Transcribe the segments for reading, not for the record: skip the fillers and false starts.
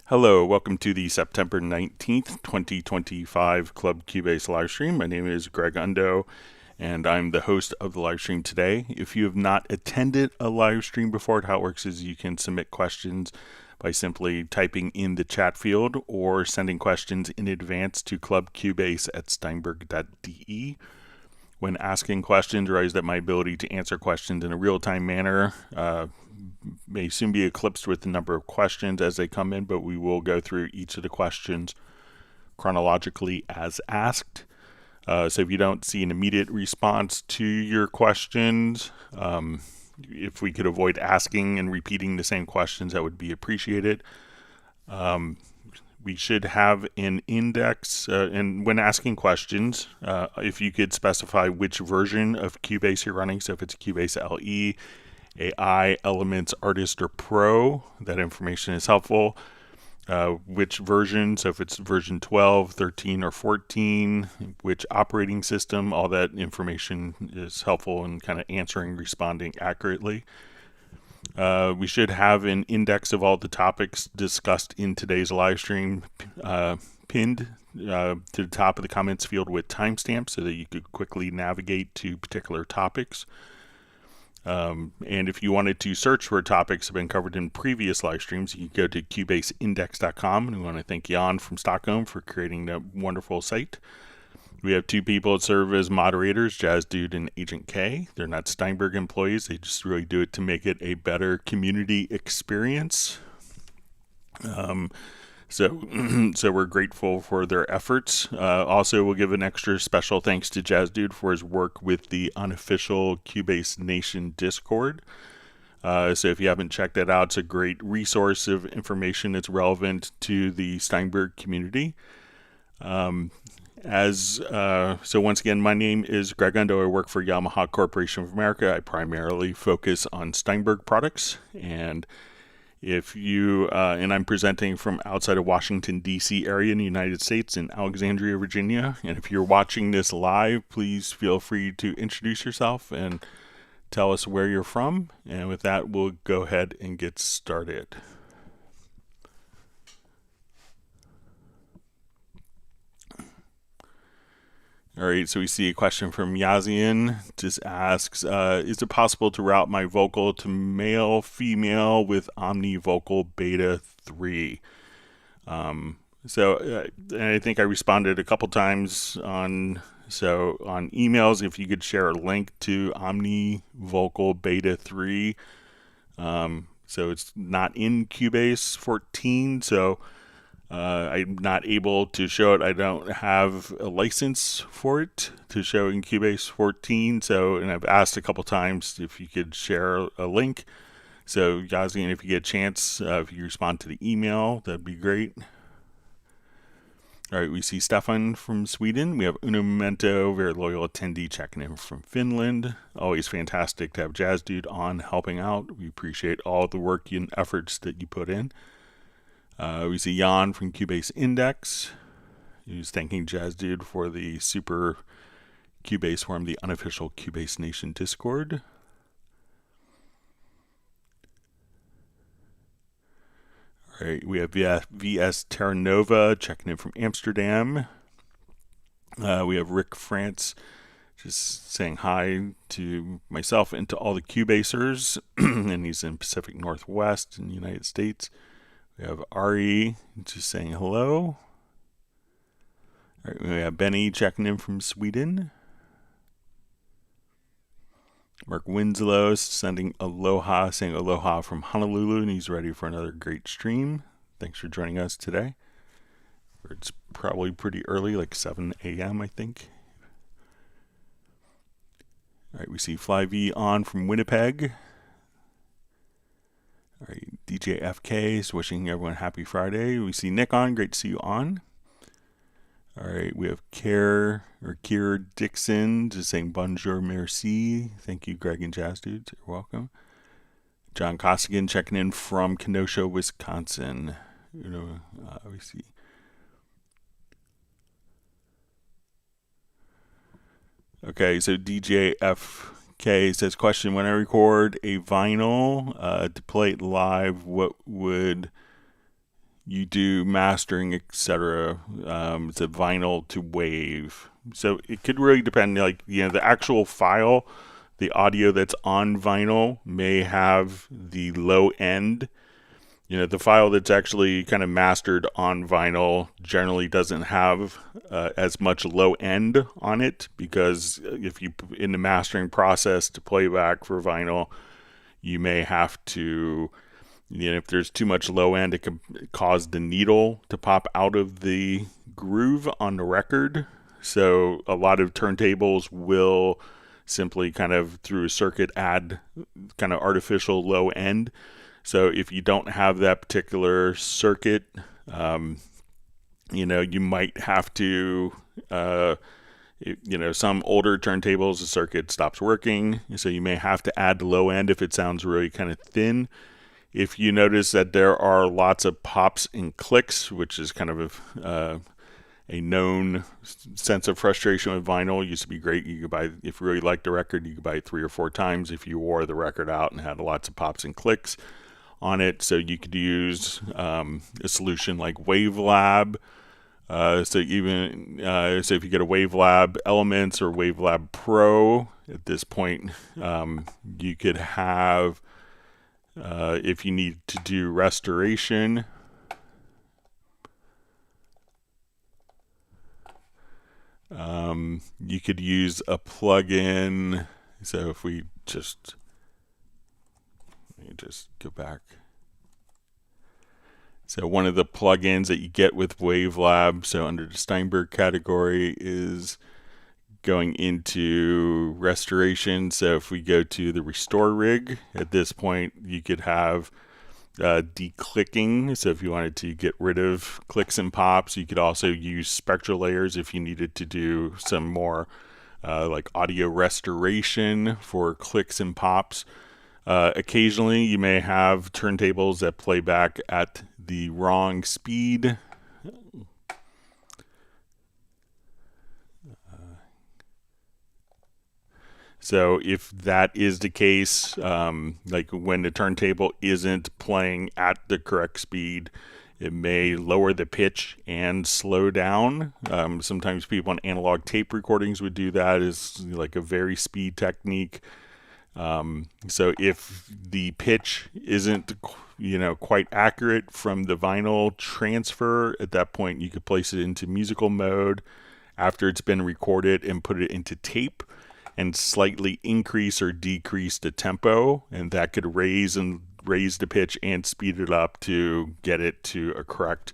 Hello, welcome to the September 19th, 2025 Club Cubase livestream. My name is Greg Undo, and I'm the host of the livestream today. If you have not attended a livestream before, how it works is you can submit questions by simply typing in the chat field or sending questions in advance to clubcubase@steinberg.de. When asking questions, realize that my ability to answer questions in a real-time manner may soon be eclipsed with the number of questions as they come in, but we will go through each of the questions chronologically as asked. So if you don't see an immediate response to your questions, if we could avoid asking and repeating the same questions, that would be appreciated. We should have an index, and when asking questions, if you could specify which version of Cubase you're running, so if it's Cubase LE, AI, Elements, Artist, or Pro, that information is helpful. Which version, so if it's version 12, 13, or 14, which operating system, all that information is helpful in kind of responding accurately. We should have an index of all the topics discussed in today's live stream pinned to the top of the comments field with timestamps so that you could quickly navigate to particular topics. And if you wanted to search for topics that have been covered in previous live streams, you can go to cubaseindex.com. And we want to thank Jan from Stockholm for creating that wonderful site. We have two people that serve as moderators, Jazz Dude and Agent K. They're not Steinberg employees. They just really do it to make it a better community experience. So we're grateful for their efforts. Also, we'll give an extra special thanks to Jazz Dude for his work with the unofficial Cubase Nation Discord. So if you haven't checked that out, it's a great resource of information that's relevant to the Steinberg community. So once again, my name is Greg Undo. I work for Yamaha Corporation of America. I primarily focus on Steinberg products, and if you and I'm presenting from outside of Washington D.C. area in the United States in Alexandria, Virginia. And if you're watching this live, please feel free to introduce yourself and tell us where you're from. And with that, we'll go ahead and get started. All right, so we see a question from Yazian. Just asks, is it possible to route my vocal to male, female with Omni Vocal Beta 3? And I think I responded a couple times on emails. If you could share a link to Omni Vocal Beta 3. So it's not in Cubase 14, so I'm not able to show it. I don't have a license for it to show in Cubase 14. And I've asked a couple times if you could share a link. So, Yazian, if you get a chance, if you respond to the email, that'd be great. All right, we see Stefan from Sweden. We have Uno Memento, very loyal attendee, checking in from Finland. Always fantastic to have Jazz Dude on helping out. We appreciate all the work and efforts that you put in. We see Jan from Cubase Index, who's thanking Jazz Dude for the super Cubase forum, the unofficial Cubase Nation Discord. All right, we have VS Terra Nova checking in from Amsterdam. We have Rick France just saying hi to myself and to all the Cubasers, and he's in Pacific Northwest in the United States. We have Ari just saying hello. All right, we have Benny checking in from Sweden. Mark Winslow sending aloha, saying aloha from Honolulu, and he's ready for another great stream. Thanks for joining us today. It's probably pretty early, like 7 a.m., I think. All right, we see Fly V on from Winnipeg. All right, DJ FK is wishing everyone happy Friday. We see Nick on. Great to see you on. All right, we have Kier Dixon just saying bonjour, merci. Thank you, Greg and Jazz Dudes. You're welcome. John Costigan checking in from Kenosha, Wisconsin. We see. Okay, so DJ FK says, question, when I record a vinyl to play it live, what would you do mastering, etc. It's a vinyl to wave. So it could really depend, like, the actual file, the audio that's on vinyl may have the low end. The file that's actually kind of mastered on vinyl generally doesn't have as much low end on it, because if you, in the mastering process to playback for vinyl, you may have to, if there's too much low end, it can cause the needle to pop out of the groove on the record. So a lot of turntables will simply kind of through a circuit add kind of artificial low end. So if you don't have that particular circuit, you might have to, some older turntables, the circuit stops working. So you may have to add the low end if it sounds really kind of thin. If you notice that there are lots of pops and clicks, which is kind of a known sense of frustration with vinyl. It used to be great. You could buy, if you really liked the record, you could buy it 3 or 4 times if you wore the record out and had lots of pops and clicks on it. So you could use a solution like Wavelab. So if you get a Wavelab Elements or Wavelab Pro, at this point, you could have, if you need to do restoration, you could use a plugin. So if we just go back. So one of the plugins that you get with Wavelab, so under the Steinberg category, is going into restoration. So if we go to the restore rig, at this point you could have declicking. So if you wanted to get rid of clicks and pops, you could also use SpectralLayers if you needed to do some more like audio restoration for clicks and pops. Occasionally you may have turntables that play back at the wrong speed. So if that is the case, like when the turntable isn't playing at the correct speed, it may lower the pitch and slow down. Sometimes people on analog tape recordings would do that as like a very speed technique. So if the pitch isn't, quite accurate from the vinyl transfer, at that point you could place it into musical mode after it's been recorded and put it into tape and slightly increase or decrease the tempo, and that could raise the pitch and speed it up to get it to a correct,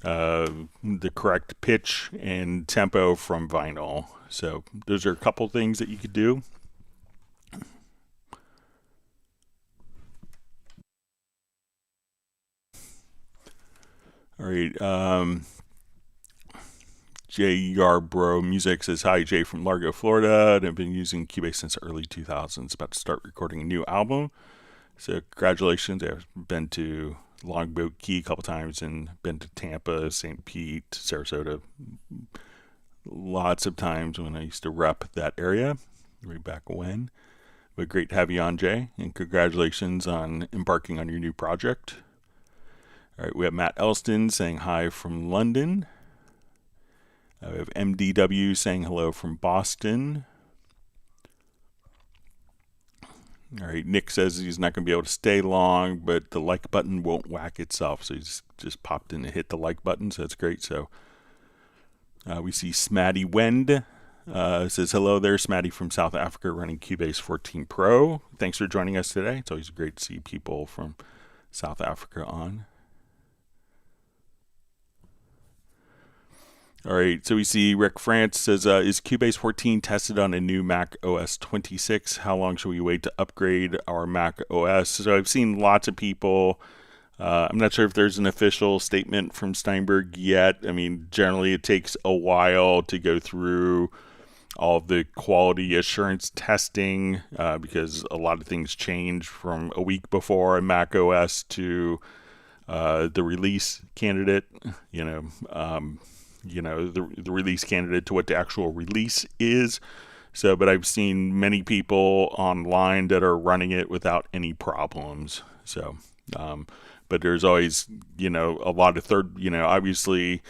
the correct pitch and tempo from vinyl. So those are a couple things that you could do. All right. Jay Yarbrough Music says, hi, Jay from Largo, Florida. And I've been using Cubase since the early 2000s, about to start recording a new album. So congratulations. I've been to Longboat Key a couple times and been to Tampa, St. Pete, Sarasota, lots of times when I used to rep that area, way back when. But great to have you on, Jay, and congratulations on embarking on your new project. All right, we have Matt Elston saying hi from London. We have MDW saying hello from Boston. All right, Nick says he's not going to be able to stay long, but the like button won't whack itself. So he's just popped in to hit the like button, so that's great. So we see Smatty Wend says, hello there, Smatty from South Africa running Cubase 14 Pro. Thanks for joining us today. It's always great to see people from South Africa on. All right, so we see Rick France says, is Cubase 14 tested on a new Mac OS 26? How long should we wait to upgrade our Mac OS? So I've seen lots of people. I'm not sure if there's an official statement from Steinberg yet. I mean, generally it takes a while to go through all of the quality assurance testing because a lot of things change from a week before a Mac OS to the release candidate, the release candidate to what the actual release is. So, but I've seen many people online that are running it without any problems. So, but there's always, a lot of obviously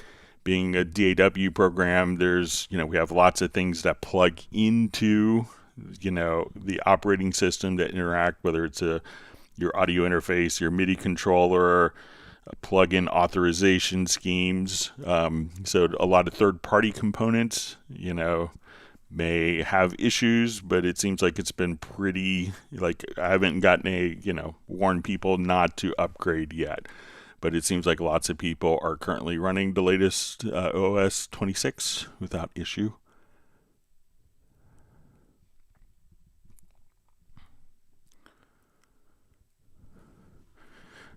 being a DAW program, there's, we have lots of things that plug into, the operating system that interact, whether it's your audio interface, your MIDI controller, plug-in authorization schemes. So a lot of third-party components, may have issues, but it seems like it's been pretty, I haven't gotten warn people not to upgrade yet, but it seems like lots of people are currently running the latest OS 26 without issue.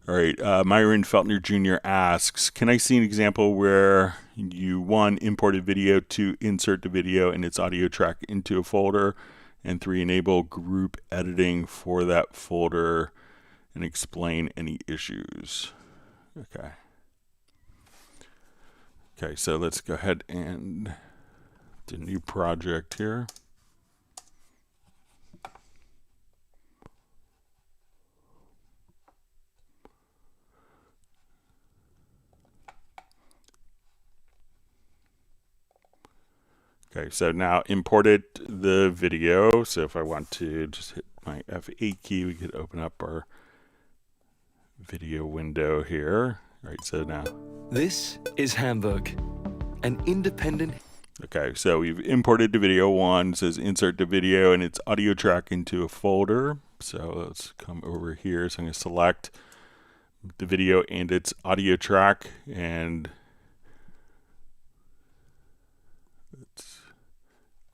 All right, Myron Feltner Jr. asks, can I see an example where you, 1, imported video, 2, insert the video and its audio track into a folder, and 3, enable group editing for that folder and explain any issues? Okay. Okay, so let's go ahead and do a new project here. Okay, so now imported the video. So if I want to just hit my F8 key, we could open up our video window here. All right, so now. This is Hamburg, an independent. Okay, so we've imported the video. 1 says insert the video and its audio track into a folder. So let's come over here. So I'm going to select the video and its audio track, and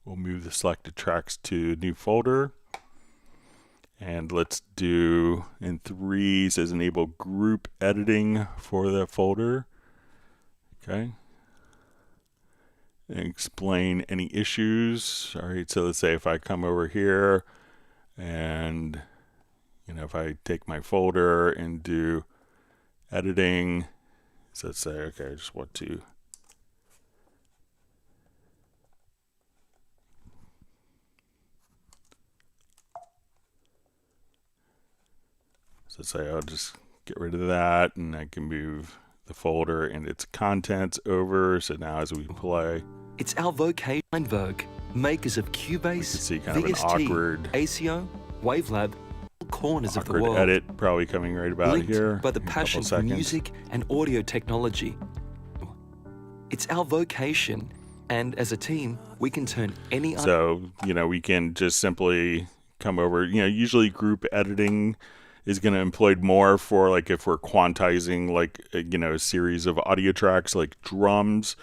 we'll move the selected tracks to new folder. And let's do, in 3, says enable group editing for the folder. Okay. And explain any issues. All right, so let's say if I come over here and, if I take my folder and do editing, so let's say, okay, I just want to say I'll just get rid of that, and I can move the folder and its contents over. So now as we play, it's our vocation, Steinberg, makers of Cubase, see kind of an VST, awkward ACO, Wavelab, corners of the awkward world. edit probably coming right about Linked here. by the passion for music and audio technology. It's our vocation, and as a team, we can turn any. So we can just simply come over. Usually group editing is going to employ more for like if we're quantizing like a series of audio tracks like drums,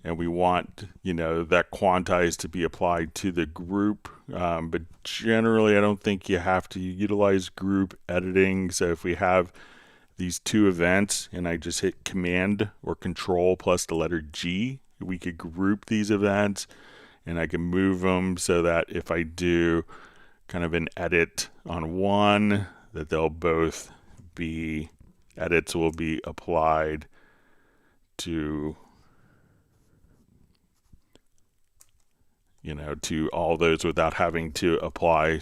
and we want that quantize to be applied to the group, but generally I don't think you have to utilize group editing. So if we have these 2 events and I just hit command or control plus the letter G, we could group these events, and I can move them so that if I do kind of an edit on one, that they'll both be, edits will be applied to, to all those without having to apply,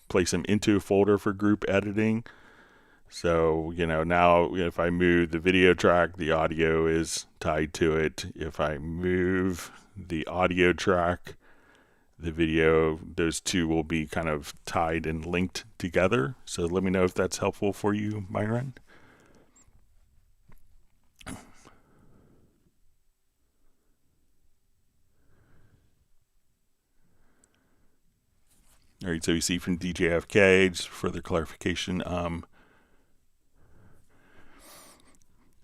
place them into a folder for group editing. So, now if I move the video track, the audio is tied to it. If I move the audio track, the video, those 2 will be kind of tied and linked together. So let me know if that's helpful for you, Myron. All right, so you see from DJFK, just further clarification, and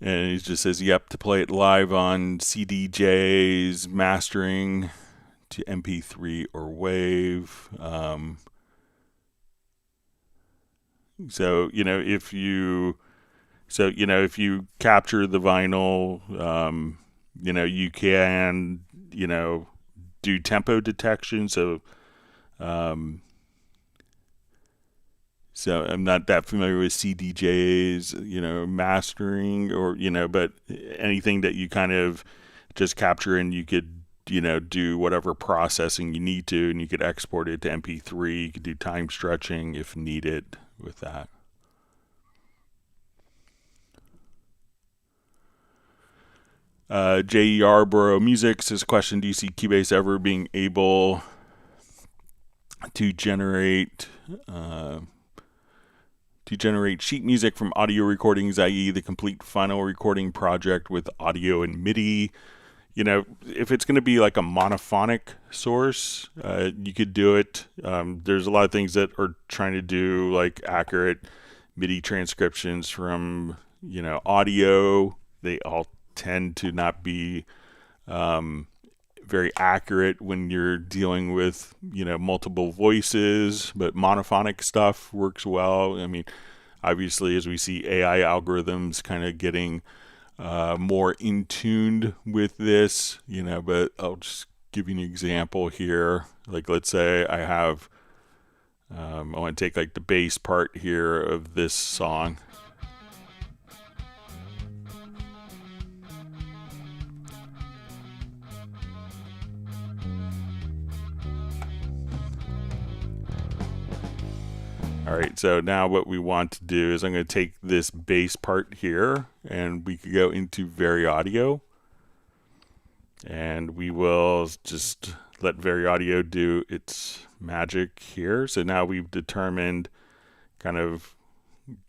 it just says, yep, to play it live on CDJs, mastering to MP3 or WAV. So if you capture the vinyl, you can do tempo detection. So I'm not that familiar with CDJs, mastering or but anything that you kind of just capture, and you could do whatever processing you need to, and you could export it to MP3. You could do time stretching if needed with that. J.E.R. Borough Music says, question, do you see Cubase ever being able to generate sheet music from audio recordings, i.e. the complete final recording project with audio and MIDI? You know, if it's going to be like a monophonic source, you could do it. There's a lot of things that are trying to do like accurate MIDI transcriptions from, you know, audio. They all tend to not be very accurate when you're dealing with, you know, multiple voices, but monophonic stuff works well. I mean, obviously, as we see AI algorithms kind of getting more in tuned with this, you know, but I'll just give you an example here. Like, let's say I have, I want to take like the bass part here of this song. All right, so now what we want to do is I'm going to take this bass part here, and we could go into Very Audio, and we will just let Very Audio do its magic here. So now we've determined kind of,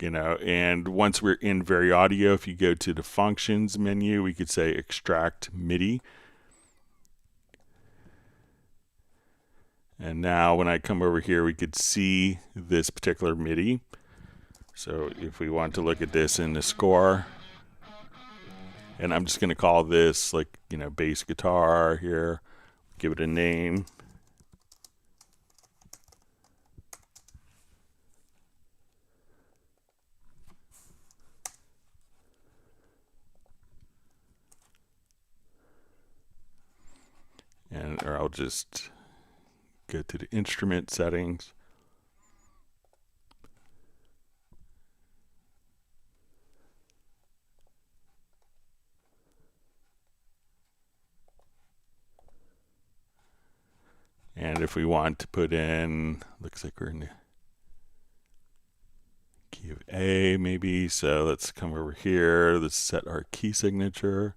you know, and once we're in Very Audio, if you go to the Functions menu, we could say Extract MIDI. And now when I come over here, we could see this particular MIDI. So if we want to look at this in the score, and I'm just going to call this like, you know, bass guitar here, give it a name. And, or I'll just go to the instrument settings. And if we want to put in, looks like we're in the key of A maybe. So let's come over here. Let's set our key signature.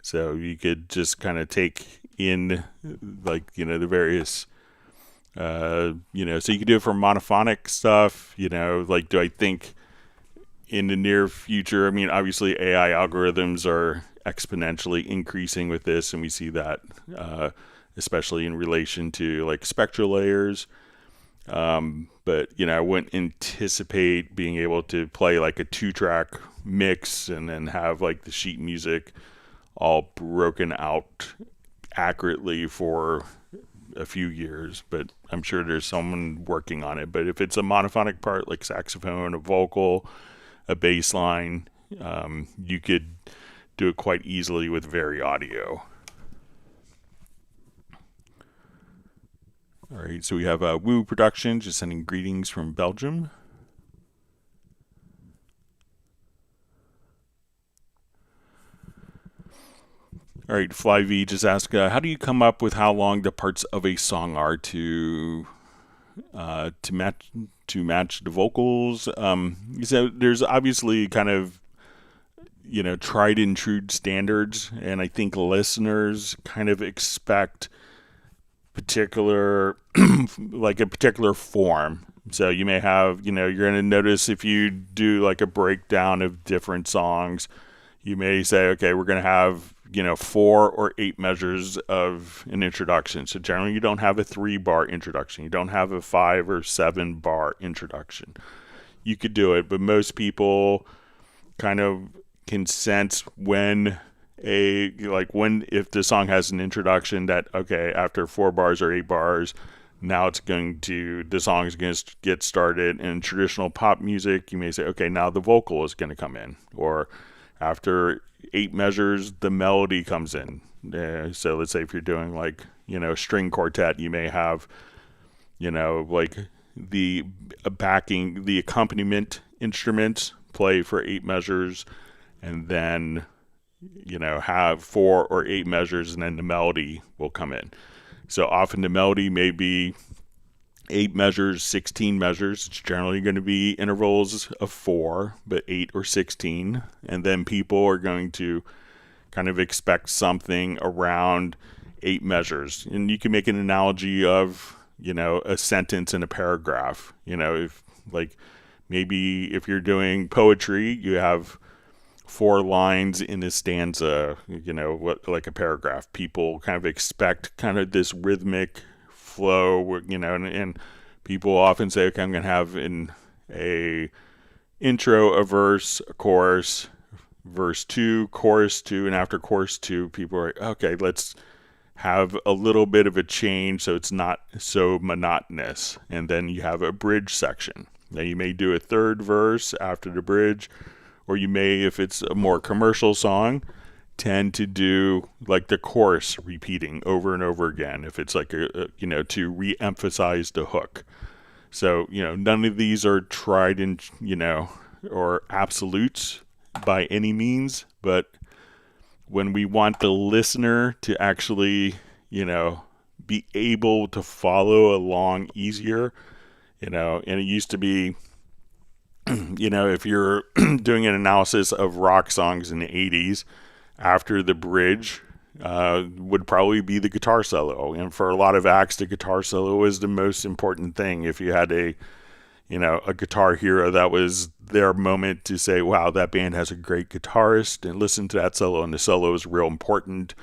So you could just kind of take in, like, you know, the various, you know, so you could do it for monophonic stuff, you know, like, do I think in the near future, I mean, obviously AI algorithms are exponentially increasing with this, and we see that especially in relation to like SpectralLayers. But, you know, I wouldn't anticipate being able to play like a 2-track mix and then have like the sheet music all broken out accurately for a few years, but I'm sure there's someone working on it. But if it's a monophonic part like saxophone, a vocal, a bass line, you could do it quite easily with Very Audio. All right, so we have Woo Productions just sending greetings from Belgium. All right, FlyV just asked, how do you come up with how long the parts of a song are to match the vocals? So there's obviously kind of, you know, tried and true standards, and I think listeners kind of expect particular like a particular form. So you may have, you know, you're going to notice if you do like a breakdown of different songs, you may say, okay, we're going to have, you know, 4 or 8 measures of an introduction. So generally you don't have a 3-bar introduction. You don't have a 5 or 7-bar introduction. You could do it, but most people kind of can sense when if the song has an introduction that, okay, after 4 bars or 8 bars, now the song is going to get started. In traditional pop music, you may say, okay, now the vocal is going to come in. Or after 8 measures, the melody comes in. So let's say if you're doing like, you know, string quartet, you may have, you know, like the accompaniment instruments play for 8 measures, and then, you know, have 4 or 8 measures, and then the melody will come in. So often the melody may be 8 measures, 16 measures. It's generally going to be intervals of 4, but 8 or 16. And then people are going to kind of expect something around 8 measures. And you can make an analogy of, a sentence in a paragraph. If like maybe if you're doing poetry, you have 4 lines in a stanza, like a paragraph. People kind of expect kind of this rhythmic flow, and people often say, okay, I'm going to have a intro, a verse, a chorus, verse 2, chorus 2, and after chorus 2, people are like, okay, let's have a little bit of a change so it's not so monotonous. And then you have a bridge section. Now you may do a third verse after the bridge, or you may, if it's a more commercial song, tend to do like the chorus repeating over and over again if it's like to re-emphasize the hook. So none of these are tried and or absolutes by any means, but when we want the listener to actually be able to follow along easier, and it used to be if you're doing an analysis of rock songs in the 80s, after the bridge would probably be the guitar solo. And for a lot of acts, the guitar solo is the most important thing. If you had a guitar hero, that was their moment to say, wow, that band has a great guitarist, and listen to that solo. And the solo is real important.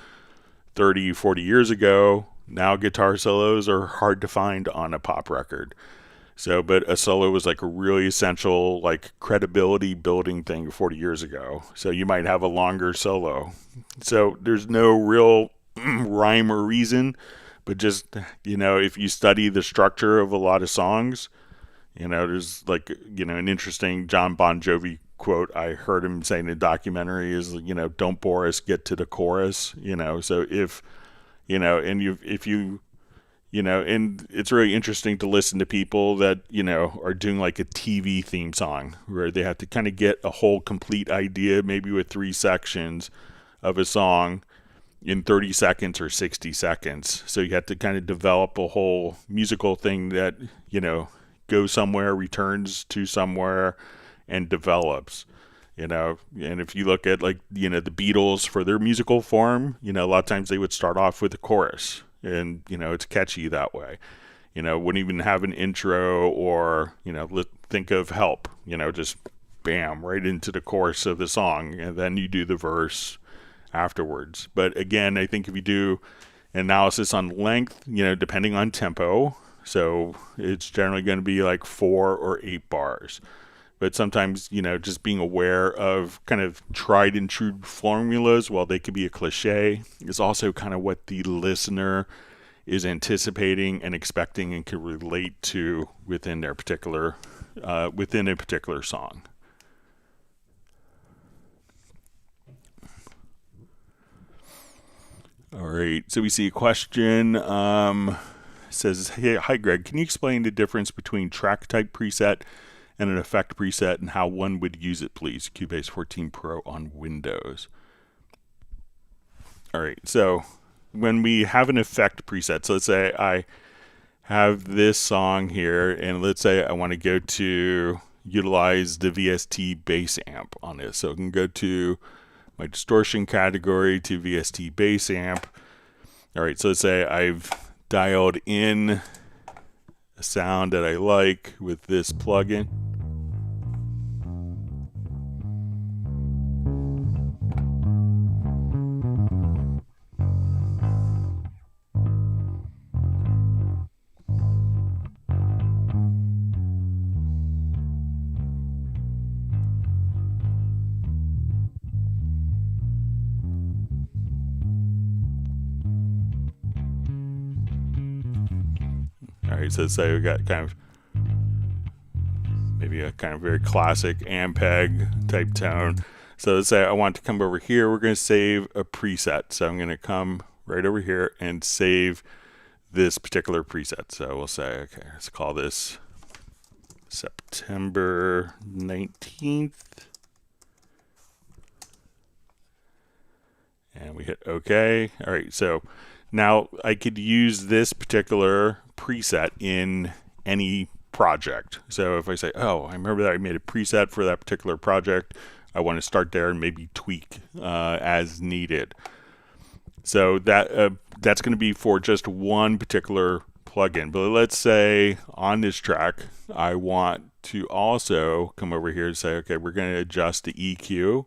30, 40 years ago, now guitar solos are hard to find on a pop record. So, but a solo was like a really essential, like credibility building thing 40 years ago. So you might have a longer solo. So there's no real rhyme or reason, but just, if you study the structure of a lot of songs, there's like, an interesting John Bon Jovi quote I heard him say in a documentary is, don't bore us, get to the chorus, so if, if you, and it's really interesting to listen to people that, are doing like a TV theme song where they have to kind of get a whole complete idea, maybe with 3 sections of a song in 30 seconds or 60 seconds. So you have to kind of develop a whole musical thing that, goes somewhere, returns to somewhere, and develops. And if you look at like, the Beatles for their musical form, a lot of times they would start off with a chorus. And, it's catchy that way. Wouldn't even have an intro or, think of Help, just bam, right into the chorus of the song. And then you do the verse afterwards. But again, I think if you do analysis on length, depending on tempo, so it's generally going to be like 4 or 8 bars. But sometimes, just being aware of kind of tried and true formulas, while they could be a cliche, is also kind of what the listener is anticipating and expecting and can relate to within their particular, within a particular song. All right, so we see a question. Says, hey, hi Greg, can you explain the difference between track type preset and an effect preset and how one would use it, please? Cubase 14 Pro on Windows. All right, so when we have an effect preset, so let's say I have this song here, and let's say I want to go to utilize the VST bass amp on this. So I can go to my distortion category to VST bass amp. All right, so let's say I've dialed in a sound that I like with this plugin. All right, so let's say we got kind of maybe a kind of very classic Ampeg type tone. So let's say I want to come over here. We're going to save a preset. So I'm going to come right over here and save this particular preset. So we'll say, okay, let's call this September 19th. And we hit OK. All right, so now I could use this particular preset in any project. So if I say, oh, I remember that I made a preset for that particular project, I want to start there and maybe tweak as needed. So that's going to be for just one particular plugin. But let's say on this track, I want to also come over here and say, okay, we're going to adjust the EQ.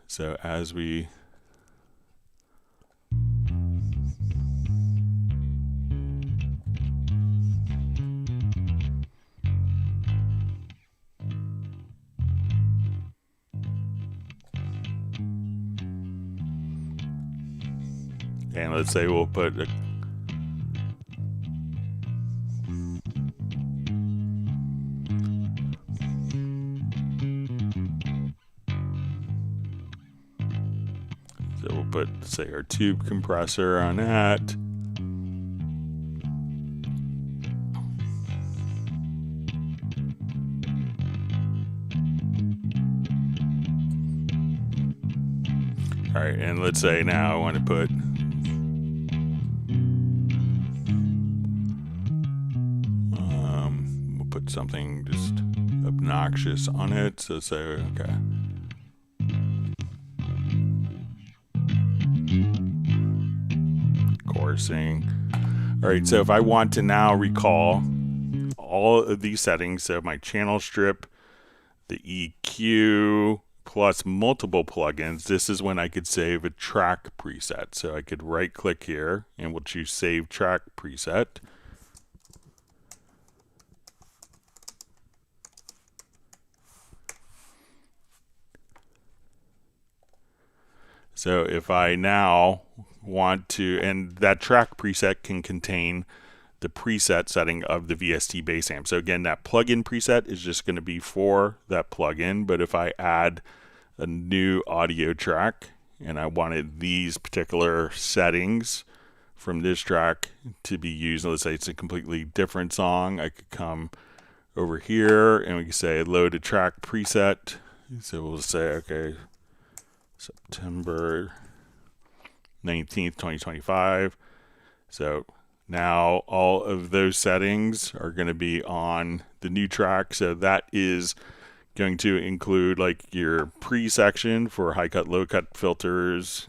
So as we and let's say we'll put a put, say, our tube compressor on that. All right, and let's say now I want to put we'll put something just obnoxious on it. So say, okay. Coursing. All right, so if I want to now recall all of these settings, so my channel strip, the EQ, plus multiple plugins, this is when I could save a track preset. So I could right click here and we'll choose Save Track Preset. So if I now want to, and that track preset can contain the preset setting of the VST bass amp. So again, that plugin preset is just going to be for that plugin. But if I add a new audio track and I wanted these particular settings from this track to be used, let's say it's a completely different song, I could come over here and we can say load a track preset. So we'll say, okay, September 19th, 2025. So now all of those settings are going to be on the new track. So that is going to include like your pre-section for high cut, low cut filters,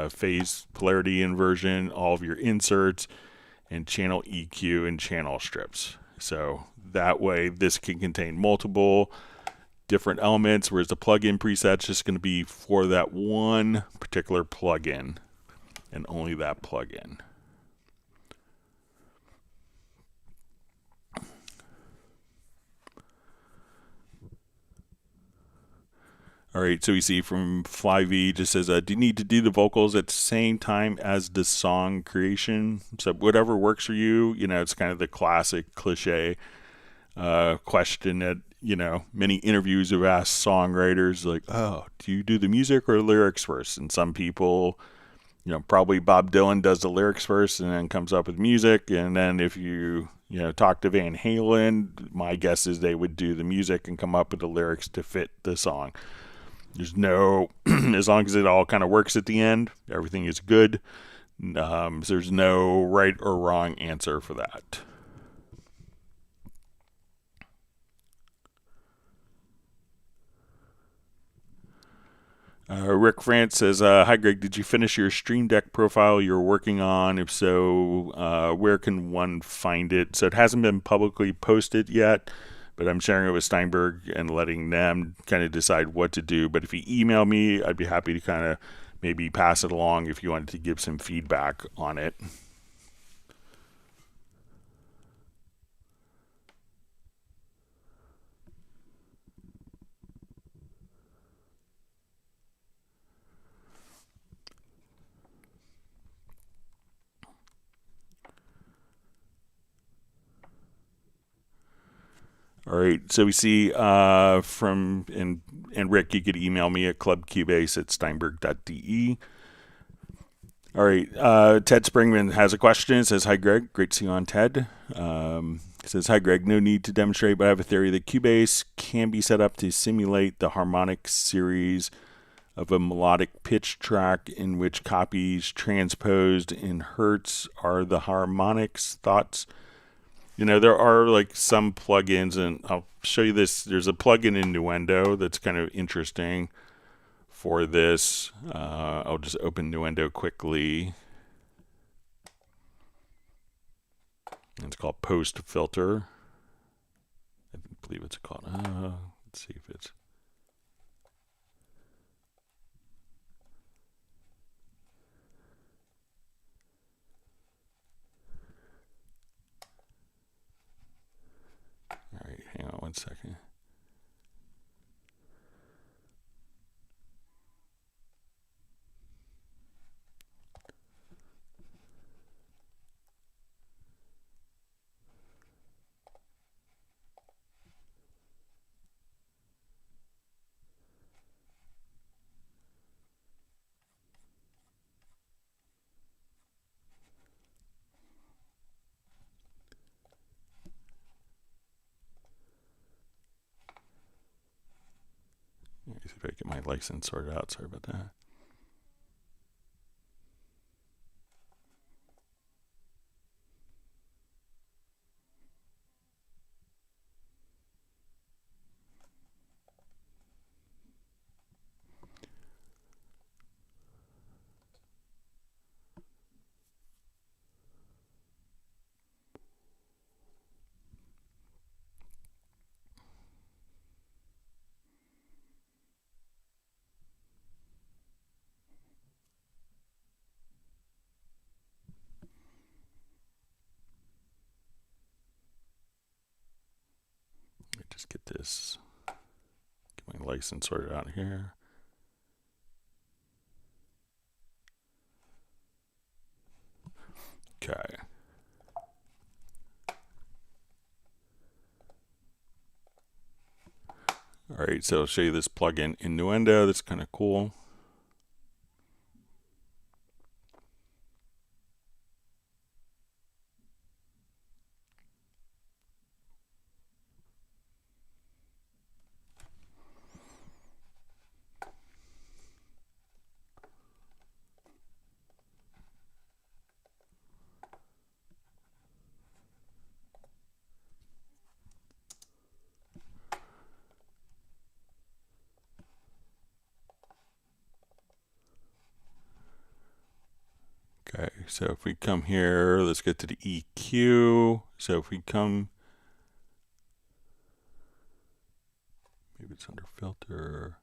phase polarity inversion, all of your inserts, and channel EQ and channel strips. So that way this can contain multiple different elements, whereas the plugin preset's just going to be for that one particular plugin and only that plugin. All right, so we see from Flyv just says, do you need to do the vocals at the same time as the song creation? So whatever works for you, you know, it's kind of the classic cliche question that, you know, many interviews have asked songwriters, like, oh, do you do the music or lyrics first? And some people, you know, probably Bob Dylan does the lyrics first and then comes up with music. And then if you talk to Van Halen, my guess is they would do the music and come up with the lyrics to fit the song. There's no, as long as it all kind of works at the end, everything is good. So there's no right or wrong answer for that. Rick France says, hi Greg, did you finish your Stream Deck profile you're working on? If so, where can one find it? So it hasn't been publicly posted yet, but I'm sharing it with Steinberg and letting them kind of decide what to do. But if you email me, I'd be happy to kind of maybe pass it along if you wanted to give some feedback on it. All right, so we see from, and Rick, you could email me at clubcubase@steinberg.de. All right, Ted Springman has a question. It says, hi Greg, great to see you on, Ted. It says, hi Greg, no need to demonstrate, but I have a theory that Cubase can be set up to simulate the harmonic series of a melodic pitch track in which copies transposed in hertz are the harmonics. Thoughts? You know, there are like some plugins, and I'll show you this. There's a plugin in Nuendo that's kind of interesting for this. I'll just open Nuendo quickly. It's called Post Filter. I believe it's called. Let's see if it's. All right, hang on one second. Let me see if I get my license sorted out. Sorry about that. Let me just get this. Get my license sorted out here. Okay. All right, so I'll show you this plugin in Nuendo. That's kind of cool. Okay, so if we come here, let's get to the EQ. So if we come, maybe it's under filter.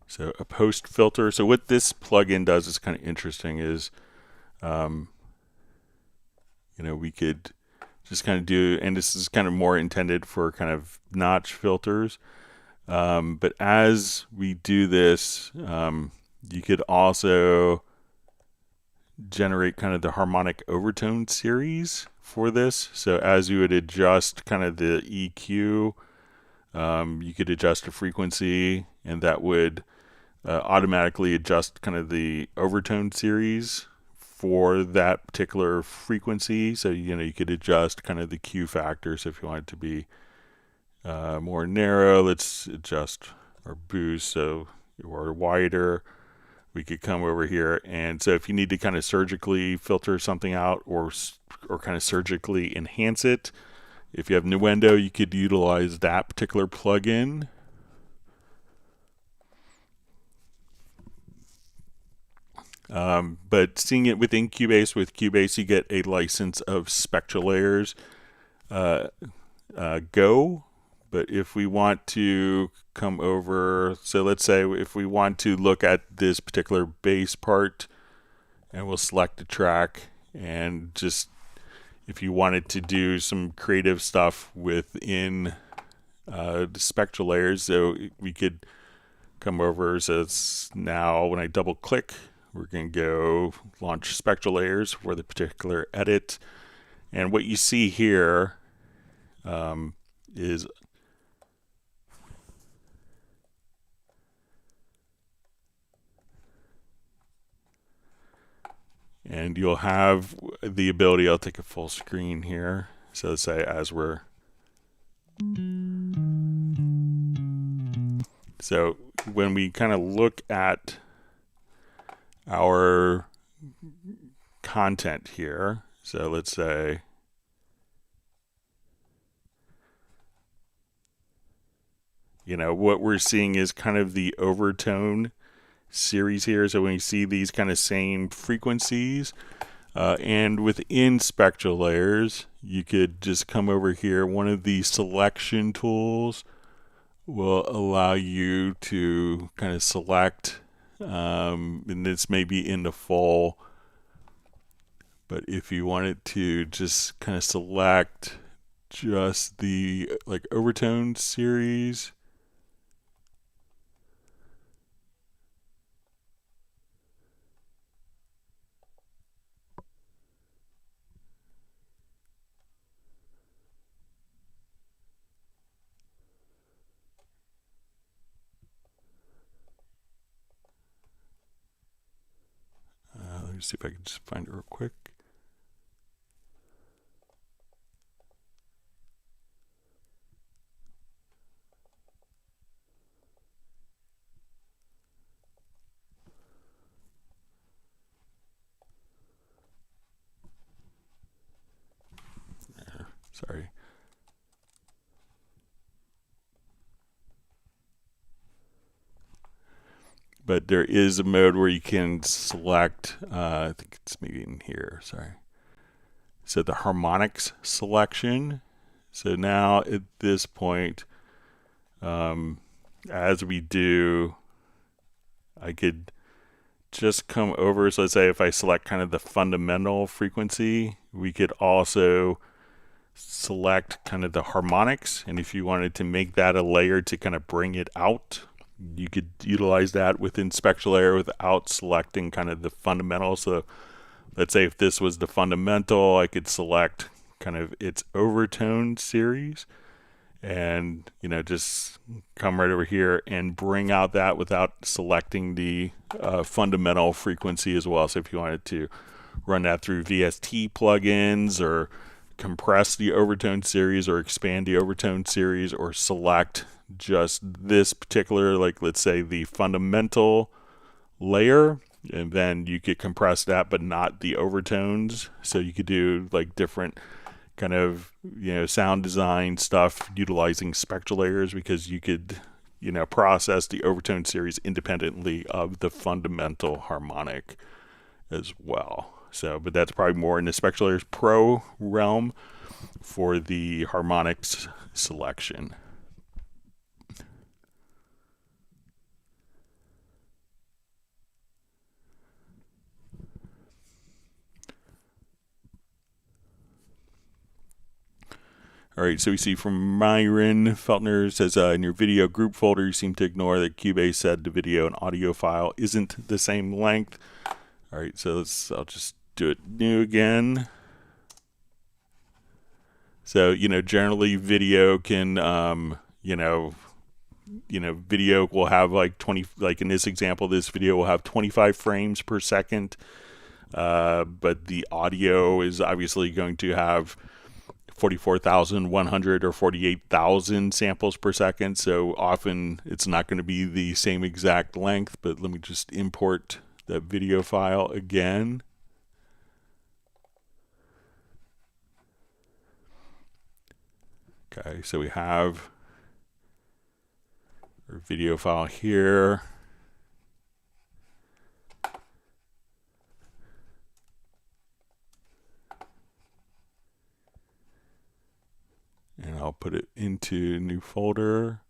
So a post filter. So what this plugin does is kind of interesting is, you know, we could just kind of do, and this is kind of more intended for kind of notch filters. But as we do this, you could also generate kind of the harmonic overtone series for this. So as you would adjust kind of the EQ, you could adjust the frequency, and that would automatically adjust kind of the overtone series for that particular frequency. So, you know, you could adjust kind of the Q factors if you want it to be more narrow. Let's adjust our boost, so or wider. We could come over here, and so if you need to kind of surgically filter something out or kind of surgically enhance it, if you have Nuendo, you could utilize that particular plugin. But seeing it within Cubase, with Cubase, you get a license of SpectralLayers Go. But if we want to come over, so let's say if we want to look at this particular bass part, and we'll select a track, and just if you wanted to do some creative stuff within the SpectralLayers, so we could come over. So it's now when I double click, we're going to go launch SpectralLayers for the particular edit. And what you see here is and you'll have the ability, I'll take a full screen here. So let's say as we're, so when we kind of look at our content here, So let's say, what we're seeing is kind of the overtone series here. So when you see these kind of same frequencies, and within SpectralLayers, you could just come over here. One of the selection tools will allow you to kind of select, and this may be in the full, but if you wanted to just kind of select just the overtone series, let me see if I can just find it real quick. Sorry. But there is a mode where you can select, I think it's maybe in here, sorry. So the harmonics selection. So now at this point, as we do, I could just come over. So let's say if I select kind of the fundamental frequency, we could also select kind of the harmonics. And if you wanted to make that a layer to kind of bring it out, you could utilize that within SpectralLayer without selecting kind of the fundamental. So let's say if this was the fundamental, I could select kind of its overtone series and, just come right over here and bring out that without selecting the fundamental frequency as well. So if you wanted to run that through VST plugins or compress the overtone series or expand the overtone series or select just this particular, let's say the fundamental layer, and then you could compress that but not the overtones. So you could do different kind of sound design stuff utilizing SpectralLayers, because you could process the overtone series independently of the fundamental harmonic as well. So, but that's probably more in the SpectralLayers Pro realm for the harmonics selection. All right, so we see from Myron Feltner says, in your video group folder, you seem to ignore that Cubase said the video and audio file isn't the same length. All right, so I'll just do it new again. So, generally video can, video will have 20, in this example, this video will have 25 frames per second. But the audio is obviously going to have 44,100 or 48,000 samples per second. So often it's not going to be the same exact length, but let me just import that video file again. Okay, so we have our video file here. And I'll put it into a new folder.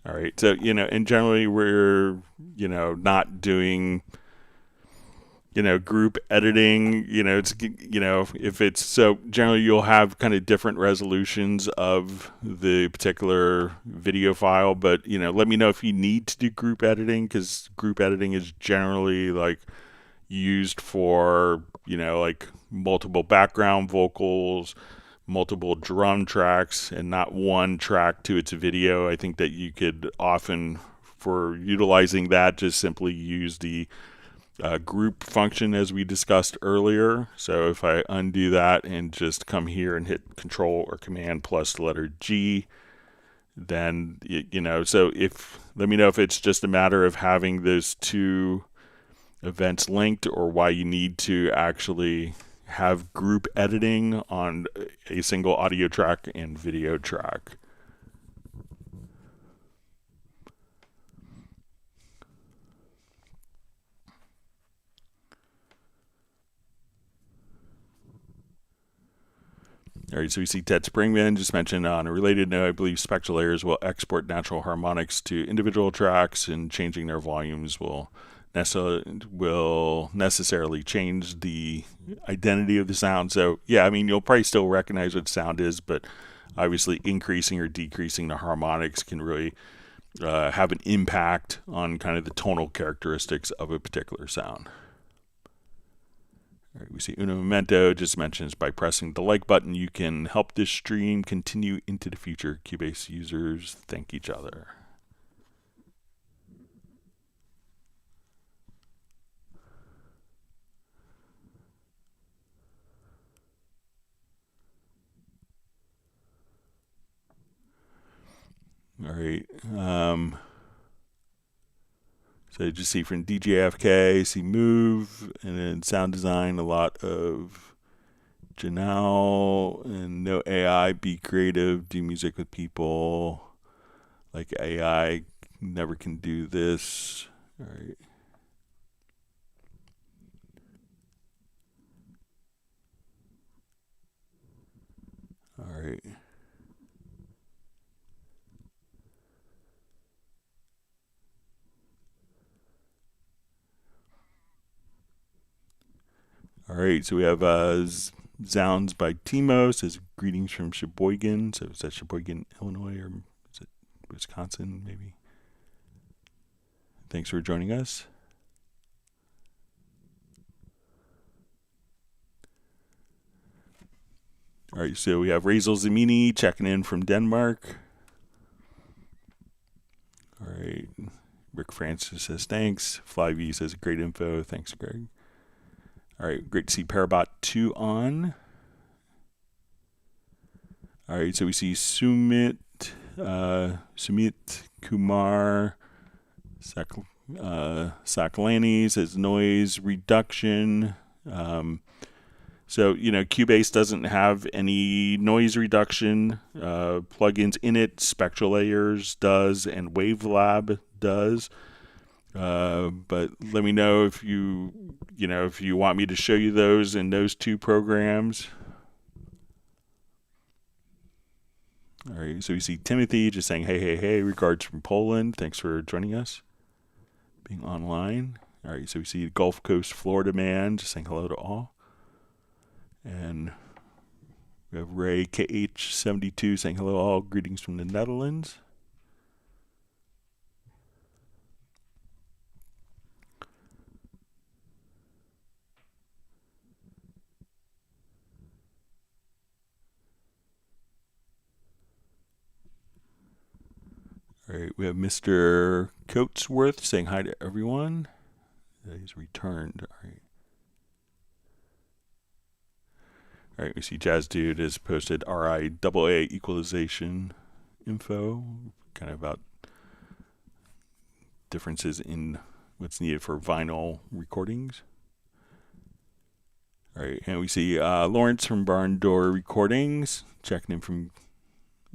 All right, so, and generally we're, not doing, group editing, it's, if it's, so generally you'll have kind of different resolutions of the particular video file, but, let me know if you need to do group editing, because group editing is generally used for, multiple background vocals, multiple drum tracks, and not one track to its video. I think that you could often, for utilizing that, just simply use the group function as we discussed earlier. So if I undo that and just come here and hit Control or Command plus the letter G, then so let me know if it's just a matter of having those two events linked, or why you need to actually have group editing on a single audio track and video track. All right, so we see Ted Springman just mentioned on a related note, I believe SpectralLayers will export natural harmonics to individual tracks, and changing their volumes will necessarily change the identity of the sound. So yeah, I mean, you'll probably still recognize what sound is, but obviously increasing or decreasing the harmonics can really have an impact on kind of the tonal characteristics of a particular sound. All right, we see Uno Memento just mentions by pressing the like button, you can help this stream continue into the future. Cubase users thank each other. All right. So just see from DJFK, see Move, and then sound design, a lot of Janelle, and no AI, be creative, do music with people. Like AI never can do this. All right. All right. All right, so we have Zounds by Timo, says greetings from Sheboygan. So is that Sheboygan, Illinois, or is it Wisconsin, maybe? Thanks for joining us. All right, so we have Razel Zamini checking in from Denmark. All right, Rick Francis says thanks. Flyv says great info. Thanks, Greg. All right, great to see Parabot 2 on. All right, so we see Sumit Kumar Saklani says noise reduction. So, Cubase doesn't have any noise reduction plugins in it. SpectralLayers does, and Wavelab does. But let me know if you want me to show you those in those two programs. All right, so we see Timothy just saying, hey, regards from Poland. Thanks for joining us, being online. All right, so we see Gulf Coast, Florida man just saying hello to all. And we have Ray KH72 saying hello all, greetings from the Netherlands. All right, we have Mr. Coatsworth saying hi to everyone. He's returned. All right. All right, we see Jazz Dude has posted RIAA equalization info, kind of about differences in what's needed for vinyl recordings. All right, and we see Lawrence from Barn Door Recordings checking in from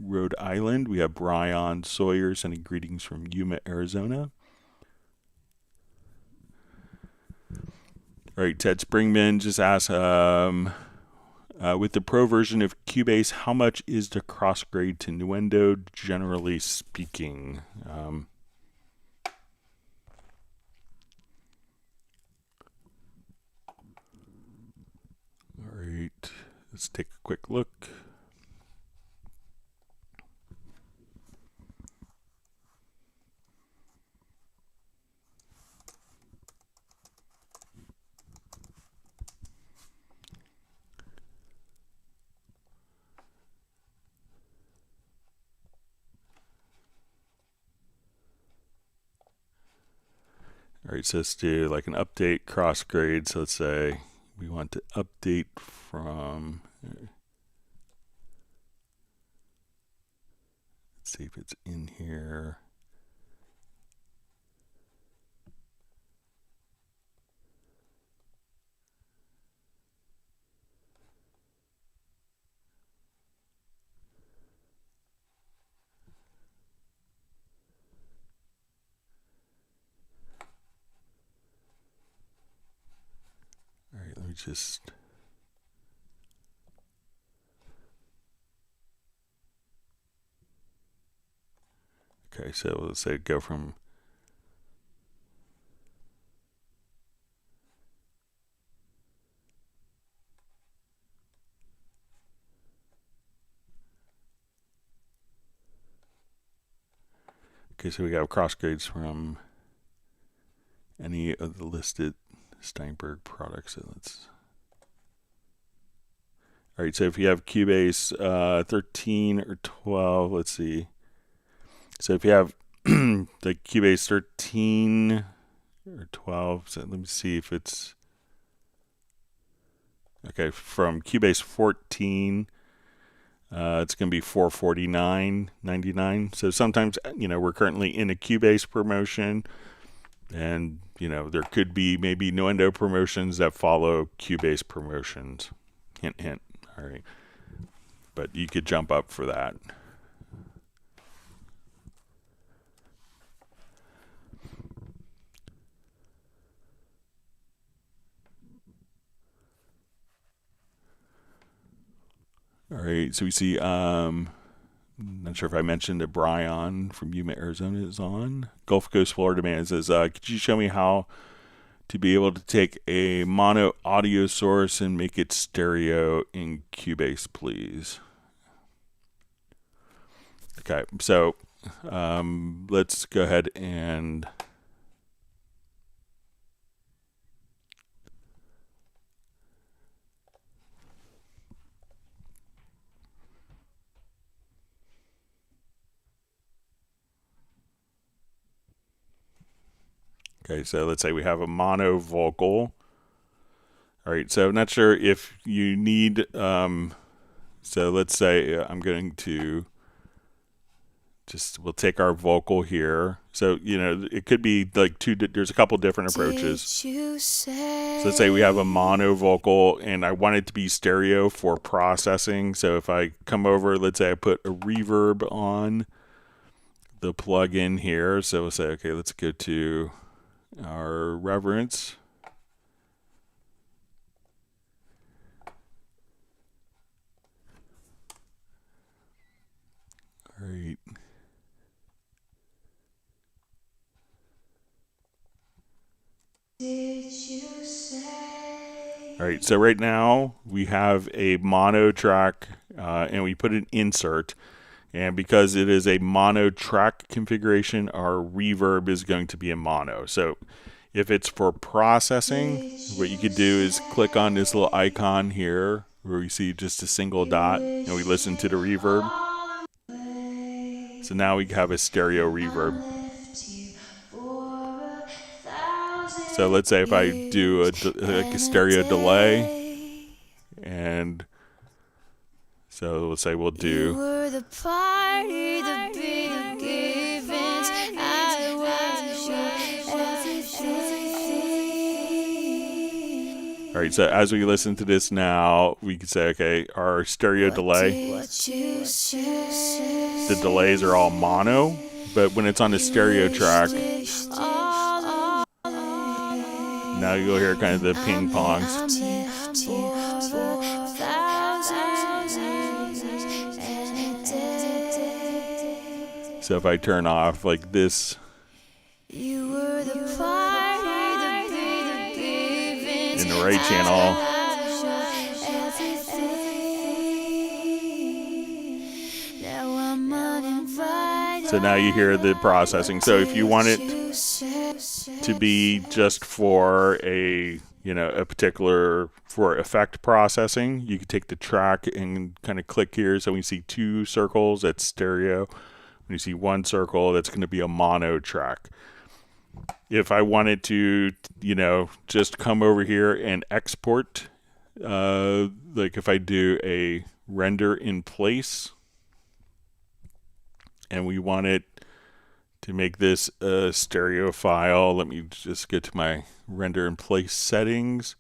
Rhode Island. We have Brian Sawyer sending greetings from Yuma, Arizona. All right, Ted Springman just asked, with the pro version of Cubase, how much is the crossgrade to Nuendo, generally speaking? All right, let's take a quick look. All right, so let's do like an update cross grade. So let's say we want to update from, let's Let's see if it's in here. All right, let me just... Okay, so let's say go from... Okay, so we got cross grades from any of the listed Steinberg products. So let's... All right, so if you have Cubase 13 or 12, let's see. So if you have the Cubase 13 or 12, so let me see if it's... Okay, from Cubase 14, it's going to be $449.99. So sometimes, we're currently in a Cubase promotion, and, there could be maybe Nuendo promotions that follow Cubase promotions. Hint, hint. All right. But you could jump up for that. All right, so we see, not sure if I mentioned that Brian from Yuma, Arizona is on. Gulf Coast, Florida man says, could you show me how to be able to take a mono audio source and make it stereo in Cubase, please? Okay, so let's go ahead and... Okay, so let's say we have a mono vocal. All right, so I'm not sure if you need, so let's say I'm going to we'll take our vocal here. So, it could be like there's a couple different approaches. So let's say we have a mono vocal and I want it to be stereo for processing. So if I come over, let's say I put a reverb on the plugin here. So we'll say, okay, let's go to our reverence. All right. All right, so right now we have a mono track and we put an insert. And because it is a mono track configuration, our reverb is going to be a mono. So if it's for processing, what you could do is click on this little icon here where we see just a single dot and we listen to the reverb. So now we have a stereo reverb. So let's say if I do a stereo delay, and so let's say we'll do... All right, so as we listen to this now, we can say, okay, our stereo delay, the delays are all mono, but when it's on the stereo track, now you'll hear kind of the ping pongs. So if I turn off like this, in the right channel, so now you hear the processing. So if you want it to be just for a particular, for effect processing, you could take the track and kind of click here. So we see two circles, that's stereo. When you see one circle, that's going to be a mono track. If I wanted to, just come over here and export, like if I do a render in place, and we want it to make this a stereo file. Let me just go to my render in place settings.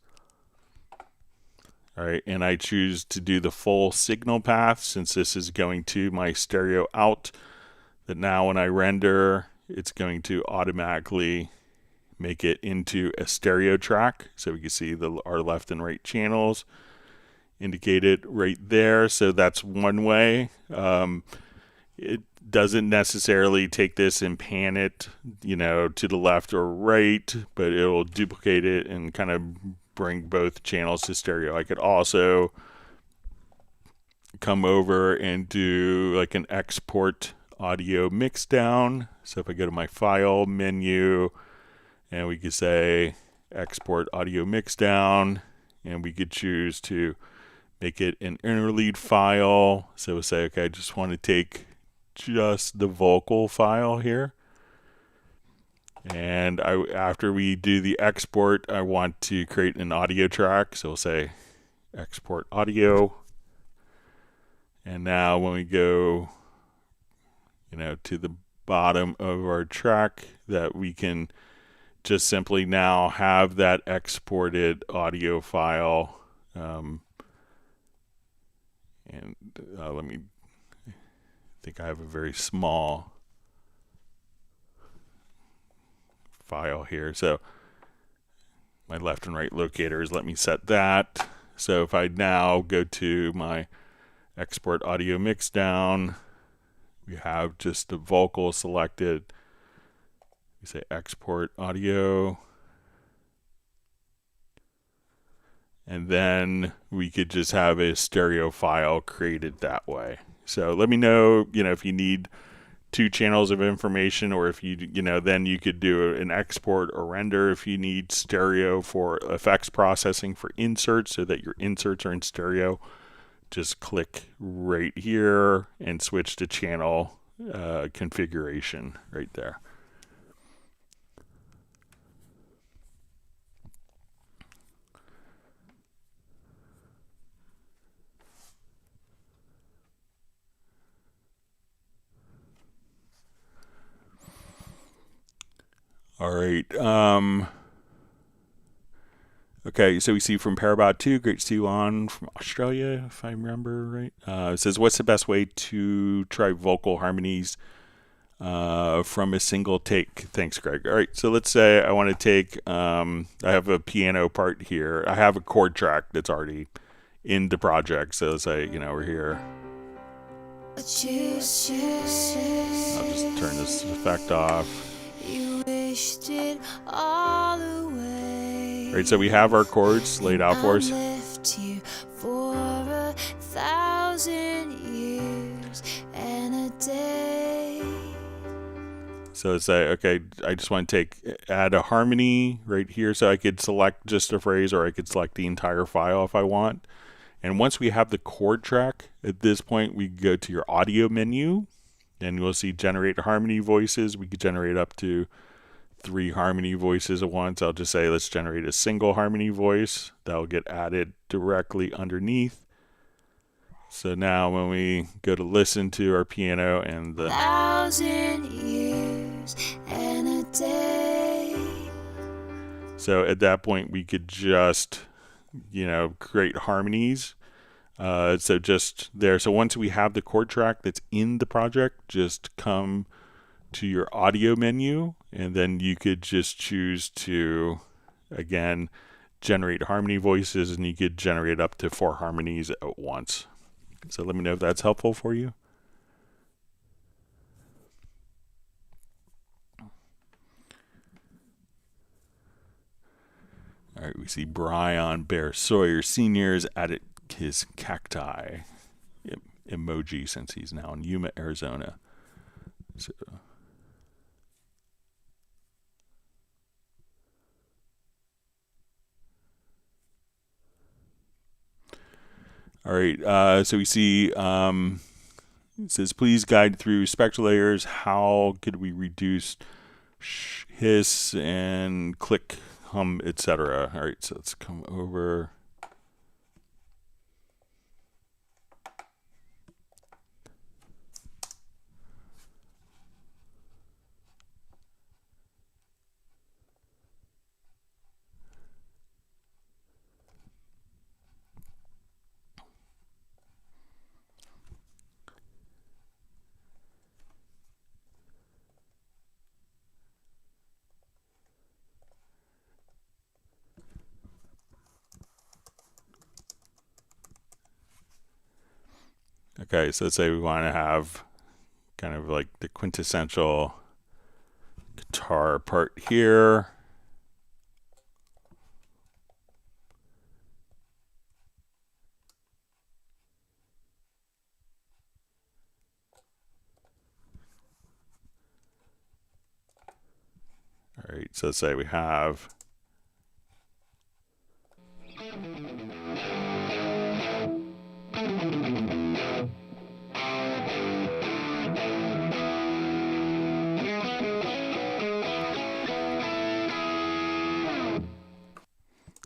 All right, and I choose to do the full signal path since this is going to my stereo out. That now when I render, it's going to automatically make it into a stereo track. So we can see our left and right channels indicated right there. So that's one way. It doesn't necessarily take this and pan it, to the left or right, but it'll duplicate it and kind of bring both channels to stereo. I could also come over and do like an export audio mixdown. So if I go to my file menu and we could say export audio mixdown, and we could choose to make it an interlead file. So we'll say, okay, I just want to take just the vocal file here. And after we do the export, I want to create an audio track. So we'll say export audio. And now when we go, to the bottom of our track, that we can just simply now have that exported audio file. Let me think I have a very small file here. So my left and right locators let me set that. So if I now go to my export audio mixdown, we have just the vocal selected. We say export audio. And then we could just have a stereo file created that way. So let me know, if you need 2 channels of information, or if then you could do an export or render if you need stereo for effects processing for inserts, so that your inserts are in stereo. Just click right here and switch to channel configuration right there. All right. Okay, so we see from Parabot2, great to see you on from Australia, if I remember right. It says, what's the best way to try vocal harmonies from a single take? Thanks, Greg. All right, so let's say I want to take, I have a piano part here. I have a chord track that's already in the project. So let's say, we're here. I'll just turn this effect off. All away. Right, so we have our chords laid out for us. Left you for 1,000 years and a day. So it's like, okay, I just want to add a harmony right here, so I could select just a phrase, or I could select the entire file if I want. And once we have the chord track, at this point we go to your audio menu, and we'll see generate harmony voices. We could generate up to 3 harmony voices at once. I'll just say let's generate a single harmony voice that will get added directly underneath. So now when we go to listen to our piano and the 1,000 years and a day. So at that point we could just create harmonies. So just there. So once we have the chord track that's in the project, just come to your audio menu, and then you could just choose to, again, generate harmony voices, and you could generate up to 4 harmonies at once. So let me know if that's helpful for you. All right, we see Brian Bear Sawyer Sr. has added his cacti emoji since he's now in Yuma, Arizona. So all right, so we see it says, please guide through SpectralLayers. How could we reduce hiss and click, hum, etc.? All right, so let's come over. Okay, so let's say we want to have kind of like the quintessential guitar part here. All right, so let's say we have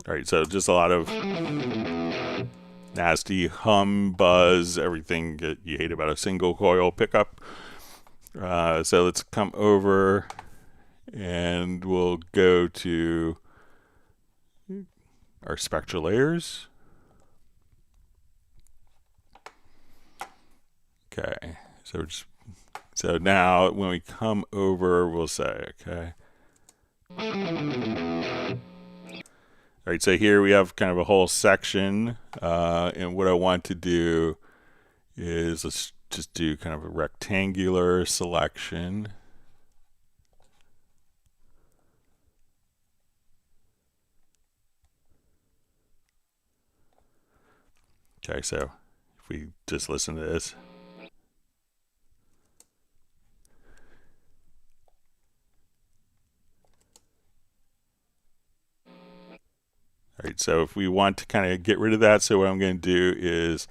all right, so just a lot of nasty hum, buzz, everything that you hate about a single coil pickup. So let's come over and we'll go to our spectral layers. Okay, so now when we come over, we'll say, okay. All right, so here we have kind of a whole section, and what I want to do is let's just do kind of a rectangular selection. Okay, so if we just listen to this. All right, so if we want to kind of get rid of that, so what I'm going to do is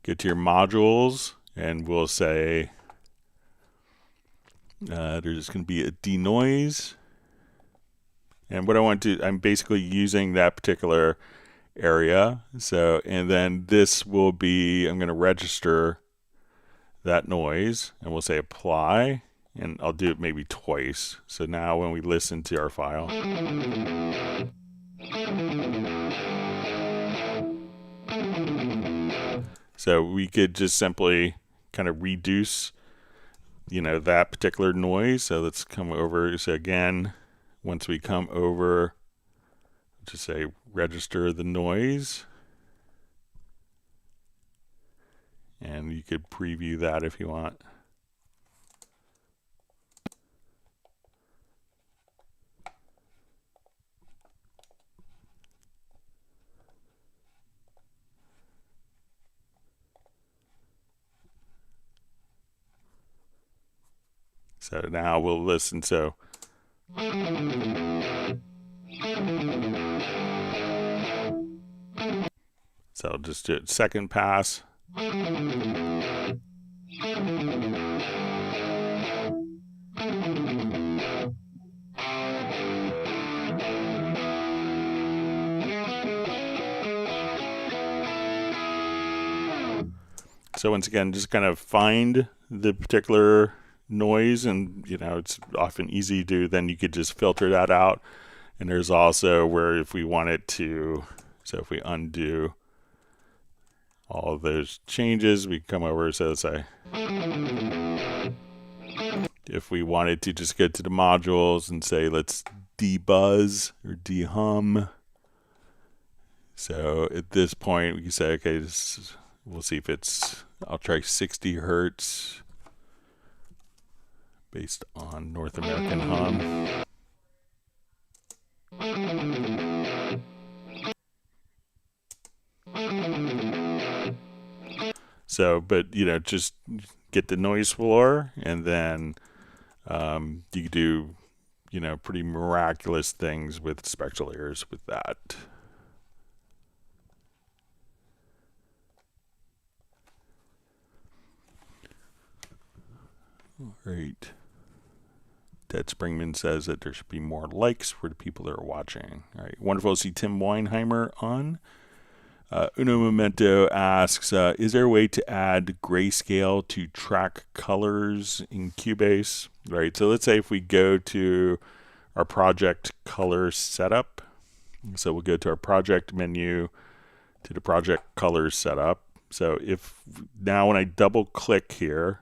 go to your modules, and we'll say there's going to be a denoise. And what I want to, I'm basically using that particular area. So, and then this will be, I'm going to register that noise, and we'll say apply, and I'll do it maybe twice. So now when we listen to our file, so we could just simply kind of reduce, you know, that particular noise. So let's come over. So again, once we come over, just say register the noise. And you could preview that if you want. So now we'll listen. So I'll just do it second pass. So once again, just kind of find the particular noise, and you know, it's often easy to, then you could just filter that out. And there's also where if we wanted to, so if we undo all of those changes, we come over, so let's say if we wanted to just go to the modules and say let's debuzz or dehum. So at this point we can say, okay, we'll see if it's, I'll try 60 hertz based on North American hum. So, but you know, just get the noise floor, and then you can do, you know, pretty miraculous things with SpectralLayers with that. All right. Ted Springman says that there should be more likes for the people that are watching. All right. Wonderful to see Tim Weinheimer on. Uno Memento asks, is there a way to add grayscale to track colors in Cubase? Right. So let's say if we go to our project color setup. So we'll go to our project menu, to the project colors setup. So if now when I double click here,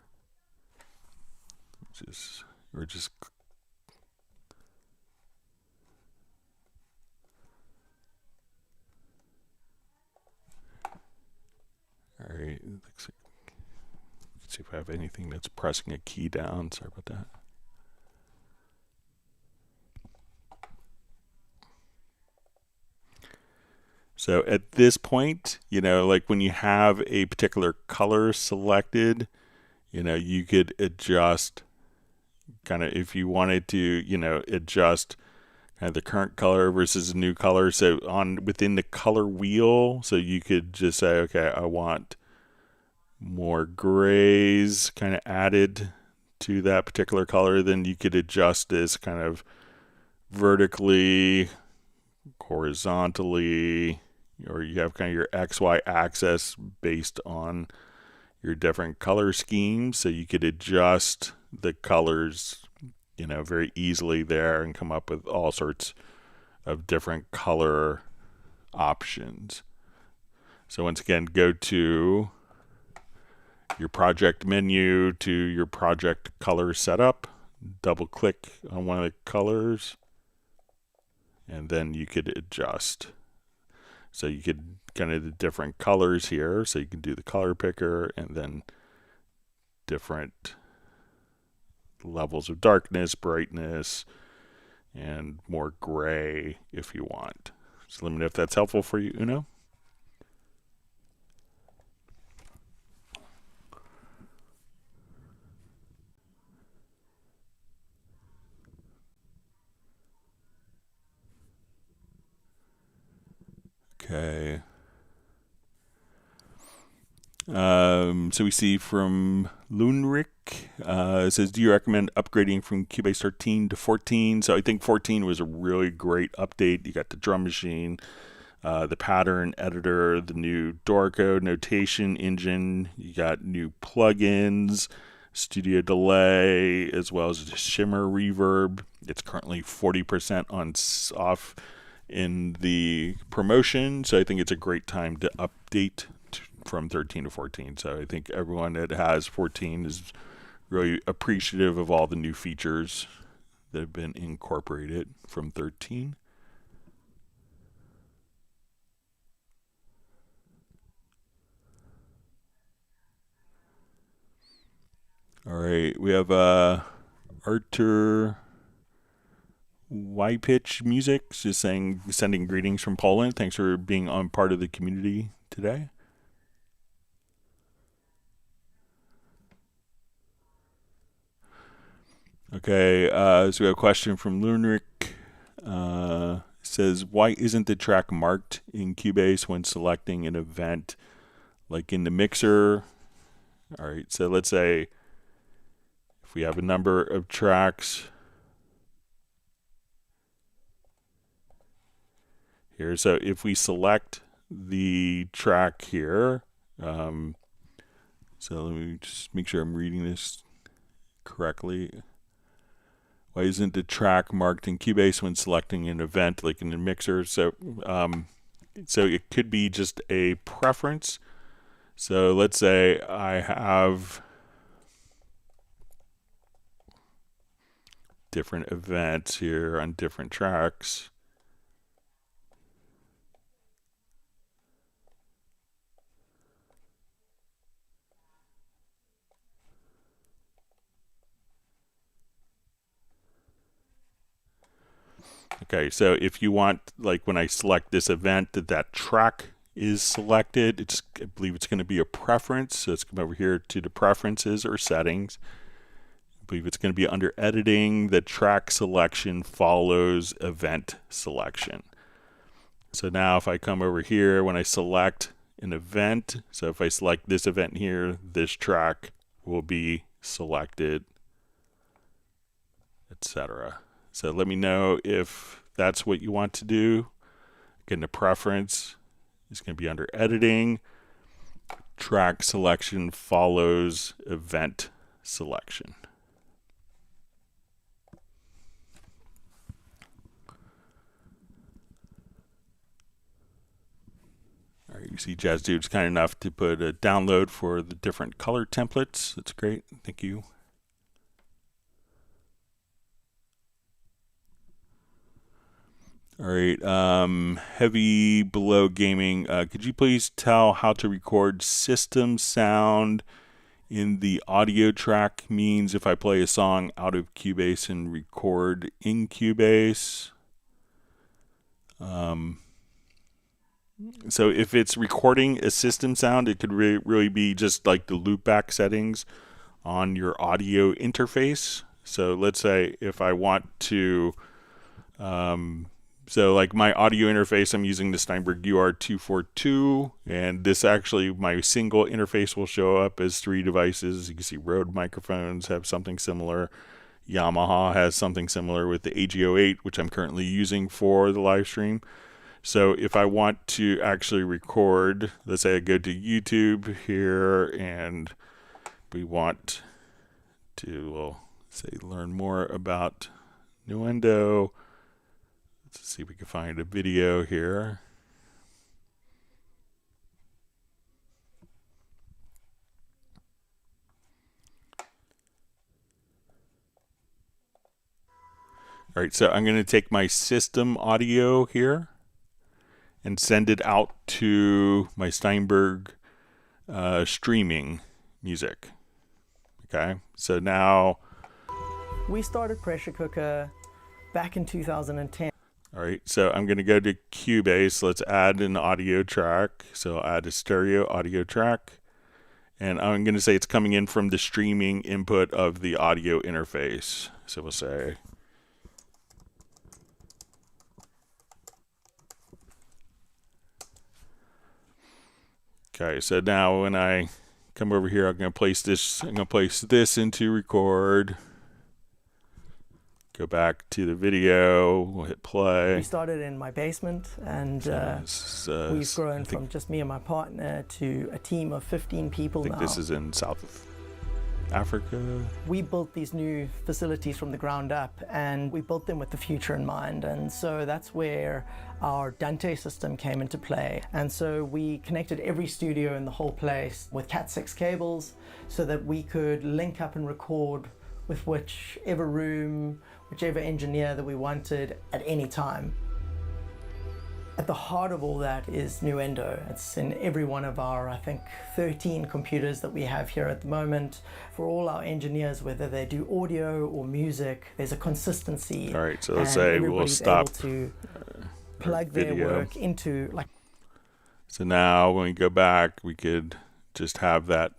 we're just all right, looks like see if I have anything that's pressing a key down. Sorry about that. So at this point, like when you have a particular color selected, you could adjust kind of, if you wanted to, adjust kind of the current color versus a new color. So within the color wheel, so you could just say, okay, I want more grays kind of added to that particular color. Then you could adjust this kind of vertically, horizontally, or you have kind of your XY axis based on your different color schemes. So you could adjust the colors, very easily there and come up with all sorts of different color options. So once again, go to your project menu, to your project color setup, double click on one of the colors, and then you could adjust. So you could kind of the different colors here. So you can do the color picker and then different levels of darkness, brightness, and more gray if you want. So let me know if that's helpful for you, Uno. Okay. So we see from Lunrik, it says, do you recommend upgrading from Cubase 13 to 14? So I think 14 was a really great update. You got the drum machine, the pattern editor, the new Dorico notation engine. You got new plugins, studio delay, as well as the shimmer reverb. It's currently 40% off in the promotion. So I think it's a great time to update from 13 to 14. So I think everyone that has 14 is really appreciative of all the new features that have been incorporated from 13. All right, we have Artur Y-Pitch Music just saying, sending greetings from Poland. Thanks for being on part of the community today. Okay, so we have a question from Lunrik. Says, why isn't the track marked in Cubase when selecting an event, like in the mixer? All right, so let's say if we have a number of tracks here, so if we select the track here, so let me just make sure I'm reading this correctly. Why isn't the track marked in Cubase when selecting an event, like in the mixer? So it could be just a preference. So let's say I have different events here on different tracks. Okay, so if you want, like when I select this event, that track is selected, I believe it's going to be a preference. So let's come over here to the preferences or settings. I believe it's going to be under editing. The track selection follows event selection. So now if I come over here, when I select an event, so if I select this event here, this track will be selected, etc. So let me know if that's what you want to do. Again, the preference is going to be under editing. Track selection follows event selection. All right, you see Jazz Dude's kind enough to put a download for the different color templates. That's great. Thank you. All right, Heavy Below Gaming, could you please tell how to record system sound in the audio track means if I play a song out of Cubase and record in Cubase. So if it's recording a system sound, it could really be just like the loopback settings on your audio interface. So let's say if I want to, so like my audio interface, I'm using the Steinberg UR242, and this actually, my single interface will show up as 3 devices. You can see Rode microphones have something similar. Yamaha has something similar with the AG08, which I'm currently using for the live stream. So if I want to actually record, let's say I go to YouTube here and we want to, well, say, learn more about Nuendo. Let's see if we can find a video here. All right, so I'm going to take my system audio here and send it out to my Steinberg streaming music. Okay, so now we started Pressure Cooker back in 2010. All right, so I'm going to go to Cubase. Let's add an audio track. So I'll add a stereo audio track. And I'm going to say it's coming in from the streaming input of the audio interface. So we'll say, okay, so now when I come over here, I'm going to place this into record. Go back to the video, we'll hit play. We started in my basement, and we've grown from just me and my partner to a team of 15 people now. I think this is in South Africa. We built these new facilities from the ground up, and we built them with the future in mind. And so that's where our Dante system came into play. And so we connected every studio in the whole place with Cat6 cables so that we could link up and record with whichever room, whichever engineer that we wanted at any time. At the heart of all that is Nuendo. It's in every one of our, I think, 13 computers that we have here at the moment. For all our engineers, whether they do audio or music, there's a consistency. All right, so let's say we'll stop to plug their work into, like. So now when we go back, we could just have that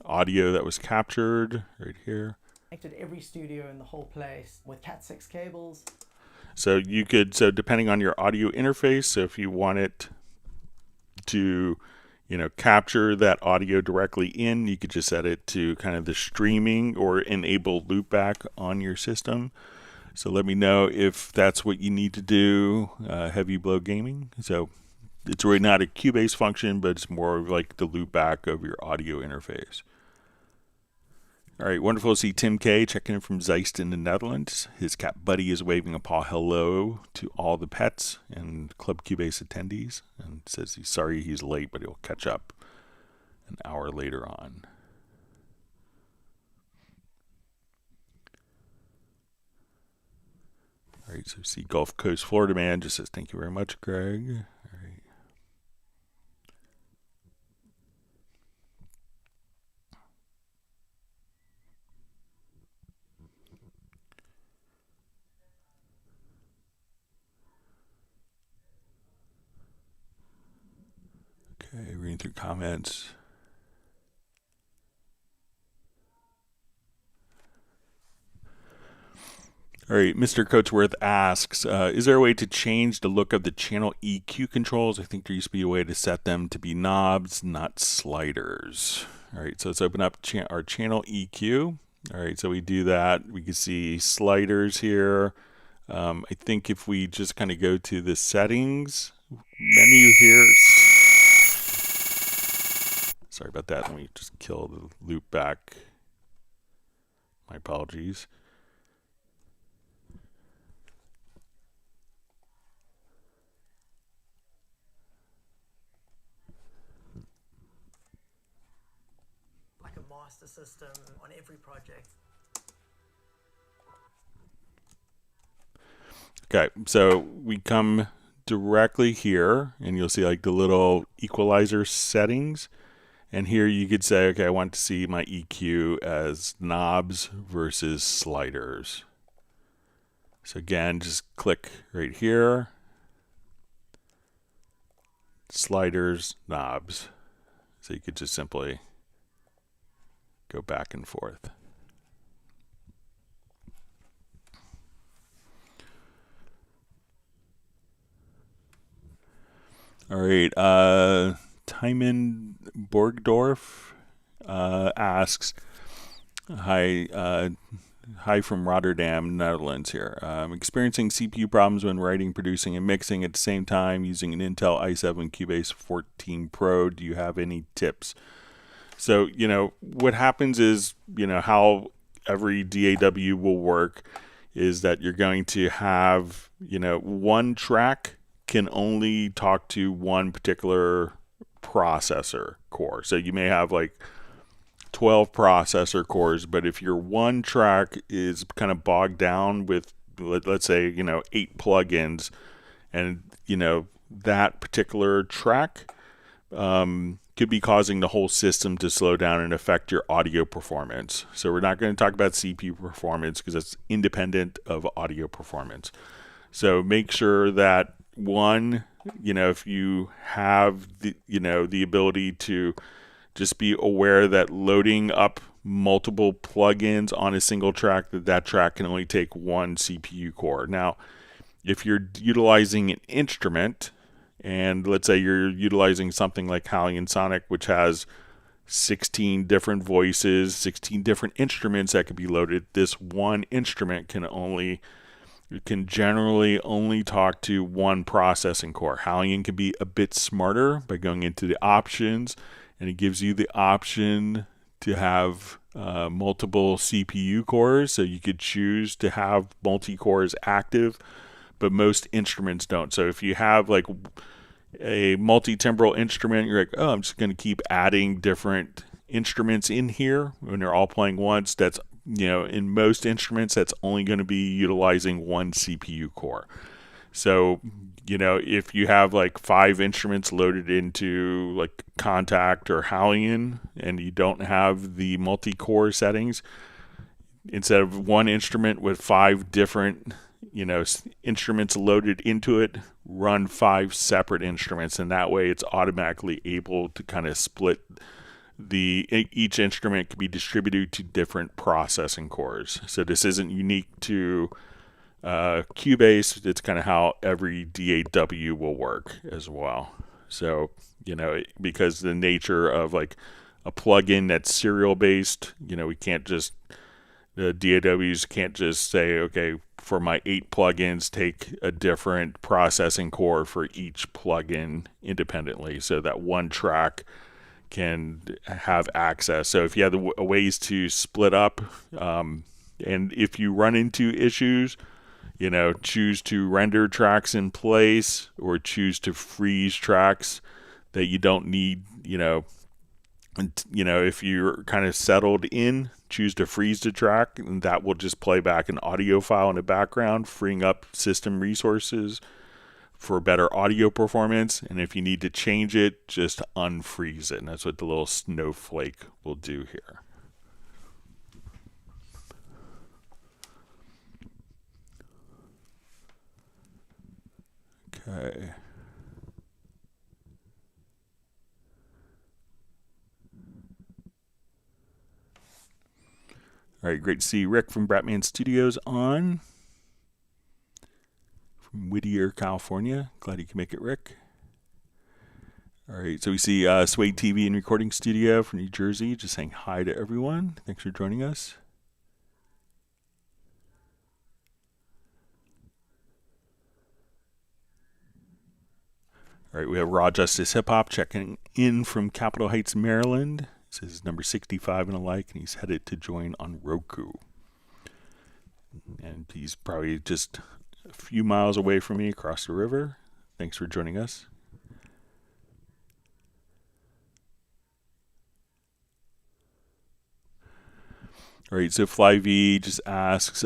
audio that was captured right here. Connected every studio in the whole place with Cat6 cables. So you could, so depending on your audio interface, so if you want it to, capture that audio directly in, you could just set it to kind of the streaming or enable loopback on your system. So let me know if that's what you need to do, Heavy Blow Gaming. So it's really not a Cubase function, but it's more like the loopback of your audio interface. All right, wonderful to see Tim K checking in from Zeist in the Netherlands. His cat Buddy is waving a paw hello to all the pets and Club Cubase attendees, and says he's sorry he's late, but he'll catch up an hour later on. All right, so see Gulf Coast Florida Man just says thank you very much, Greg. All right. Okay, reading through comments. All right, Mr. Coatsworth asks, is there a way to change the look of the channel EQ controls? I think there used to be a way to set them to be knobs, not sliders. All right, so let's open up our channel EQ. All right, so we do that. We can see sliders here. I think if we just kind of go to the settings menu here. Sorry about that. Let me just kill the loop back. My apologies. Like a master system on every project. Okay, so we come directly here and you'll see like the little equalizer settings. And here you could say, okay, I want to see my EQ as knobs versus sliders. So again, just click right here. Sliders, knobs. So you could just simply go back and forth. All right, Timon Borgdorf asks, hi from Rotterdam, Netherlands here. I'm experiencing CPU problems when writing, producing, and mixing at the same time using an Intel i7 Cubase 14 Pro. Do you have any tips? So, what happens is, how every DAW will work is that you're going to have, one track can only talk to one particular processor core. So you may have like 12 processor cores, but if your one track is kind of bogged down with, let's say, 8 plugins, and that particular track could be causing the whole system to slow down and affect your audio performance. So we're not going to talk about CPU performance because it's independent of audio performance. So make sure that one, if you have the ability to just be aware that loading up multiple plugins on a single track, that track can only take one CPU core. Now, if you're utilizing an instrument, and let's say you're utilizing something like Hallian Sonic, which has 16 different voices, 16 different instruments that could be loaded, this one instrument can generally only talk to one processing core. Hallian can be a bit smarter by going into the options, and it gives you the option to have multiple CPU cores, so you could choose to have multi-cores active, but most instruments don't. So if you have like a multi-timbral instrument, you're like, oh, I'm just going to keep adding different instruments in here when they're all playing once. That's, in most instruments, that's only going to be utilizing one CPU core. So, if you have like 5 instruments loaded into like Contact or Hallian, and you don't have the multi-core settings, instead of one instrument with 5 different instruments loaded into it, run 5 separate instruments, and that way it's automatically able to kind of split each instrument can be distributed to different processing cores. So this isn't unique to Cubase. It's kind of how every DAW will work as well. So, because the nature of like a plugin that's serial based, we can't just, the DAWs can't just say, okay, for my 8 plugins, take a different processing core for each plugin independently, so that one track can have access. So if you have ways to split up, and if you run into issues, choose to render tracks in place or choose to freeze tracks that you don't need, if you're kind of settled in, choose to freeze the track, and that will just play back an audio file in the background, freeing up system resources for better audio performance. And if you need to change it, just unfreeze it. And that's what the little snowflake will do here. Okay. All right, great to see Rick from Bratman Studios on. From Whittier, California. Glad you can make it, Rick. All right, so we see Suede TV and Recording Studio from New Jersey, just saying hi to everyone. Thanks for joining us. All right, we have Raw Justice Hip Hop checking in from Capitol Heights, Maryland. This is number 65 and a like, and he's headed to join on Roku. And he's probably just a few miles away from me across the river. Thanks for joining us. All right, so FlyV just asks,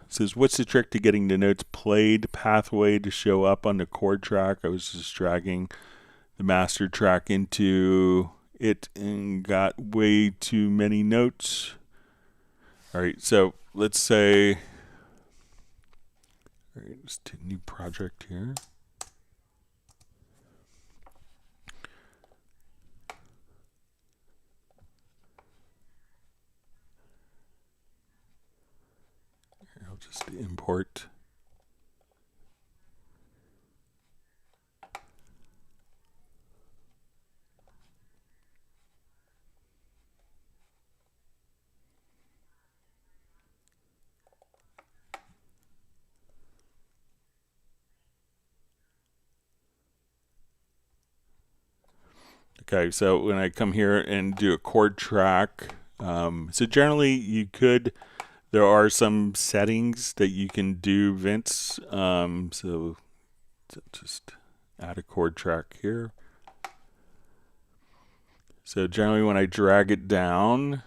says, what's the trick to getting the notes played pathway to show up on the chord track? I was just dragging the master track into it and got way too many notes. All right, so let's say, all right, let's do a new project here. I'll just import. Okay, so when I come here and do a chord track, so generally there are some settings that you can do, Vince. So just add a chord track here. So generally when I drag it down,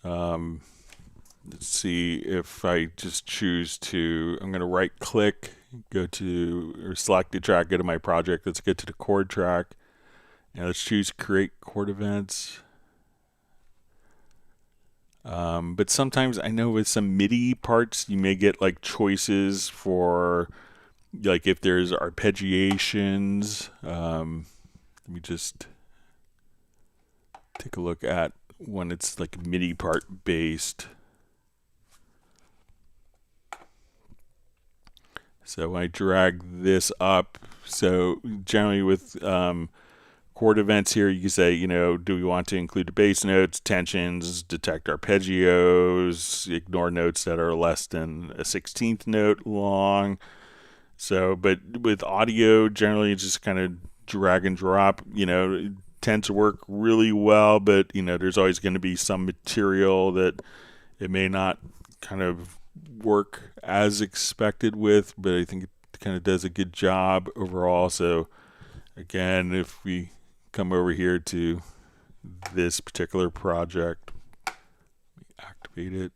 let's see if I just choose to, I'm going to right click, go to, or select the track, go to my project. Let's get to the chord track. Now let's choose create chord events. But sometimes I know with some MIDI parts, you may get like choices for like if there's arpeggiations. Let me just take a look at when it's like MIDI part based. So when I drag this up, so generally with chord events here, you can say, you know, do we want to include the bass notes, tensions, detect arpeggios, ignore notes that are less than a 16th note long. So, but with audio, generally it's just kind of drag and drop, you know, it tends to work really well, but, you know, there's always going to be some material that it may not kind of work as expected with, but I think it kind of does a good job overall. So again, if we come over here to this particular project, activate it.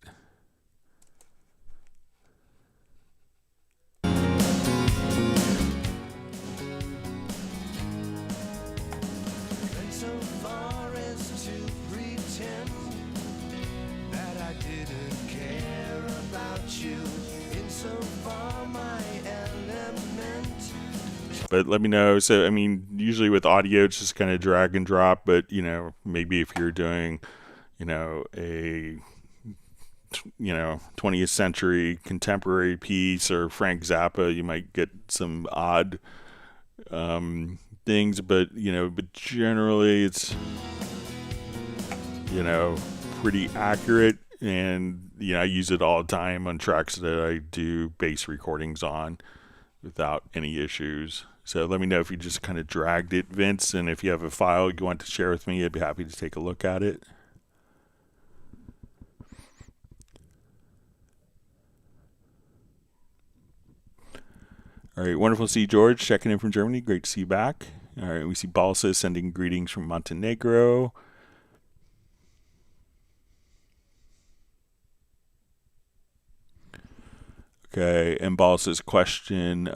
So far as to pretend that I didn't care about you, insofar my element. But let me know. So, I mean, usually with audio, it's just kind of drag and drop. But, you know, maybe if you're doing, you know, a, 20th century contemporary piece or Frank Zappa, you might get some odd things. But, you know, but generally it's, you know, pretty accurate. And, you know, I use it all the time on tracks that I do bass recordings on without any issues. So let me know if you just kind of dragged it, Vince, and if you have a file you want to share with me, I'd be happy to take a look at it. All right, wonderful to see you, George, checking in from Germany. Great to see you back. All right, we see Balsa sending greetings from Montenegro. Okay, and Balsa's question,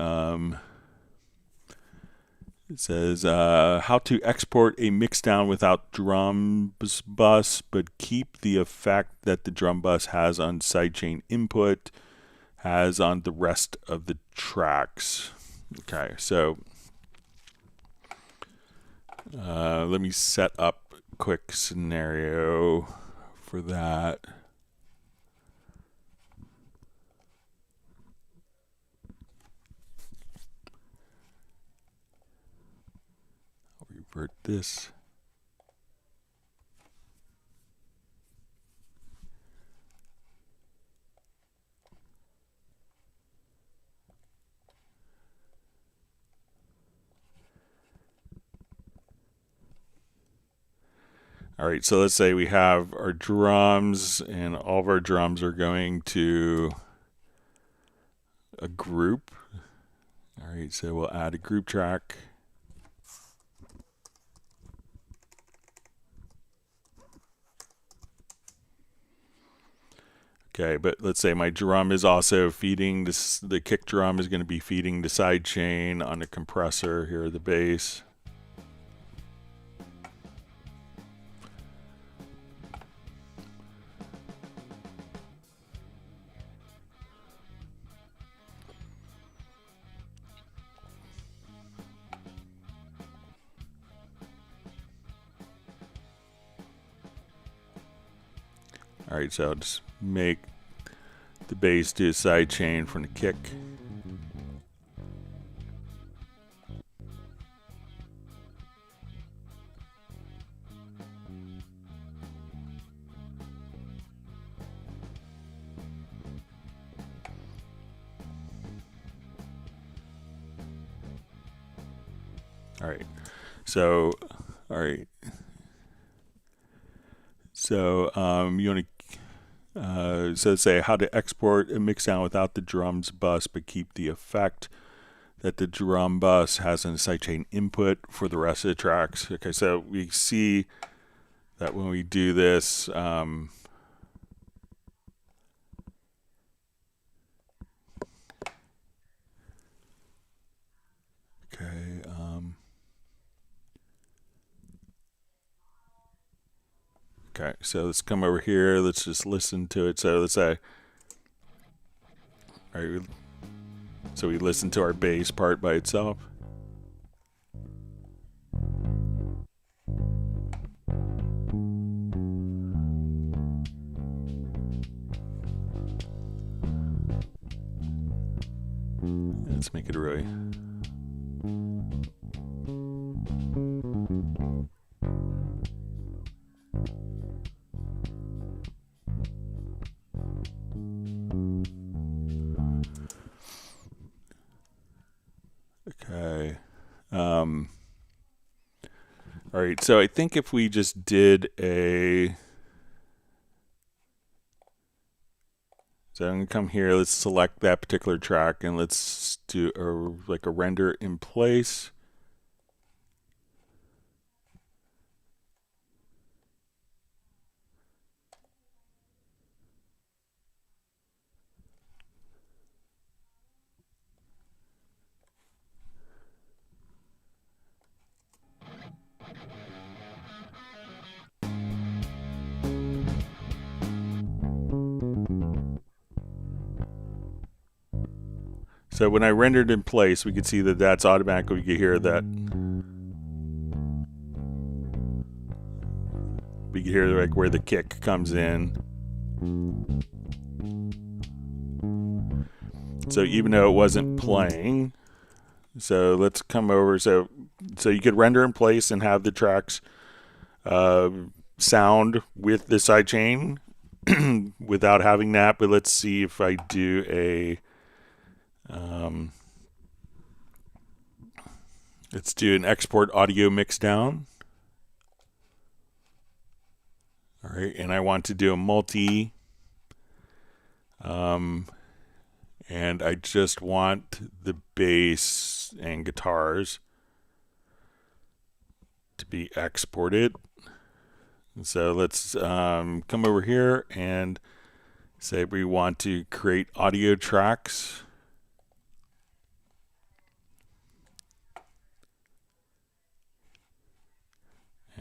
it says, how to export a mixdown without drum bus, but keep the effect that the drum bus has on sidechain input, has on the rest of the tracks. Okay, so let me set up a quick scenario for that. Revert this. All right, so let's say we have our drums, and all of our drums are going to a group. All right, so we'll add a group track. Okay, but let's say my drum is also feeding this, the kick drum is going to be feeding the side chain on the compressor. Here, the bass. All right, so I'll just make the bass do a side chain from the kick. All right, so, all right. So you want to, so say how to export a mix down without the drums bus, but keep the effect that the drum bus has in the sidechain input for the rest of the tracks. Okay, so we see that when we do this, okay, okay, so let's come over here. Let's just listen to it. So let's say, all right, so we listen to our bass part by itself. Let's make it really. Okay. All right, so I think if we just did a, so I'm gonna come here, let's select that particular track and let's do like a render in place. So when I rendered in place, we could see that that's automatically, we could hear that. We could hear like where the kick comes in. So even though it wasn't playing, so let's come over. So you could render in place and have the tracks sound with the sidechain without having that. But let's see if I do a let's do an export audio mixdown. All right, and I want to do a multi, and I just want the bass and guitars to be exported. And so let's come over here and say we want to create audio tracks.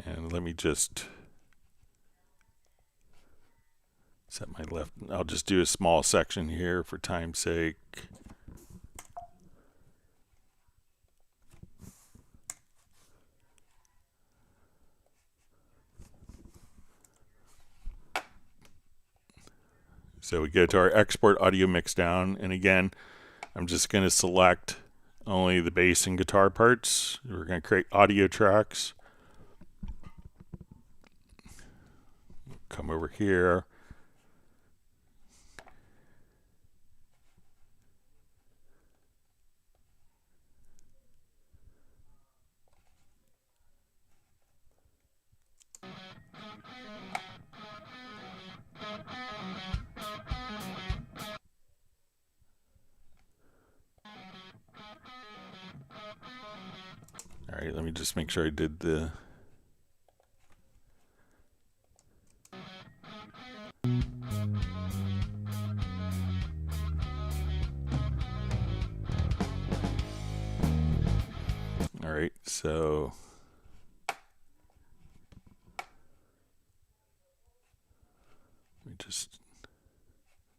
And let me just set my left. I'll just do a small section here for time's sake. So we go to our export audio mixdown, and again, I'm just going to select only the bass and guitar parts. We're going to create audio tracks. Come over here. All right, let me just make sure I did the. All right, so let me just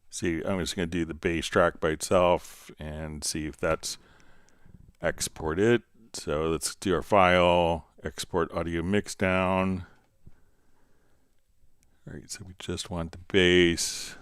see. I'm just going to do the bass track by itself and see if that's exported. So let's do our file, export audio mixdown. All right, so we just want the bass.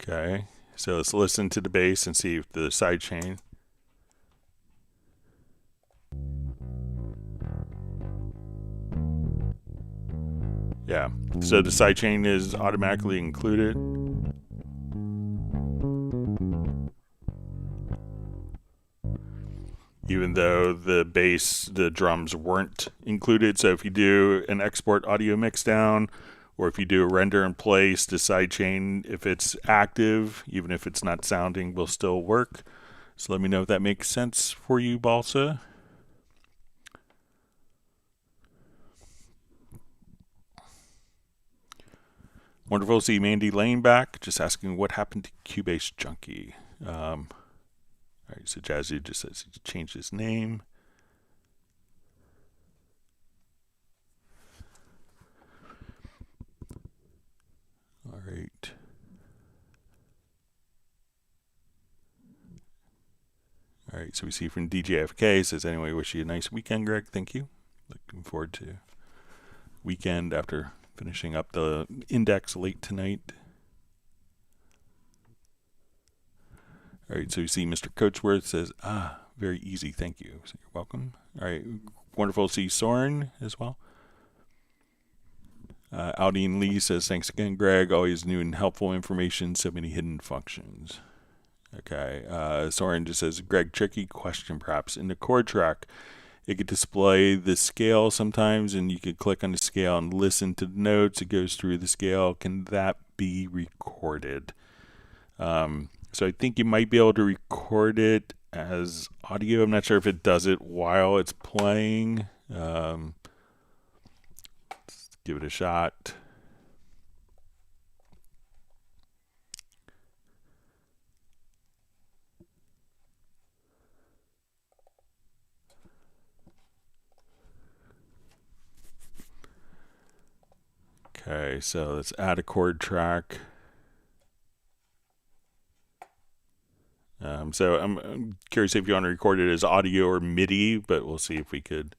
Okay, so let's listen to the bass and see if the sidechain. Yeah, so the sidechain is automatically included. Even though the bass, the drums weren't included. So if you do an export audio mixdown, or if you do a render in place, the sidechain, if it's active, even if it's not sounding, will still work. So let me know if that makes sense for you, Balsa. Wonderful to see Mandy Lane back. Just asking what happened to Cubase Junkie. All right, so Jazzy just says he changed his name. All right. All right, so we see from DJFK says, anyway, wish you a nice weekend, Greg. Thank you. Looking forward to weekend after finishing up the index late tonight. All right, so you see Mr. Coachworth says, very easy, thank you. So you're welcome. All right, wonderful to see Soren as well. Aldine Lee says, thanks again, Greg. Always new and helpful information, so many hidden functions. Okay, Soren just says, Greg, tricky question perhaps. In the chord track, it could display the scale sometimes, and you could click on the scale and listen to the notes. It goes through the scale. Can that be recorded? So I think you might be able to record it as audio. I'm not sure if it does it while it's playing. Let's give it a shot. Okay, so let's add a chord track. So I'm curious if you want to record it as audio or MIDI, but we'll see if we could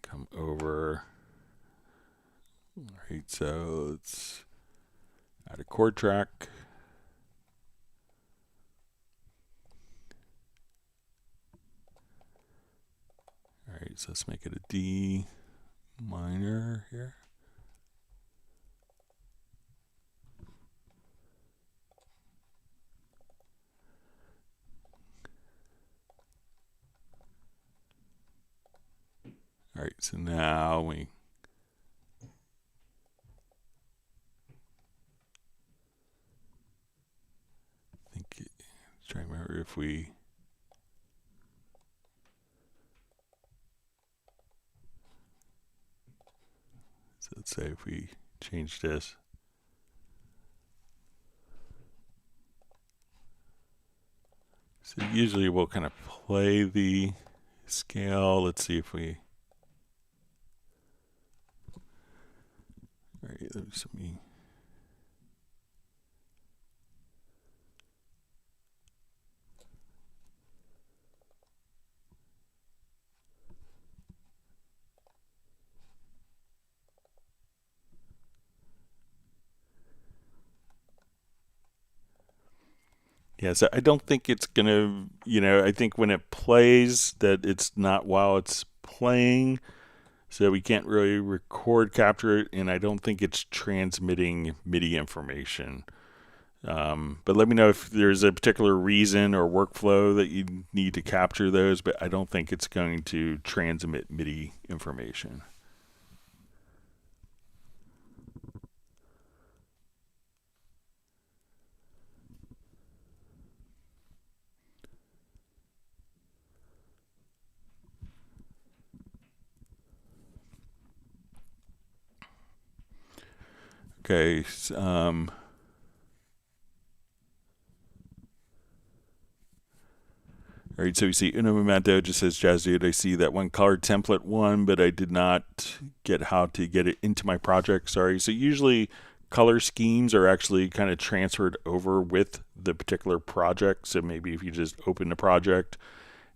come over. All right, so let's add a chord track. All right, so let's make it a D minor here. All right, so now we think, try to remember if we so let's say if we change this. So usually we'll kind of play the scale. Let's see if we. All right, let me. Yeah, so I don't think it's gonna, I think when it plays that it's not while it's playing, so we can't really record capture it, and I don't think it's transmitting MIDI information. But let me know if there's a particular reason or workflow that you need to capture those, but I don't think it's going to transmit MIDI information. Okay, All right, so we see Uno Momento just says, Jazz Dude, I see that one color template one, but I did not get how to get it into my project. Sorry. So usually color schemes are actually kind of transferred over with the particular project. So maybe if you just open the project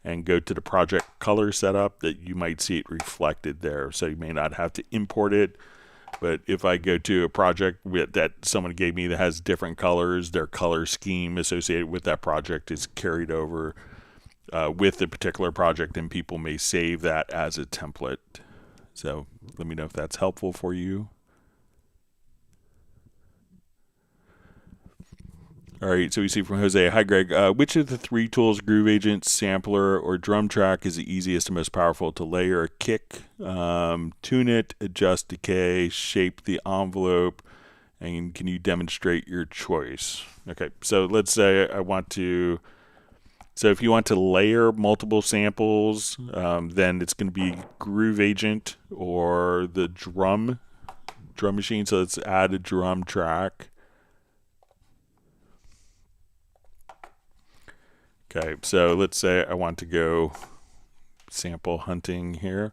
and go to the project color setup, that you might see it reflected there. So you may not have to import it. But if I go to a project that someone gave me that has different colors, their color scheme associated with that project is carried over with the particular project, and people may save that as a template. So let me know if that's helpful for you. All right, so we see from Jose, hi Greg, which of the three tools, Groove Agent, Sampler, or Drum Track, is the easiest and most powerful to layer a kick, tune it, adjust decay, shape the envelope, and can you demonstrate your choice? Okay, so let's say I want to, so if you want to layer multiple samples, then it's going to be Groove Agent or the drum machine. So let's add a drum track. Okay, so let's say I want to go sample hunting here.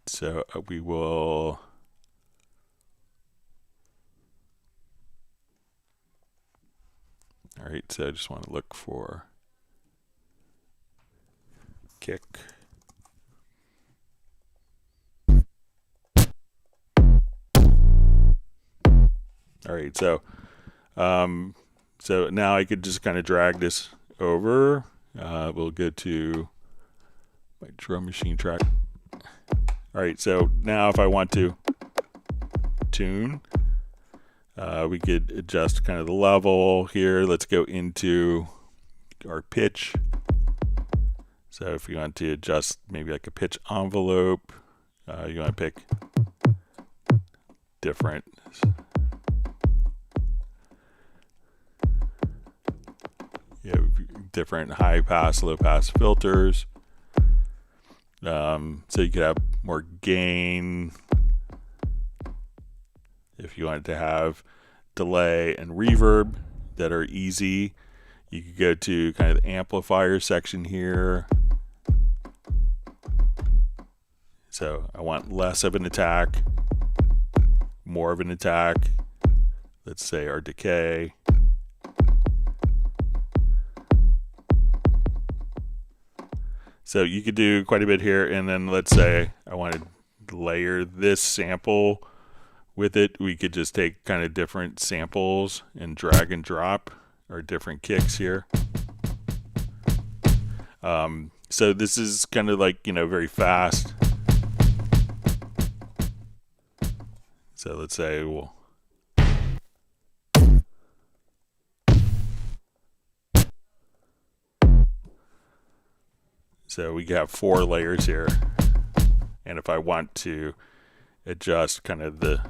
So we will all right, so I just want to look for kick. All right, so now I could just kind of drag this over. We'll go to my drum machine track. All right, so now if I want to tune, we could adjust kind of the level here. Let's go into our pitch. So if you want to adjust maybe like a pitch envelope, you want to pick different different high pass, low pass filters. So you could have more gain. If you wanted to have delay and reverb that are easy, you could go to kind of the amplifier section here. So I want less of an attack, more of an attack. Let's say our decay. So you could do quite a bit here, and then let's say I want to layer this sample with it. We could just take kind of different samples and drag and drop our different kicks here. So this is kind of like, very fast. So let's say we'll So we have 4 layers here, and if I want to adjust kind of the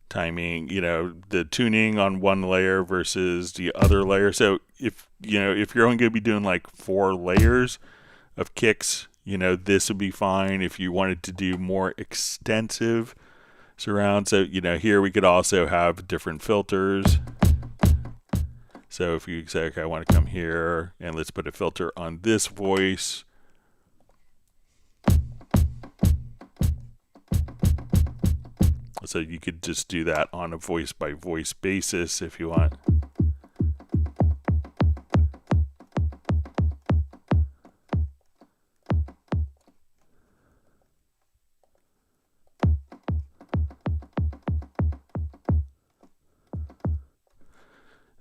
timing, the tuning on one layer versus the other layer. So if you're only going to be doing like 4 layers of kicks, this would be fine. If you wanted to do more extensive surround, so here we could also have different filters. So if you say, okay, I want to come here and let's put a filter on this voice. So you could just do that on a voice by voice basis if you want.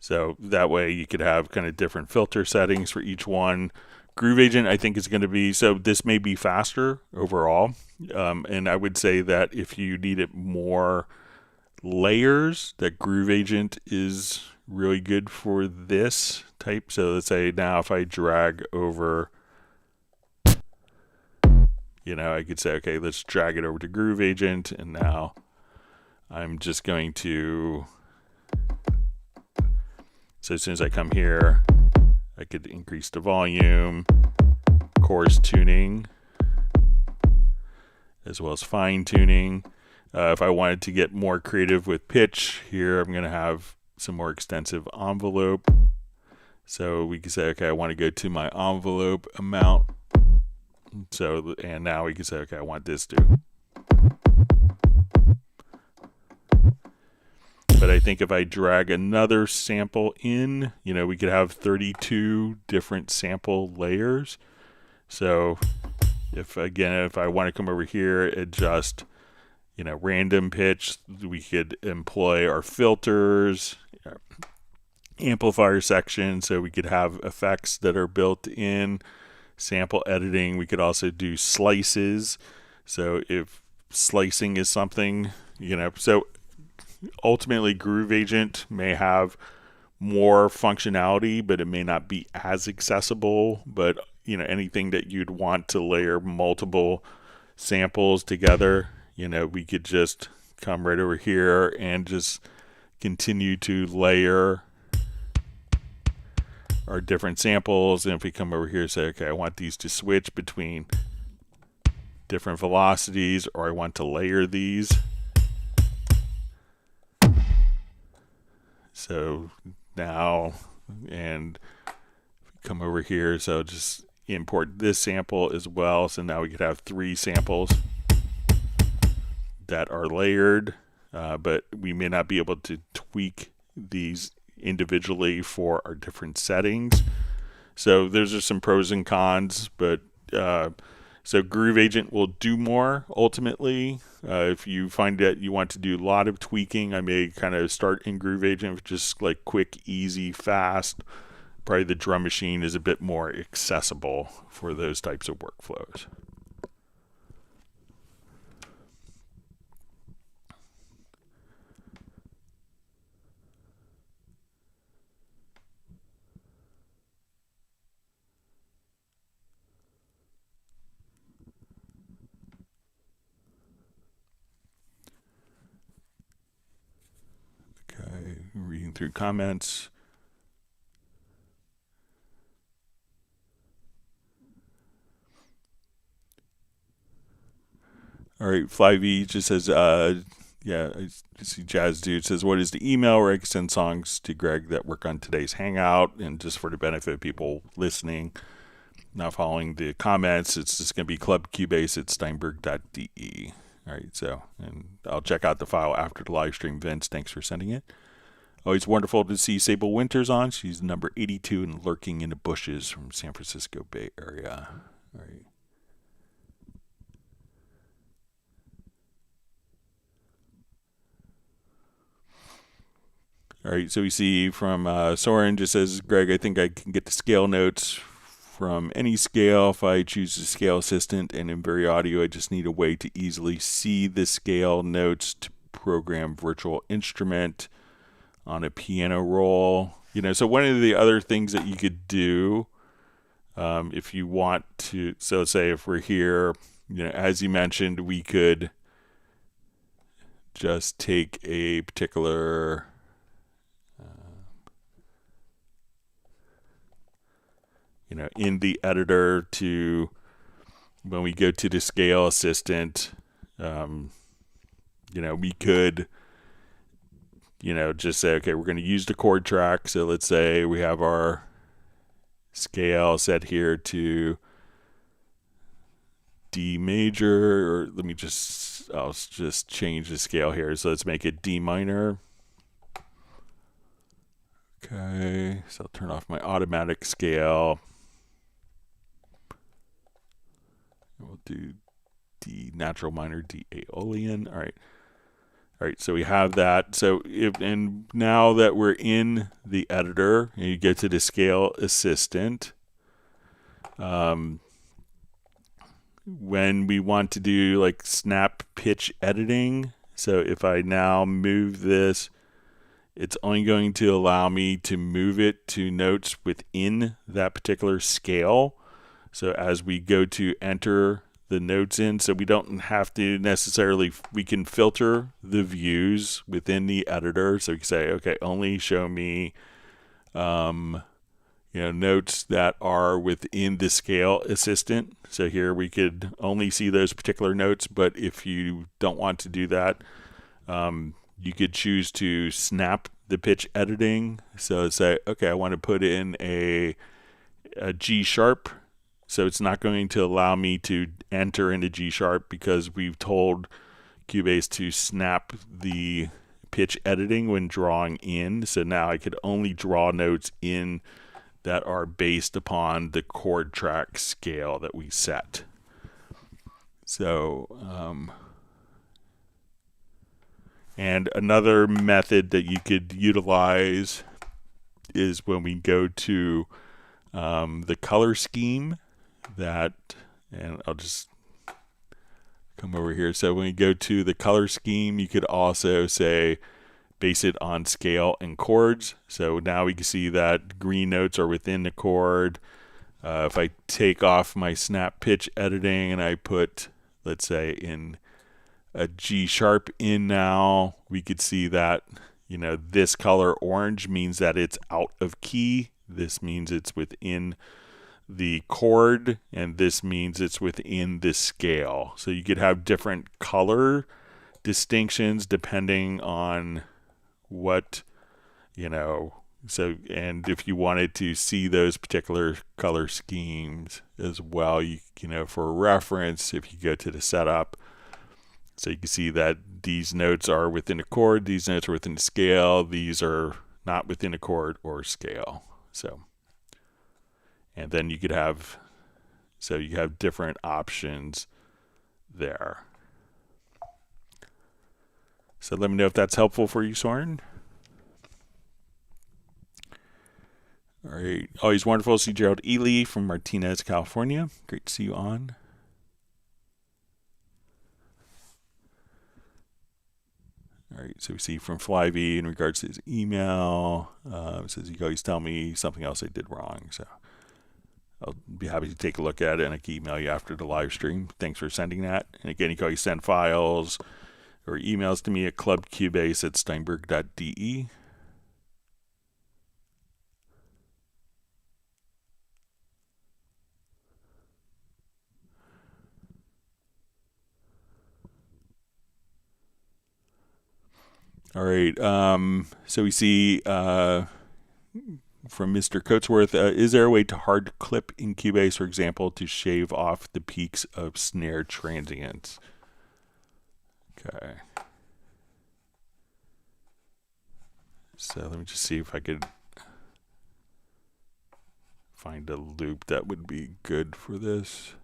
So that way you could have kind of different filter settings for each one. Groove Agent, I think, is going to be, so this may be faster overall. And I would say that if you needed more layers, that Groove Agent is really good for this type. So let's say now if I drag over, I could say, okay, let's drag it over to Groove Agent. And now I'm just going to, so as soon as I come here, I could increase the volume, chorus tuning, as well as fine tuning. If I wanted to get more creative with pitch, here I'm going to have some more extensive envelope. So we can say, okay, I want to go to my envelope amount. So, and now we can say, okay, I want this to. But I think if I drag another sample in, we could have 32 different sample layers. So if I want to come over here, adjust, random pitch, we could employ our filters, amplifier section, so we could have effects that are built in, sample editing. We could also do slices. So if slicing is something, so ultimately Groove Agent may have more functionality, but it may not be as accessible. But anything that you'd want to layer multiple samples together, we could just come right over here and just continue to layer our different samples. And if we come over here, say, okay, I want these to switch between different velocities, or I want to layer these. So now, and come over here, so just import this sample as well. So now we could have 3 samples that are layered, but we may not be able to tweak these individually for our different settings. So those are some pros and cons, but so Groove Agent will do more ultimately. If you find that you want to do a lot of tweaking, I may kind of start in Groove Agent with just like quick, easy, fast. Probably the drum machine is a bit more accessible for those types of workflows. Reading through comments. All right, Flyv just says, yeah, I see Jazz Dude says, what is the email where I can send songs to Greg that work on today's Hangout? And just for the benefit of people listening, not following the comments, it's just going to be clubcubase@steinberg.de. All right, so, and I'll check out the file after the live stream. Vince, thanks for sending it. Always wonderful to see Sable Winters on. She's number 82 and lurking in the bushes from San Francisco Bay Area. All right. All right, so we see from Soren just says, Greg, I think I can get the scale notes from any scale if I choose the scale assistant, and in Very Audio, I just need a way to easily see the scale notes to program virtual instrument on a piano roll. So one of the other things that you could do if you want to, so say if we're here, as you mentioned, we could just take a particular in the editor to, when we go to the scale assistant, we could just say, okay, we're going to use the chord track. So let's say we have our scale set here to D major, or I'll just change the scale here. So let's make it D minor. Okay, so I'll turn off my automatic scale. We'll do D natural minor, D Aeolian. All right. All right, so we have that. So and now that we're in the editor, and you get to the scale assistant, when we want to do like snap pitch editing, so if I now move this, it's only going to allow me to move it to notes within that particular scale. So as we go to enter the notes in, so we don't have to necessarily, we can filter the views within the editor. So we can say, okay, only show me notes that are within the scale assistant. So here we could only see those particular notes, but if you don't want to do that, you could choose to snap the pitch editing. So say, okay, I want to put in a G sharp. So it's not going to allow me to enter into G sharp because we've told Cubase to snap the pitch editing when drawing in. So now I could only draw notes in that are based upon the chord track scale that we set. So, and another method that you could utilize is when we go to the color scheme and I'll just come over here. So when we go to the color scheme, you could also say base it on scale and chords. So now we can see that green notes are within the chord. If I take off my snap pitch editing and I put, let's say, in a G sharp in now, we could see that, you know, this color orange means that it's out of key. This means it's within the chord, and this means it's within the scale. So you could have different color distinctions depending on what, you know, so, and if you wanted to see those particular color schemes as well, you know, for reference, if you go to the setup, so you can see that these notes are within a chord, these notes are within the scale, these are not within a chord or scale. So, and then you could have, so you have different options there. So let me know if that's helpful for you, Soren. All right. Always wonderful to see Gerald Ely from Martinez, California. Great to see you on. All right, so we see from Flyvy in regards to his email, it says you can always tell me something else I did wrong. So I'll be happy to take a look at it, and I can email you after the live stream. Thanks for sending that. And again, you can always send files or emails to me at clubcubase@steinberg.de. All right, so we see from Mr. Coatsworth, is there a way to hard clip in Cubase, for example, to shave off the peaks of snare transients? Okay. So let me just see if I could find a loop that would be good for this.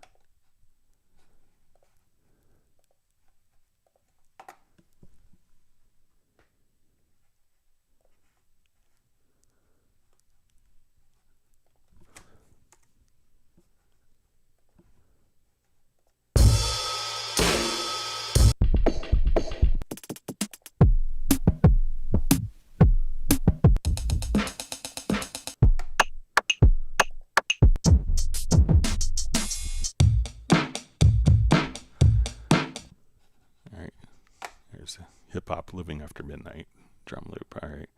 Hip hop living after midnight drum loop. All right.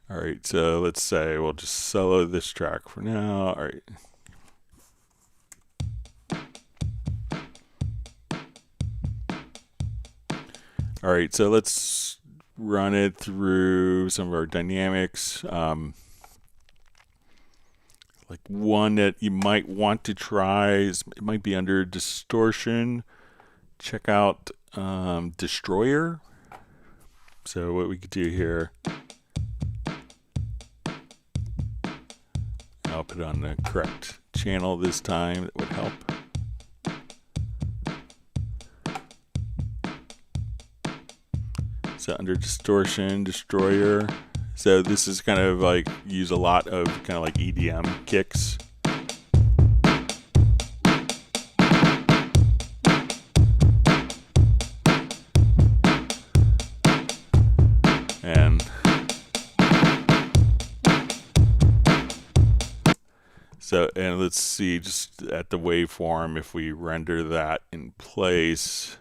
All right. So let's say we'll just solo this track for now. All right. All right. So let's run it through some of our dynamics. Like one that you might want to try is, it might be under distortion. Check out Destroyer. So what we could do here, I'll put it on the correct channel this time. That would help. So under distortion, Destroyer. So this is kind of like, use a lot of kind of like EDM kicks. And so, and let's see just at the waveform, if we render that in place.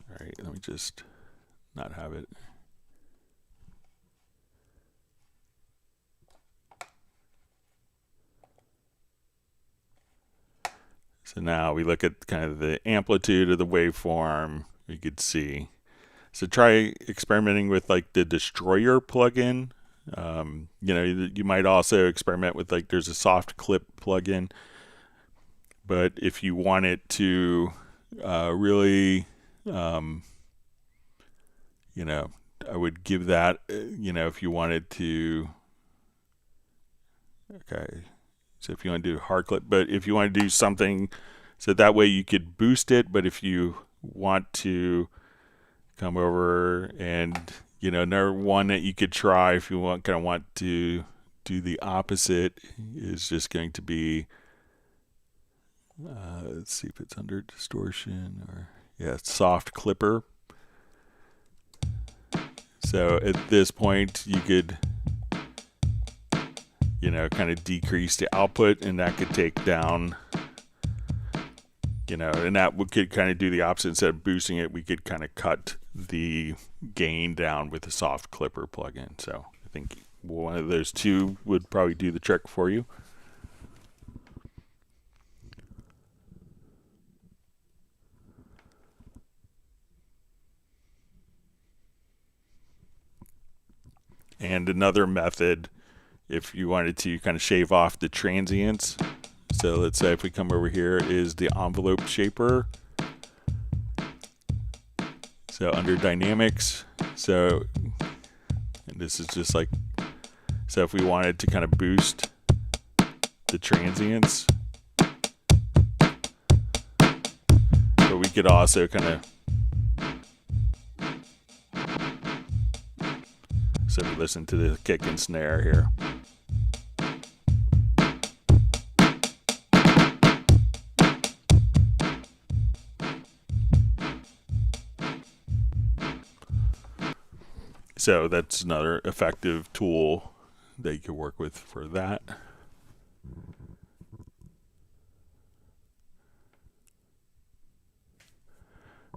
All right, let me just not have it. So now we look at kind of the amplitude of the waveform. You could see. So try experimenting with like the Destroyer plugin. You might also experiment with like there's a soft clip plugin. But if you want it to really, I would give that, if you wanted to, okay. So if you want to do hard clip, but if you want to do something, so that way you could boost it. But if you want to come over and, another one that you could try if you want to do the opposite is just going to be, let's see if it's under distortion or, soft clipper. So at this point you could, kind of decrease the output, and that could take down, and that we could kind of do the opposite. Instead of boosting it, we could kind of cut the gain down with the soft clipper plugin. So I think one of those two would probably do the trick for you. And another method, if you wanted to kind of shave off the transients. So let's say if we come over here, is the envelope shaper. So under dynamics, and this is just like, so if we wanted to kind of boost the transients, but we could also kind of, so if we listen to the kick and snare here. So that's another effective tool that you could work with for that.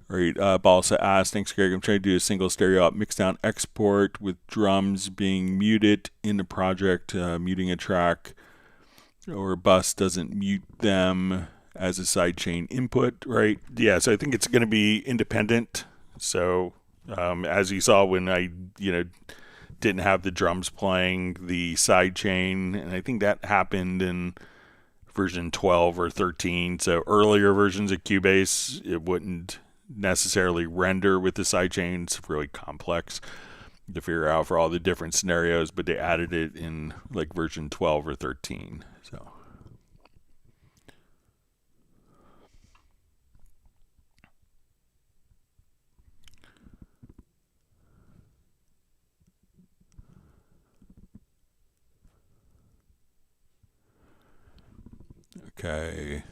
All right, Balsa asked, thanks Greg, I'm trying to do a single stereo out mixdown export with drums being muted in the project, muting a track or bus doesn't mute them as a sidechain input, right? Yeah, so I think it's going to be independent. So as you saw when I, didn't have the drums playing the sidechain, and I think that happened in version 12 or 13. So earlier versions of Cubase, it wouldn't necessarily render with the sidechain. It's really complex to figure out for all the different scenarios, but they added it in like version 12 or 13. So okay.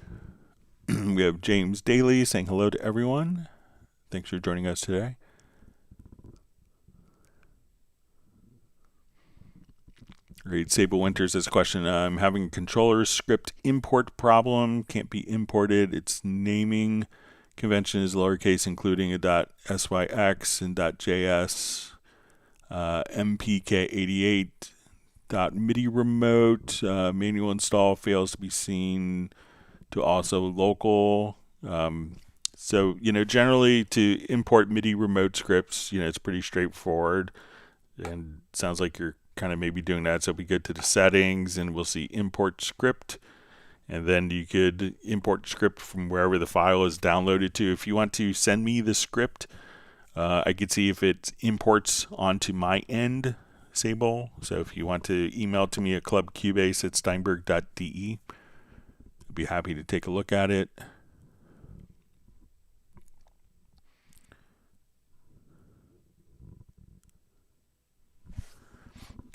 We have James Daly saying hello to everyone. Thanks for joining us today. Great. Sable Winters has a question. I'm having a controller script import problem. Can't be imported. Its naming convention is lowercase, including a .syx and .js. mpk88 .midi remote. Manual install fails to be seen to also local. So, generally to import MIDI remote scripts, it's pretty straightforward, and it sounds like you're kind of maybe doing that. So we go to the settings and we'll see import script, and then you could import script from wherever the file is downloaded to. If you want to send me the script, I could see if it imports onto my end, Sable. So if you want to email to me at clubcubase@steinberg.de, I'd be happy to take a look at it.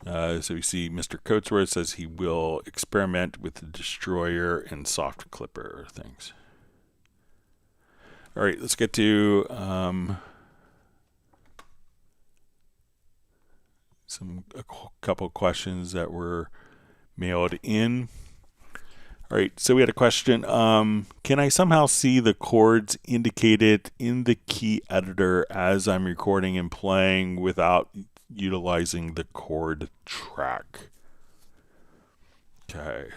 So we see Mr. Coatsworth says he will experiment with the Destroyer and soft clipper things. All right, let's get to a couple questions that were mailed in. All right, so we had a question. Can I somehow see the chords indicated in the key editor as I'm recording and playing without utilizing the chord track? Okay.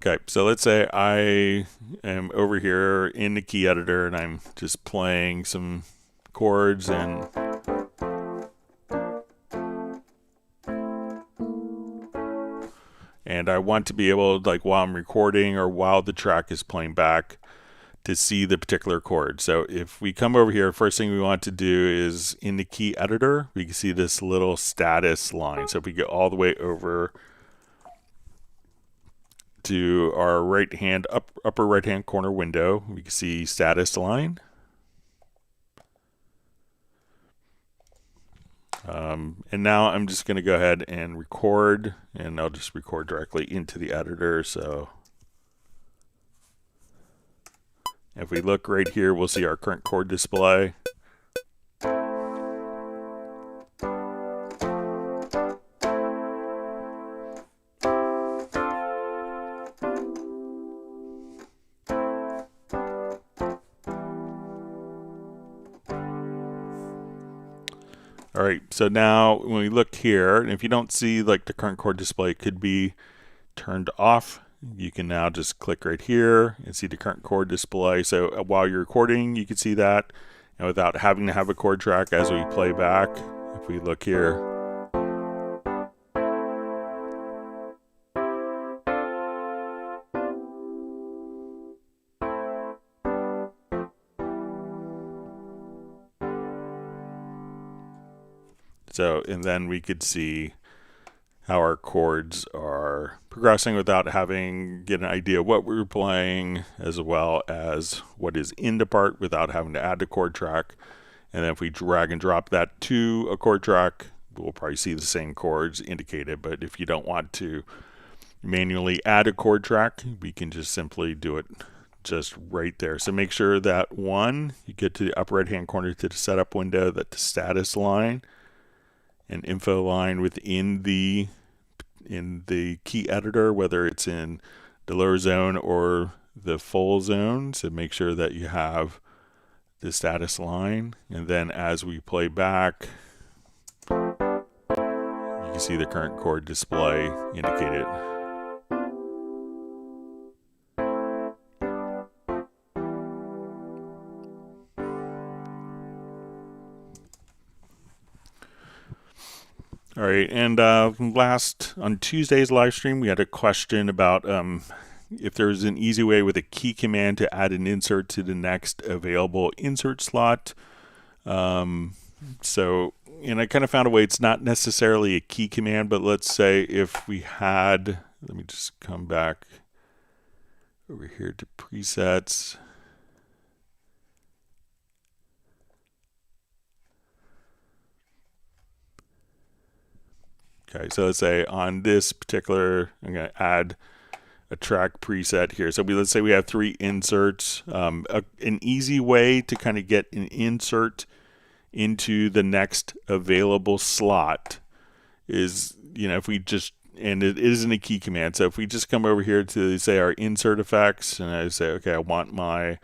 Okay, so let's say I am over here in the key editor and I'm just playing some chords and I want to be able, like while I'm recording or while the track is playing back, to see the particular chord. So if we come over here, first thing we want to do is in the key editor, we can see this little status line. So if we go all the way over to our upper right hand corner window, we can see status line. And now I'm just going to go ahead and record, and I'll just record directly into the editor. So if we look right here, we'll see our current chord display. All right, so now when we look here, and if you don't see like the current chord display could be turned off, you can now just click right here and see the current chord display. So while you're recording, you can see that, and without having to have a chord track as we play back. If we look here, so, and then we could see how our chords are progressing without get an idea of what we were playing, as well as what is in the part without having to add the chord track. And then if we drag and drop that to a chord track, we'll probably see the same chords indicated. But if you don't want to manually add a chord track, we can just simply do it just right there. So make sure that you get to the upper right hand corner to the setup window, that the status line and info line within the key editor, whether it's in the lower zone or the full zone. So make sure that you have the status line, and then as we play back, you can see the current chord display indicated. All right, and on Tuesday's live stream, we had a question about if there's an easy way with a key command to add an insert to the next available insert slot. So, and I kind of found a way. It's not necessarily a key command, but let's say if we had, let me just come back over here to presets. Okay, so let's say on this particular, I'm going to add a track preset here. So let's say we have 3 inserts. An easy way to kind of get an insert into the next available slot is, if we just, and it isn't a key command. So if we just come over here to say our insert effects, and I say, okay, I want my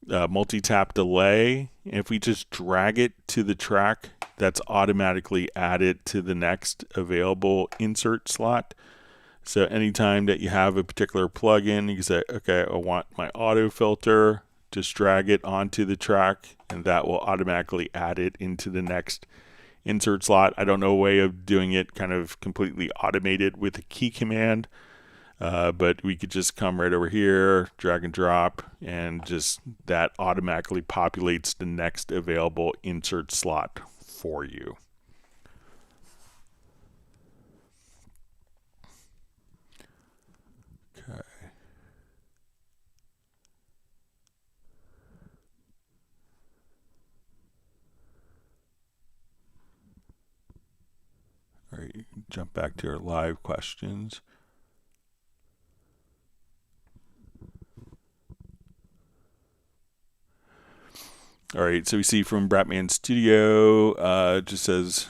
multi-tap delay. And if we just drag it to the track, that's automatically added to the next available insert slot. So anytime that you have a particular plugin, you can say, okay, I want my auto filter, just drag it onto the track, and that will automatically add it into the next insert slot. I don't know a way of doing it kind of completely automated with a key command, but we could just come right over here, drag and drop, and just that automatically populates the next available insert slot for you. Okay. All right, you can jump back to our live questions. All right, so we see from Bratman Studio, just says,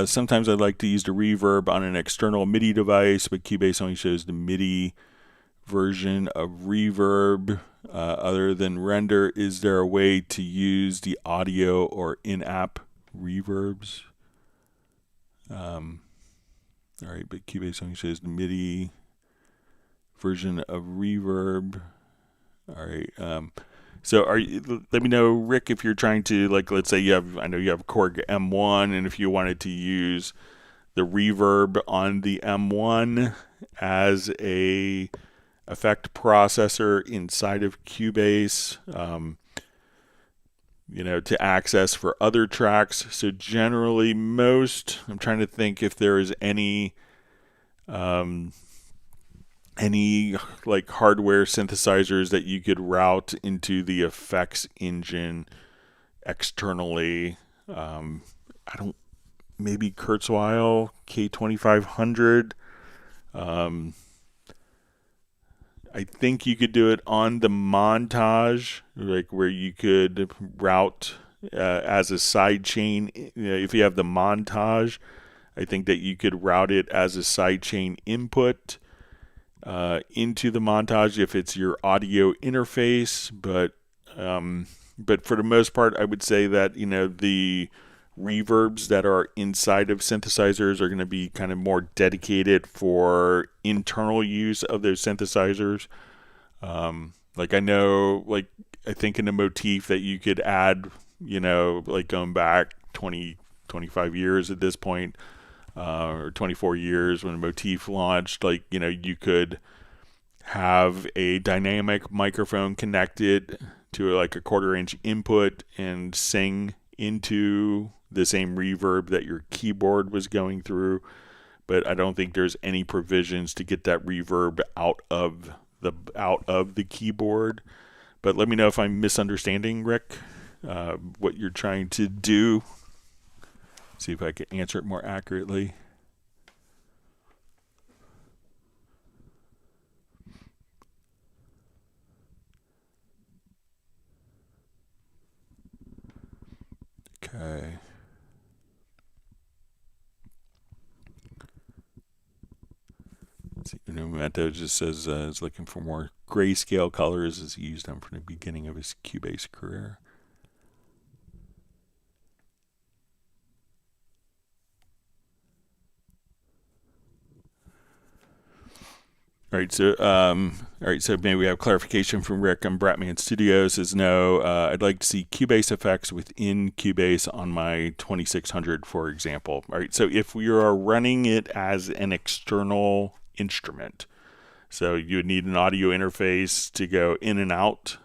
sometimes I'd like to use the reverb on an external MIDI device, but Cubase only shows the MIDI version of reverb. Other than render, is there a way to use the audio or in-app reverbs? All right, but Cubase only shows the MIDI version of reverb. All right. So let me know, Rick, if you're trying to, like, let's say I know you have Chord M1, and if you wanted to use the reverb on the M1 as a effect processor inside of Cubase, to access for other tracks. So generally I'm trying to think if there is any like hardware synthesizers that you could route into the effects engine externally. Maybe Kurzweil K2500. I think you could do it on the montage, like where you could route as a sidechain. If you have the montage, I think that you could route it as a sidechain input into the montage if it's your audio interface. But for the most part, I would say that the reverbs that are inside of synthesizers are going to be kind of more dedicated for internal use of those synthesizers. I think in the motif that you could add, like going back 25 years at this point, or 24 years when motif launched, you could have a dynamic microphone connected to like a 1/4 inch input and sing into the same reverb that your keyboard was going through. But I don't think there's any provisions to get that reverb out of the keyboard. But let me know if I'm misunderstanding, Rick, what you're trying to do. See if I can answer it more accurately. Okay. See, Memento just says is looking for more grayscale colors as he used them from the beginning of his Cubase career. All right, so maybe we have clarification from Rick on Bratman Studio. Says no, I'd like to see Cubase effects within Cubase on my 2600, for example. All right, so if we are running it as an external instrument, so you would need an audio interface to go in and out,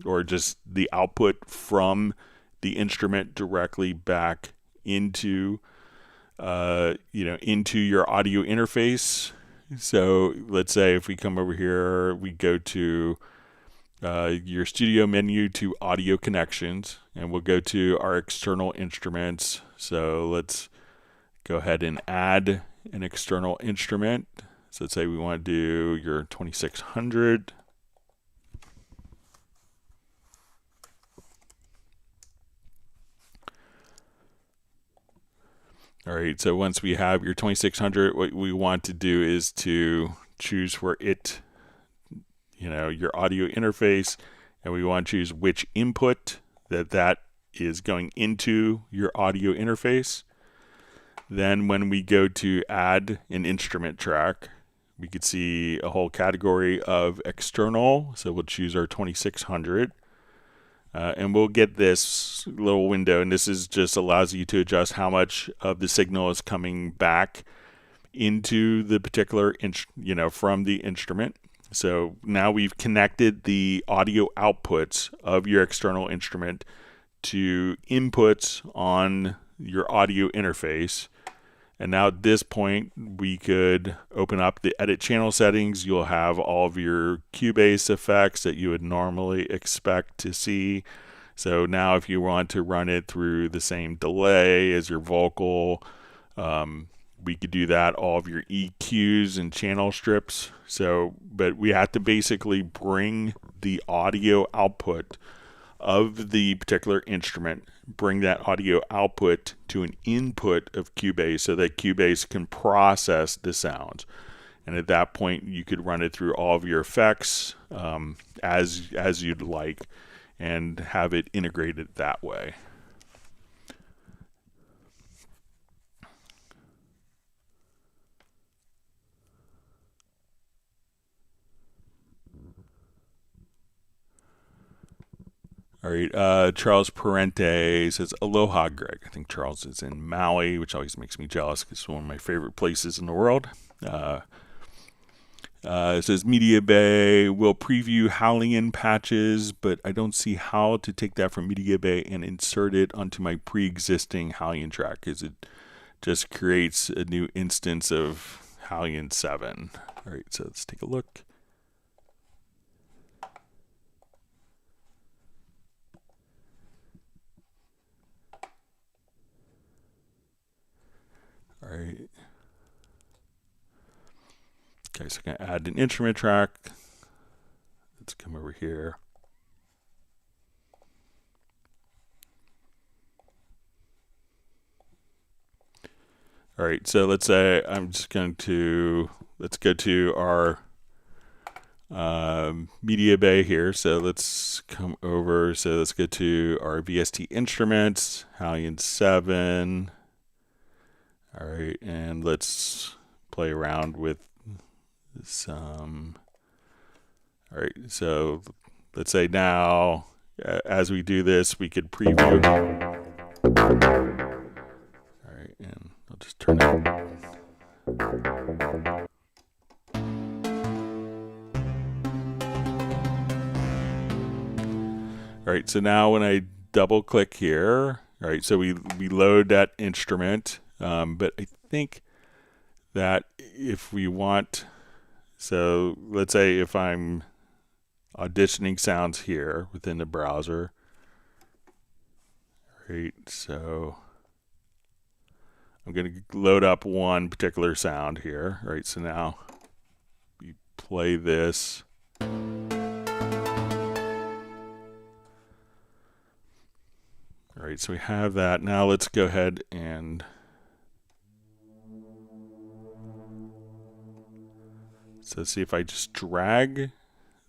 or just the output from the instrument directly back into into your audio interface. So let's say if we come over here, we go to your studio menu to audio connections, and we'll go to our external instruments. So let's go ahead and add an external instrument. So let's say we want to do your 2600. All right, so once we have your 2600, what we want to do is to choose for it, your audio interface, and we want to choose which input that is going into your audio interface. Then when we go to add an instrument track, we could see a whole category of external. So we'll choose our 2600. And we'll get this little window, and this is just allows you to adjust how much of the signal is coming back into the particular, from the instrument. So now we've connected the audio outputs of your external instrument to inputs on your audio interface. And now at this point, we could open up the edit channel settings. You'll have all of your Cubase effects that you would normally expect to see. So now if you want to run it through the same delay as your vocal, we could do that, all of your EQs and channel strips. But we have to basically bring the audio output of the particular instrument, bring that audio output to an input of Cubase so that Cubase can process the sounds. And at that point, you could run it through all of your effects as you'd like and have it integrated that way. All right, Charles Parente says, Aloha, Greg. I think Charles is in Maui, which always makes me jealous because it's one of my favorite places in the world. It says, MediaBay will preview Hallian patches, but I don't see how to take that from MediaBay and insert it onto my pre-existing Hallian track, because it just creates a new instance of Hallian 7. All right, so let's take a look. All right. Okay, so I'm going to add an instrument track. Let's come over here. All right, so let's say I'm just going to, let's go to our MediaBay here. So let's come over. So let's go to our VST instruments, Hallian 7. All right, and let's play around with some. All right, so let's say now, as we do this, we could preview. All right, and I'll just turn it. All right, so now when I double click here, all right, so we load that instrument. But I think that if we want, so let's say if I'm auditioning sounds here within the browser, right, so I'm going to load up one particular sound here, right, so now we play this. All right, so we have that. Now let's go ahead and so see if I just drag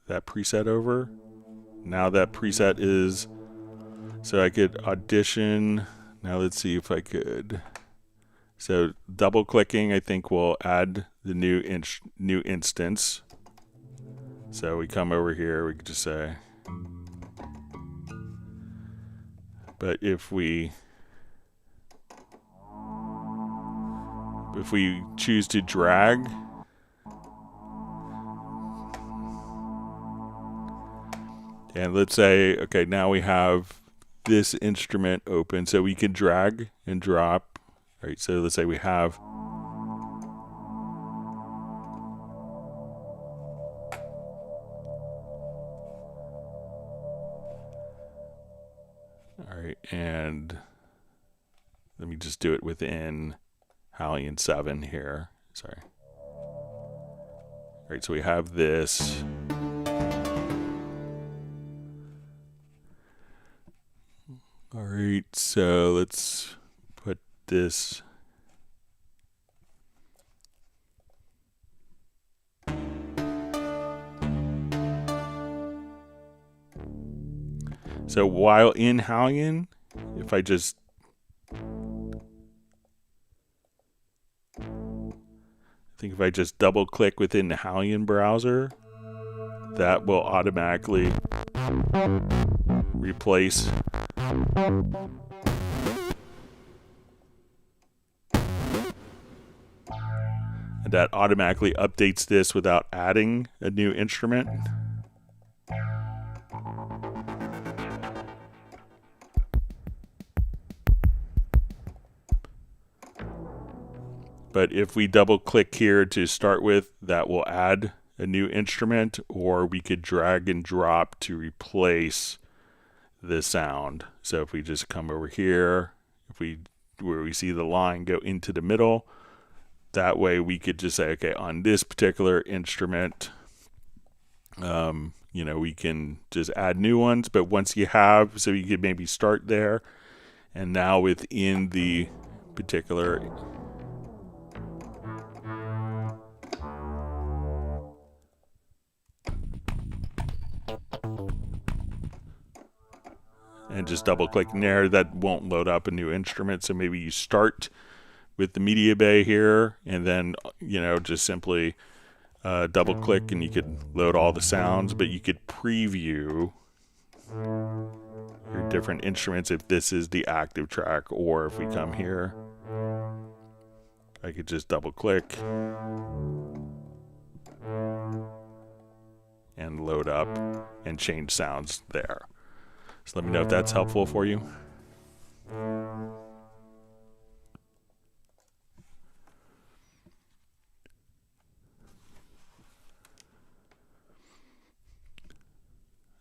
that preset over. Now that preset is, so I could audition. Now let's see if I could. So double clicking, I think will add the new instance. So we come over here, we could just say, but if we choose to drag, and let's say, okay, now we have this instrument open, so we can drag and drop. All right, so let's say we have. All right, and let me just do it within Hallian 7 here. Sorry. All right, so we have this. All right, so let's put this. So while in Hallian, if I just double click within the Hallian browser, that will automatically replace and that automatically updates this without adding a new instrument. But if we double click here to start with, that will add a new instrument, or we could drag and drop to replace the sound. So if we just come over here, where we see the line go into the middle, that way we could just say, okay, on this particular instrument, we can just add new ones. But once you have, so you could maybe start there, and now within the particular and just double clicking there, that won't load up a new instrument. So maybe you start with the MediaBay here, and then just simply double click and you could load all the sounds, but you could preview your different instruments if this is the active track, or if we come here, I could just double click and load up and change sounds there. So let me know if that's helpful for you.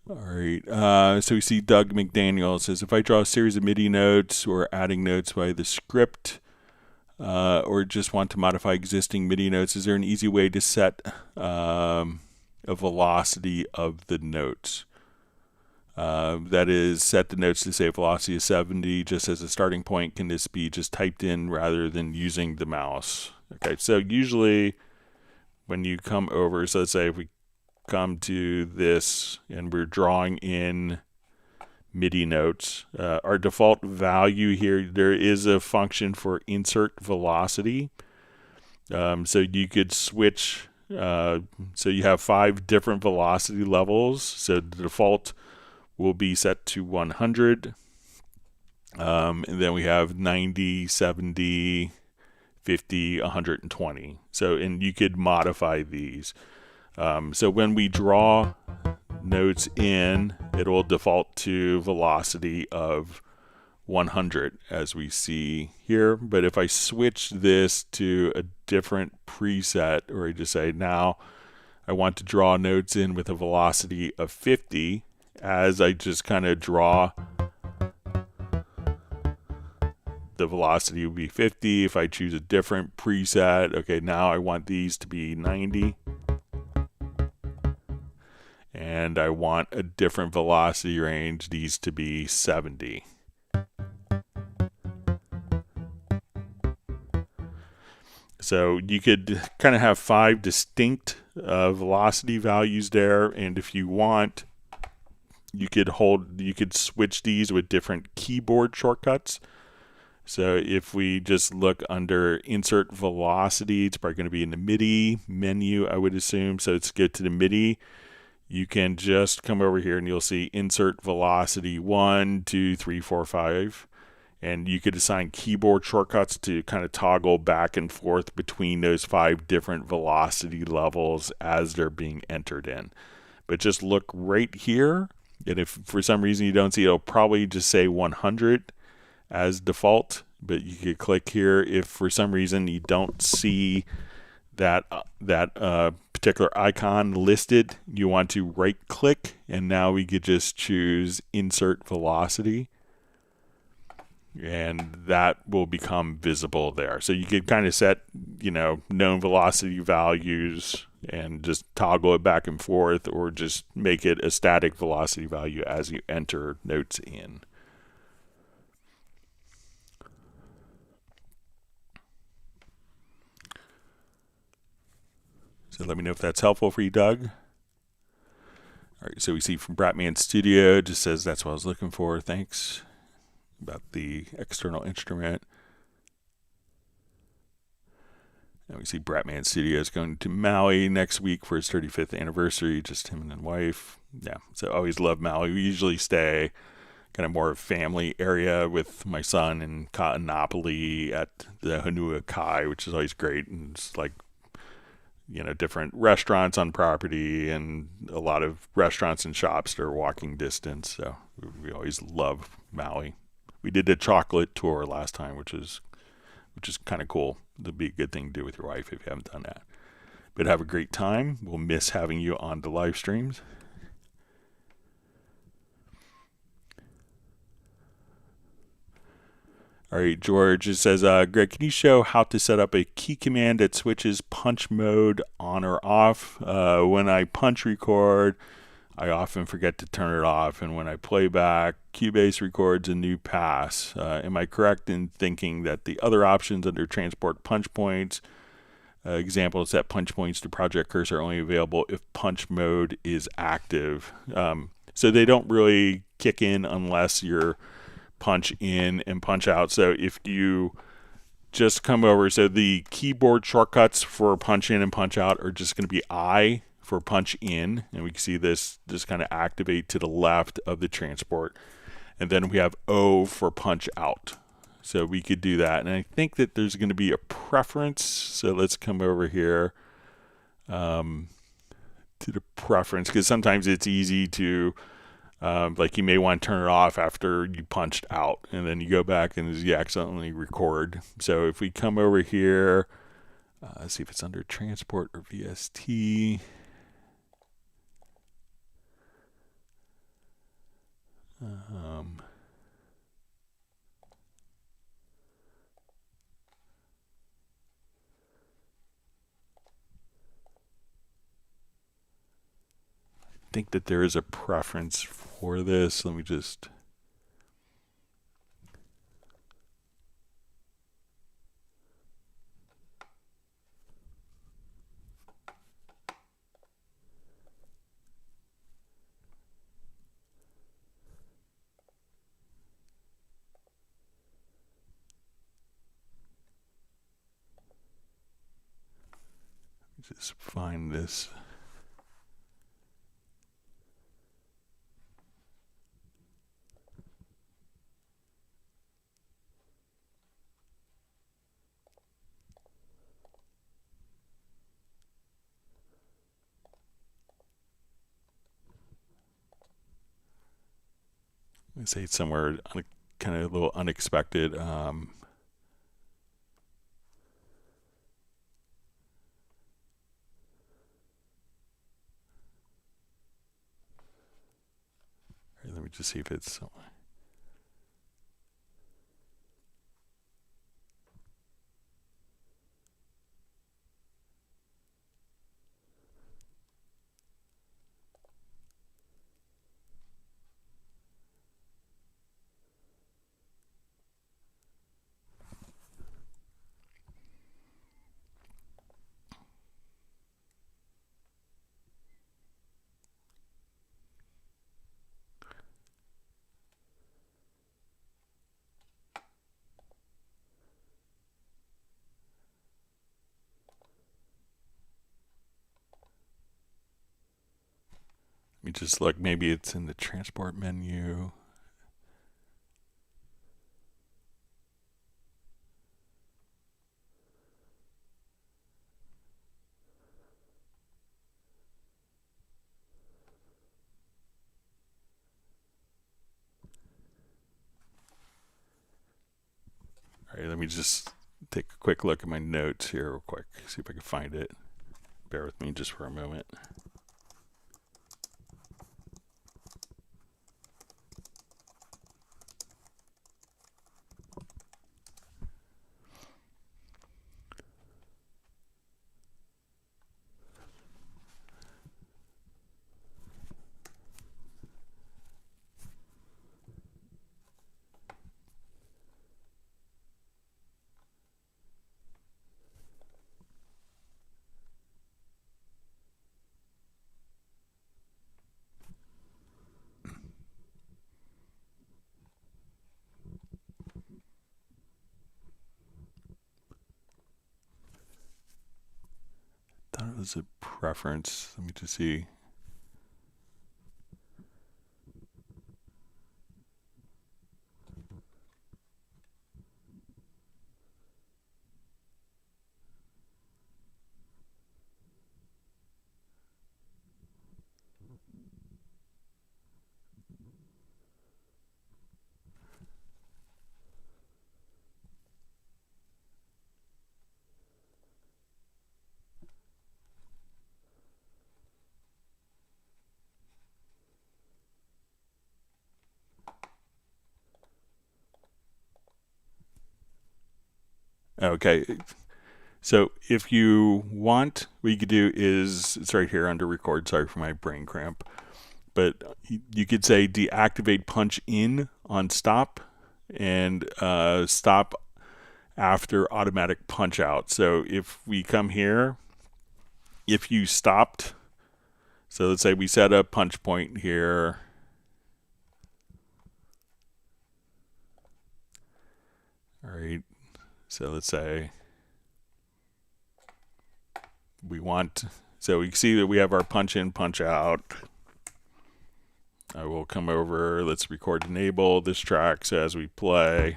All right, so we see Doug McDaniel says, if I draw a series of MIDI notes or adding notes by the script, or just want to modify existing MIDI notes, is there an easy way to set a velocity of the notes? That is, set the notes to say velocity is 70 just as a starting point. Can this be just typed in rather than using the mouse? Okay, so usually when you come over, so let's say if we come to this and we're drawing in MIDI notes, our default value here, there is a function for insert velocity. So you could switch, so you have 5 different velocity levels. So the default will be set to 100. And then we have 90, 70, 50, 120. So, and you could modify these. So when we draw notes in, it will default to velocity of 100 as we see here. But if I switch this to a different preset, or I just say now I want to draw notes in with a velocity of 50, as I just kind of draw, the velocity will be 50. If I choose a different preset, okay, now I want these to be 90. And I want a different velocity range, these to be 70. So you could kind of have 5 distinct velocity values there, and if you want, you could switch these with different keyboard shortcuts. So if we just look under insert velocity, it's probably going to be in the MIDI menu, I would assume. So let's go to the MIDI. You can just come over here and you'll see insert velocity 1, 2, 3, 4, 5. And you could assign keyboard shortcuts to kind of toggle back and forth between those 5 different velocity levels as they're being entered in. But just look right here. And if for some reason you don't see, it'll probably just say 100 as default. But you could click here if for some reason you don't see that particular icon listed. You want to right click, and now we could just choose insert velocity, and that will become visible there. So you could kind of set, known velocity values and just toggle it back and forth, or just make it a static velocity value as you enter notes in. So let me know if that's helpful for you, Doug. All right, so we see from Bratman Studio, just says that's what I was looking for. Thanks. About the external instrument. And we see Bratman Studio is going to Maui next week for his 35th anniversary, just him and his wife. Yeah, so I always love Maui. We usually stay kind of more family area with my son in Ka'anapali at the Honua Kai, which is always great. And it's like, different restaurants on property and a lot of restaurants and shops that are walking distance. So we always love Maui. We did a chocolate tour last time, which is kind of cool. That'd be a good thing to do with your wife if you haven't done that. But have a great time. We'll miss having you on the live streams. All right, George, it says, Greg, can you show how to set up a key command that switches punch mode on or off? When I punch record, I often forget to turn it off, and when I play back, Cubase records a new pass. Am I correct in thinking that the other options under transport punch points, example, set punch points to project cursor, are only available if punch mode is active? So they don't really kick in unless you're punch in and punch out. So if you just come over, so the keyboard shortcuts for punch in and punch out are just going to be I for punch in, and we can see this just kind of activate to the left of the transport, and then we have O for punch out. So we could do that. And I think that there's going to be a preference. So let's come over here to the preference, because sometimes it's easy to, like you may want to turn it off after you punched out, and then you go back and you accidentally record. So if we come over here, let's see if it's under transport or VST. I think that there is a preference for this. Let me just... just find this. Let me say it's somewhere kind of a little unexpected. Let me just see if it's somewhere. Let me just look, maybe it's in the transport menu. All right, let me just take a quick look at my notes here real quick, see if I can find it. Bear with me just for a moment. Thought it was a preference. Let me just see. Okay, so if you want, what you could do is, it's right here under record, sorry for my brain cramp, but you could say deactivate punch in on stop and stop after automatic punch out. So if we come here, if you stopped, so let's say we set a punch point here. All right. So let's say we want, so we see that we have our punch in, punch out. I will come over, let's record enable this track. So as we play,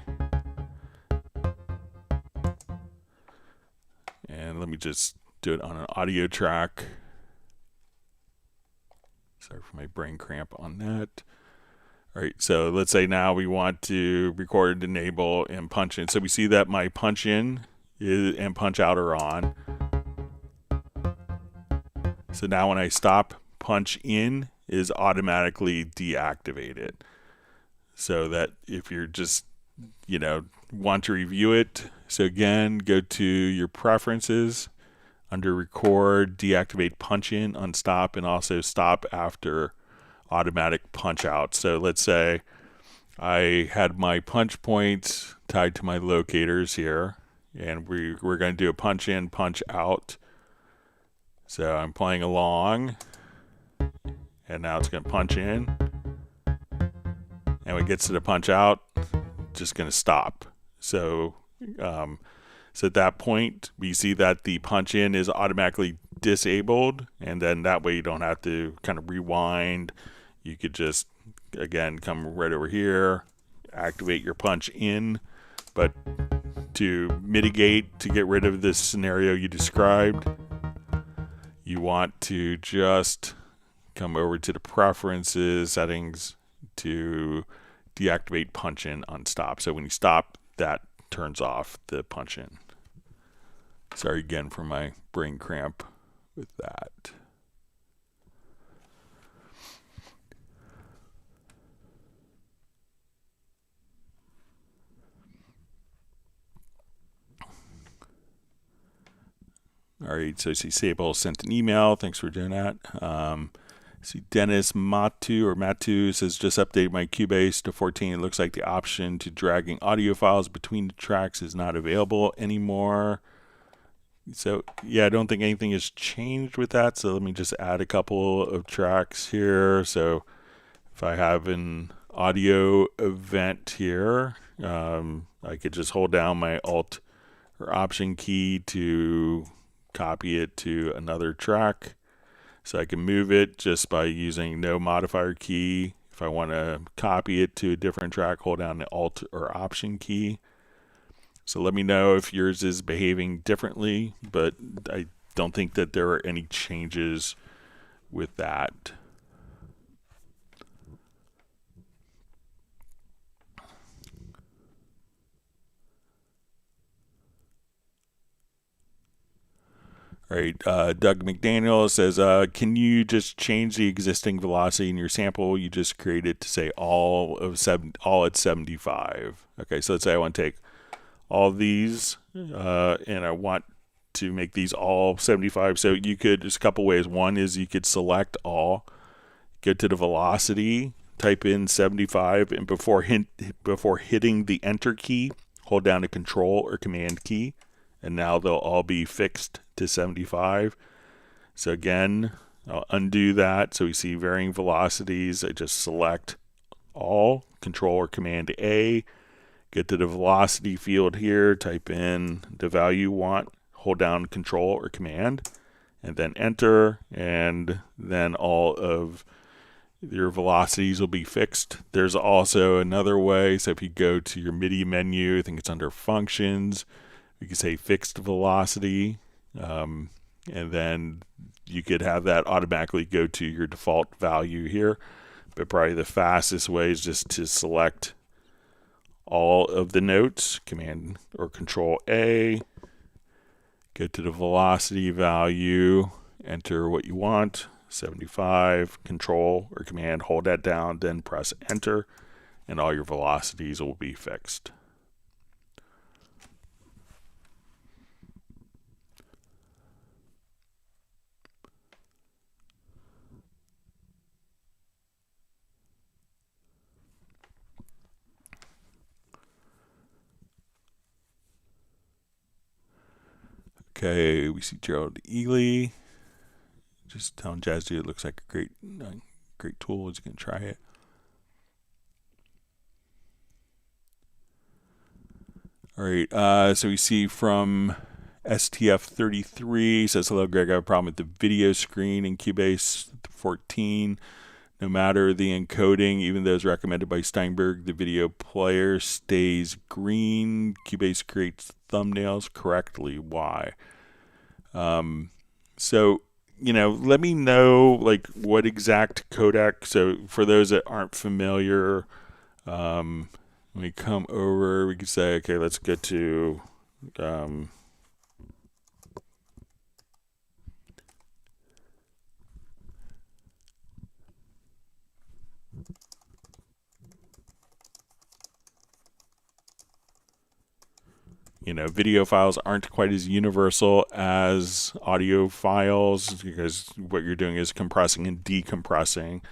and let me just do it on an audio track. Sorry for my brain cramp on that. All right, so let's say now we want to record, enable, and punch in. So we see that my punch in and punch out are on. So now when I stop, punch in is automatically deactivated. So that if you're just, want to review it, so again, go to your preferences, under record, deactivate punch in on stop, and also stop after automatic punch out. So let's say I had my punch points tied to my locators here, and we're going to do a punch in, punch out. So I'm playing along, and now it's going to punch in. And when it gets to the punch out, just going to stop. So at that point, we see that the punch in is automatically disabled, and then that way you don't have to kind of rewind. You could just, again, come right over here, activate your punch in. But to mitigate, to get rid of this scenario you described, you want to just come over to the preferences settings to deactivate punch in on stop. So when you stop, that turns off the punch in. Sorry again for my brain cramp with that. All right, so I see Sable sent an email. Thanks for doing that. See Dennis Matu says, just updated my Cubase to 14. It looks like the option to dragging audio files between the tracks is not available anymore. So yeah, I don't think anything has changed with that. So let me just add a couple of tracks here. So if I have an audio event here, I could just hold down my Alt or Option key to copy it to another track. So I can move it just by using no modifier key. If I want to copy it to a different track, hold down the Alt or Option key. So let me know if yours is behaving differently, but I don't think that there are any changes with that. All right, Doug McDaniel says, can you just change the existing velocity in your sample you just created to say all at 75? Okay, so let's say I want to take all these and I want to make these all 75. So you could, there's a couple ways. One is you could select all, go to the velocity, type in 75, and before hitting the enter key, hold down the control or command key, and now they'll all be fixed to 75. So again, I'll undo that. So we see varying velocities. I just select all, control or command A, get to the velocity field here, type in the value you want, hold down control or command, and then enter, and then all of your velocities will be fixed. There's also another way. So if you go to your MIDI menu, I think it's under functions, you can say fixed velocity, and then you could have that automatically go to your default value here. But probably the fastest way is just to select all of the notes, command or control A, go to the velocity value, enter what you want, 75, control or command, hold that down, then press enter, and all your velocities will be fixed. Okay, we see Gerald Ely just telling Jazzy it looks like a great tool. He's going to try it. All right, so we see from STF33 says, hello Greg, I have a problem with the video screen in Cubase 14. No matter the encoding, even those recommended by Steinberg, the video player stays green. Cubase creates thumbnails correctly. Why? So, let me know like what exact codec. So for those that aren't familiar, when we come over, we can say, okay, let's get to video files aren't quite as universal as audio files because what you're doing is compressing and decompressing,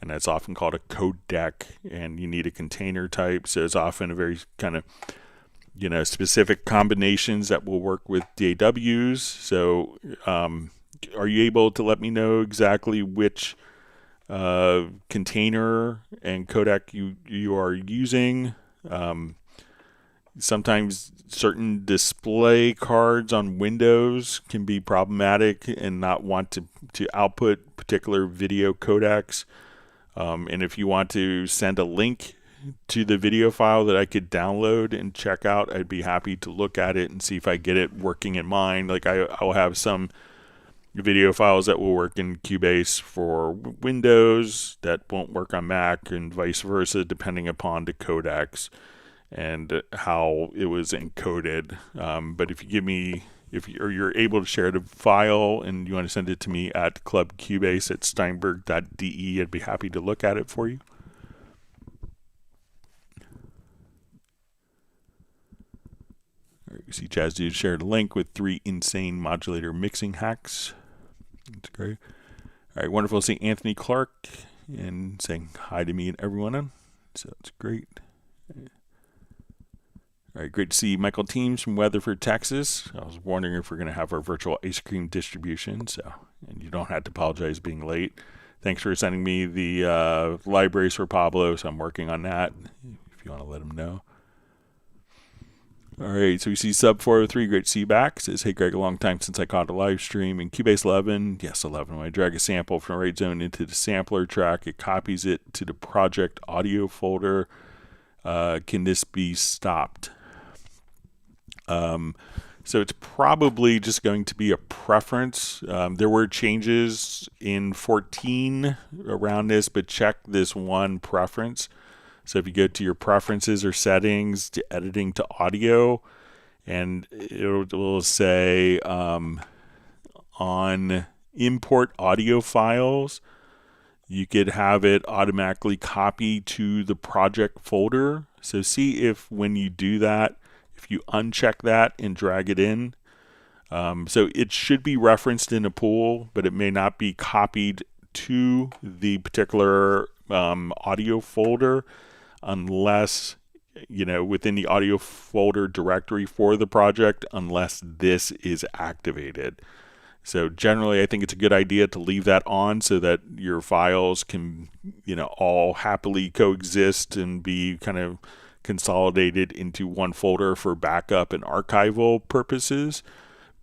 and that's often called a codec, and you need a container type. So it's often a very kind of specific combinations that will work with DAWs. So are you able to let me know exactly which container and codec you are using? Sometimes certain display cards on Windows can be problematic and not want to output particular video codecs. And if you want to send a link to the video file that I could download and check out, I'd be happy to look at it and see if I get it working in mine. Like I'll have some video files that will work in Cubase for Windows that won't work on Mac, and vice versa, depending upon the codecs and how it was encoded. But if you give me, you're able to share the file and you want to send it to me at clubcubase@steinberg.de, I'd be happy to look at it for you. All right, you see Jazz Dude shared a link with 3 insane modulator mixing hacks. That's great. All right, wonderful to see Anthony Clark and saying hi to me and everyone. So that's great. All right, great to see Michael Teams from Weatherford, Texas. I was wondering if we're going to have our virtual ice cream distribution, and you don't have to apologize being late. Thanks for sending me the libraries for Pablo, so I'm working on that, if you want to let him know. All right, so we see Sub 403, great to see you back. Says, hey Greg, a long time since I caught a live stream. In Cubase 11, yes, 11, when I drag a sample from Right Zone into the sampler track, it copies it to the project audio folder. Can this be stopped? So it's probably just going to be a preference. There were changes in 14 around this, but check this one preference. So if you go to your preferences or settings to editing to audio, and it will say on import audio files, you could have it automatically copy to the project folder. So see if when you do that, if you uncheck that and drag it in, so it should be referenced in a pool, but it may not be copied to the particular audio folder unless, within the audio folder directory for the project, unless this is activated. So generally, I think it's a good idea to leave that on so that your files can, all happily coexist and be kind of consolidated into one folder for backup and archival purposes.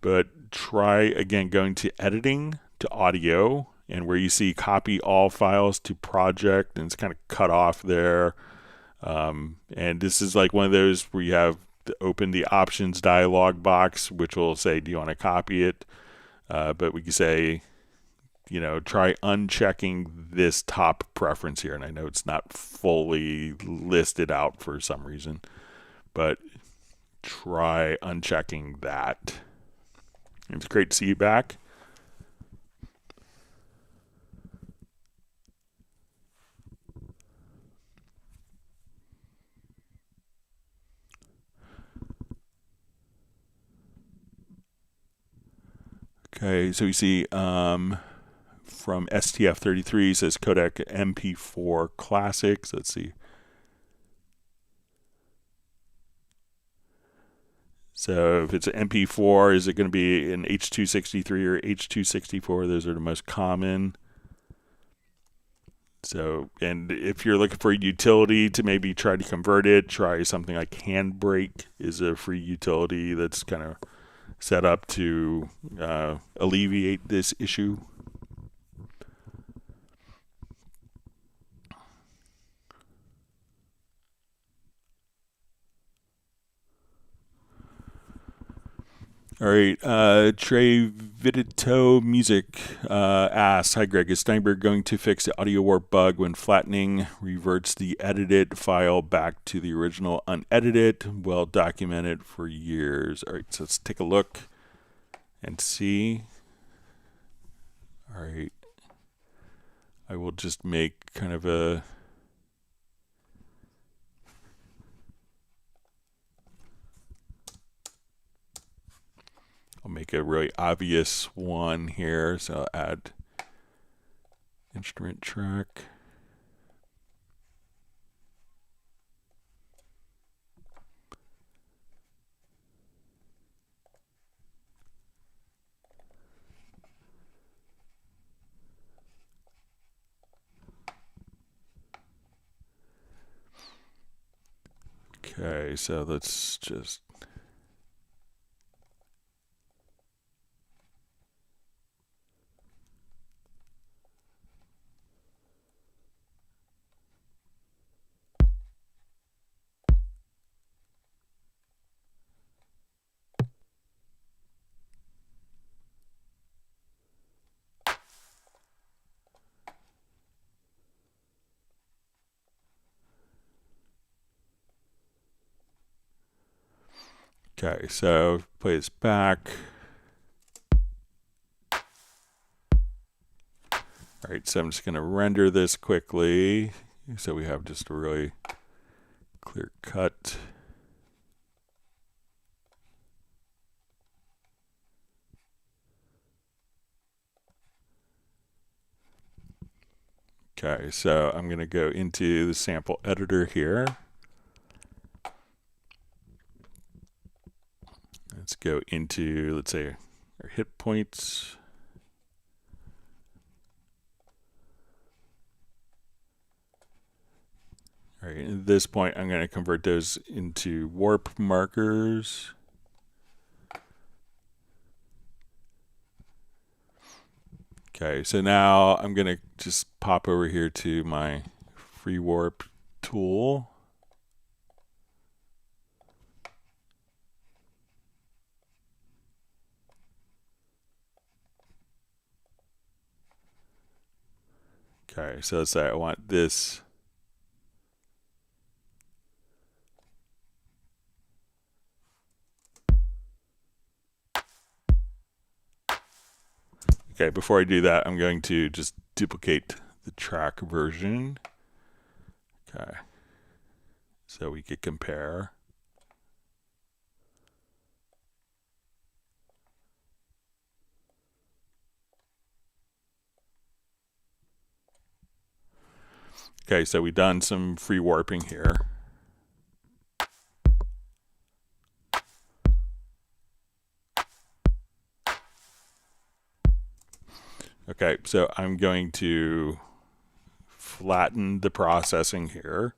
But try again going to editing to audio, and where you see copy all files to project, and it's kind of cut off there. And this is like one of those where you have to open the options dialog box, which will say, do you want to copy it? But we can say, try unchecking this top preference here. And I know it's not fully listed out for some reason, but try unchecking that. It's great to see you back. Okay, so you see from STF33 says codec MP4 Classics. Let's see. So if it's an MP4, is it going to be an H263 or H264? Those are the most common. So, and if you're looking for a utility to maybe try to convert it, try something like Handbrake is a free utility that's kind of set up to alleviate this issue. All right, Trey Vidito Music asks, "Hi Greg, is Steinberg going to fix the audio warp bug when flattening reverts the edited file back to the original unedited? Well documented for years." All right, so let's take a look and see. All right, I will just make kind of a I'll make a really obvious one here. So I'll add instrument track. Okay, so let's just okay, so play this back. All right, so I'm just going to render this quickly so we have just a really clear cut. Okay, so I'm going to go into the sample editor here. Let's go into, let's say, our hit points. All right, at this point, I'm going to convert those into warp markers. Okay, so now I'm going to just pop over here to my free warp tool. Okay, so let's say I want this. Okay, before I do that, I'm going to just duplicate the track version. Okay, so we could compare. Okay, so we've done some free warping here. Okay, so I'm going to flatten the processing here.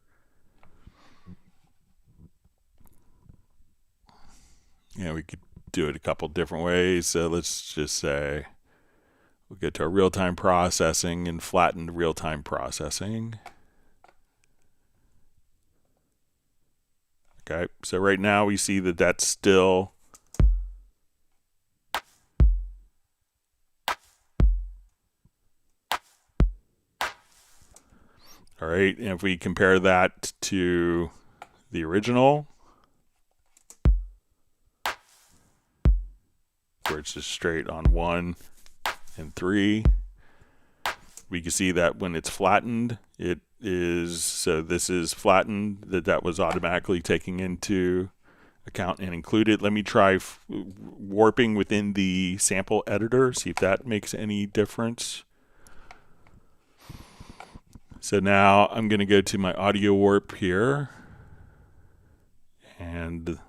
Yeah, we could do it a couple different ways. So let's just say we'll get to our real-time processing and flatten the real-time processing. Okay, so right now we see that that's still all right. And if we compare that to the original, where it's just straight on 1 and 3, we can see that when it's flattened, it is, so this is flattened, that was automatically taken into account and included. Let me try warping within the sample editor, see if that makes any difference. So now I'm going to go to my audio warp here, and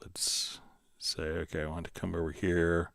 let's say, okay, I want to come over here.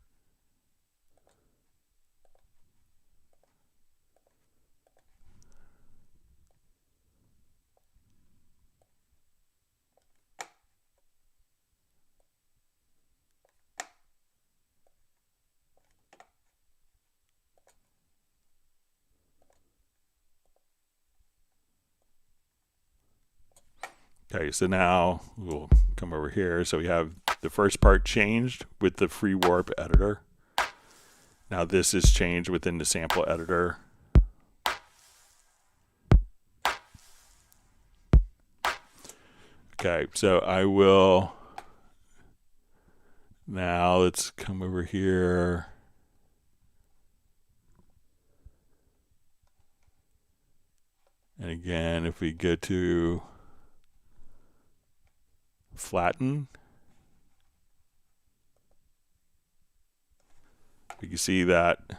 Okay, so now we'll come over here. So we have the first part changed with the free warp editor. Now this is changed within the sample editor. Okay, so I will, now let's come over here. And again, if we go to flatten, you can see that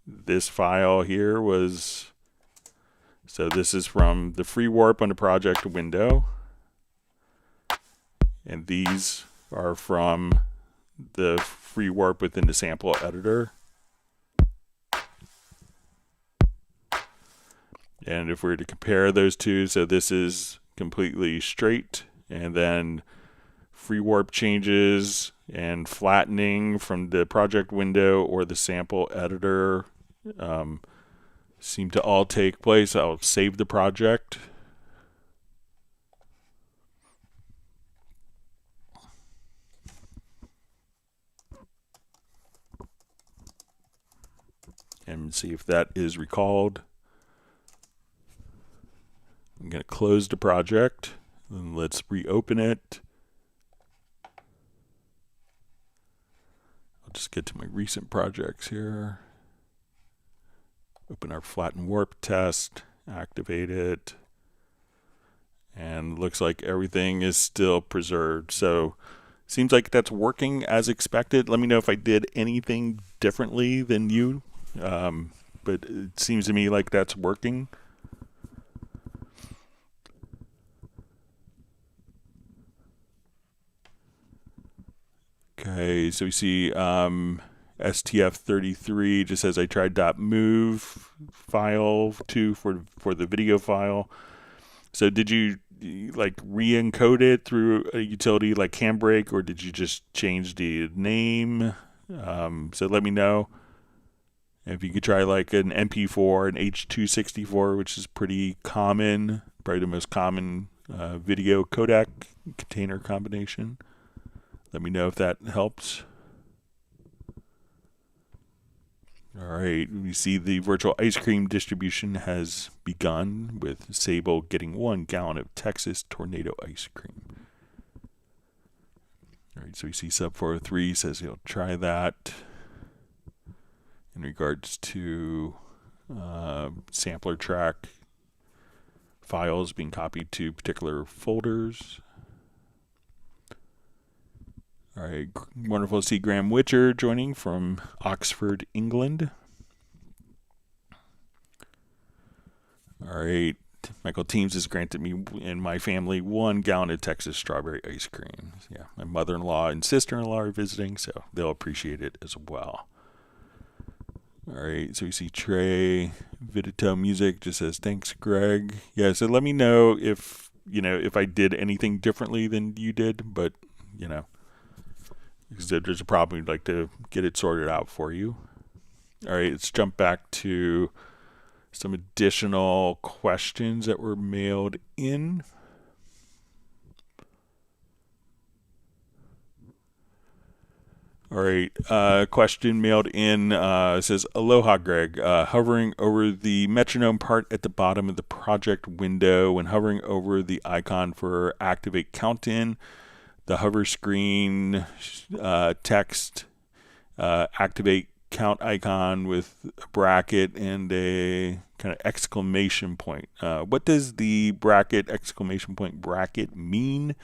this file here was, so this is from the free warp on the project window, and these are from the free warp within the sample editor. And if we were to compare those two, so this is completely straight, and then free warp changes and flattening from the project window or the sample editor seem to all take place. I'll save the project. And see if that is recalled. I'm going to close the project, and let's reopen it. I'll just get to my recent projects here. Open our flatten warp test, activate it, and looks like everything is still preserved. So seems like that's working as expected. Let me know if I did anything differently than you, but it seems to me like that's working. Okay, so we see STF33 just says I tried .move file to for the video file. So did you like re-encode it through a utility like Handbrake, or did you just change the name? So let me know. If you could try like an MP4, an H.264, which is pretty common, probably the most common video codec container combination. Let me know if that helps. All right, we see the virtual ice cream distribution has begun with Sable getting 1 gallon of Texas Tornado ice cream. All right, so we see sub 403 says he'll try that. In regards to sampler track files being copied to particular folders. All right, wonderful to see Graham Witcher joining from Oxford, England. All right, Michael Teams has granted me and my family 1 gallon of Texas strawberry ice cream. Yeah, my mother-in-law and sister-in-law are visiting, so they'll appreciate it as well. All right, so we see Trey Vidito Music just says thanks, Greg. Yeah, so let me know if if I did anything differently than you did, but because there's a problem, we'd like to get it sorted out for you. All right, let's jump back to some additional questions that were mailed in. All right, question mailed in says, Aloha, Greg. Hovering over the metronome part at the bottom of the project window, when hovering over the icon for activate count in, the hover screen text activate count icon with a bracket and a kind of exclamation point. What does the bracket exclamation point bracket mean?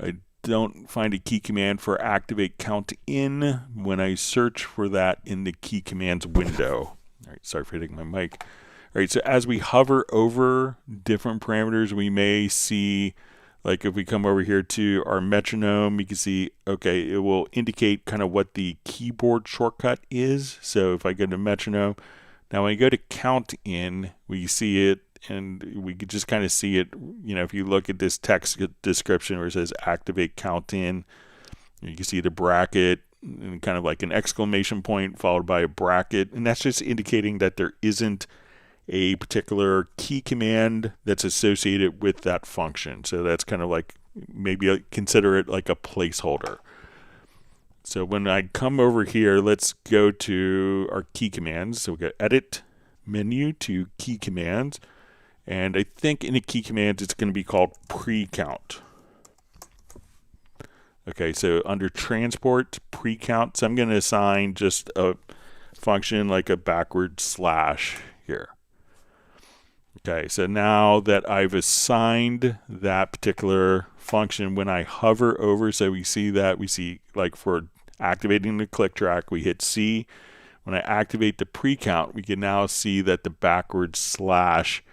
I don't find a key command for activate count in when I search for that in the key commands window. All right, sorry for hitting my mic. All right, so as we hover over different parameters, we may see, like if we come over here to our metronome, you can see, okay, it will indicate kind of what the keyboard shortcut is. So if I go to metronome, now when I go to count in, we see it, and we could just kind of see it, if you look at this text description where it says activate count in, you can see the bracket and kind of like an exclamation point followed by a bracket. And that's just indicating that there isn't a particular key command that's associated with that function. So that's kind of like, maybe consider it like a placeholder. So when I come over here, let's go to our key commands. So we go edit menu to key commands. And I think in the key commands, it's going to be called pre-count. Okay, so under transport, pre-count, so I'm going to assign just a function like a backward slash here. Okay, so now that I've assigned that particular function, when I hover over, so we see like for activating the click track, we hit C. When I activate the pre-count, we can now see that the backward slash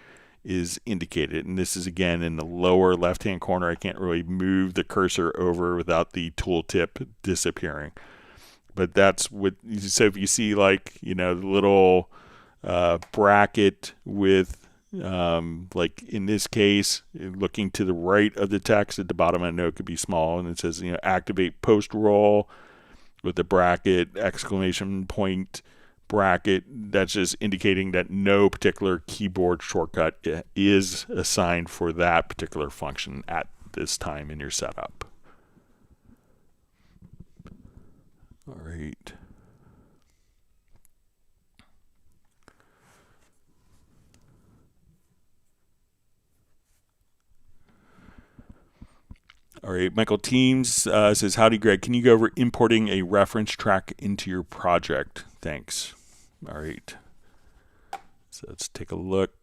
is indicated, and this is again in the lower left hand corner. I can't really move the cursor over without the tooltip disappearing, but that's what, so if you see like, you know, the little bracket with like in this case, looking to the right of the text at the bottom, I know it could be small, and it says, you know, activate post roll with the bracket, exclamation point, bracket. That's just indicating that no particular keyboard shortcut is assigned for that particular function at this time in your setup. All right. All right, Michael Teams says, howdy Greg, can you go over importing a reference track into your project? Thanks. All right, so let's take a look.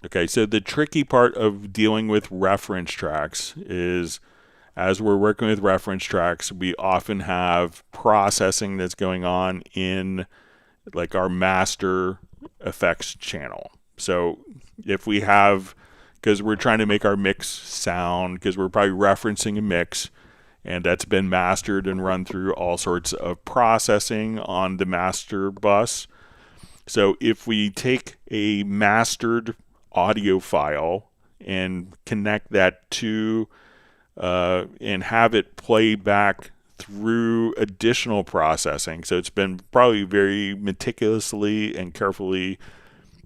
Okay, so the tricky part of dealing with reference tracks is, as we're working with reference tracks, we often have processing that's going on in like our master effects channel. So if we have, because we're trying to make our mix sound, because we're probably referencing a mix, and that's been mastered and run through all sorts of processing on the master bus. So if we take a mastered audio file and connect that to and have it play back through additional processing, so it's been probably very meticulously and carefully,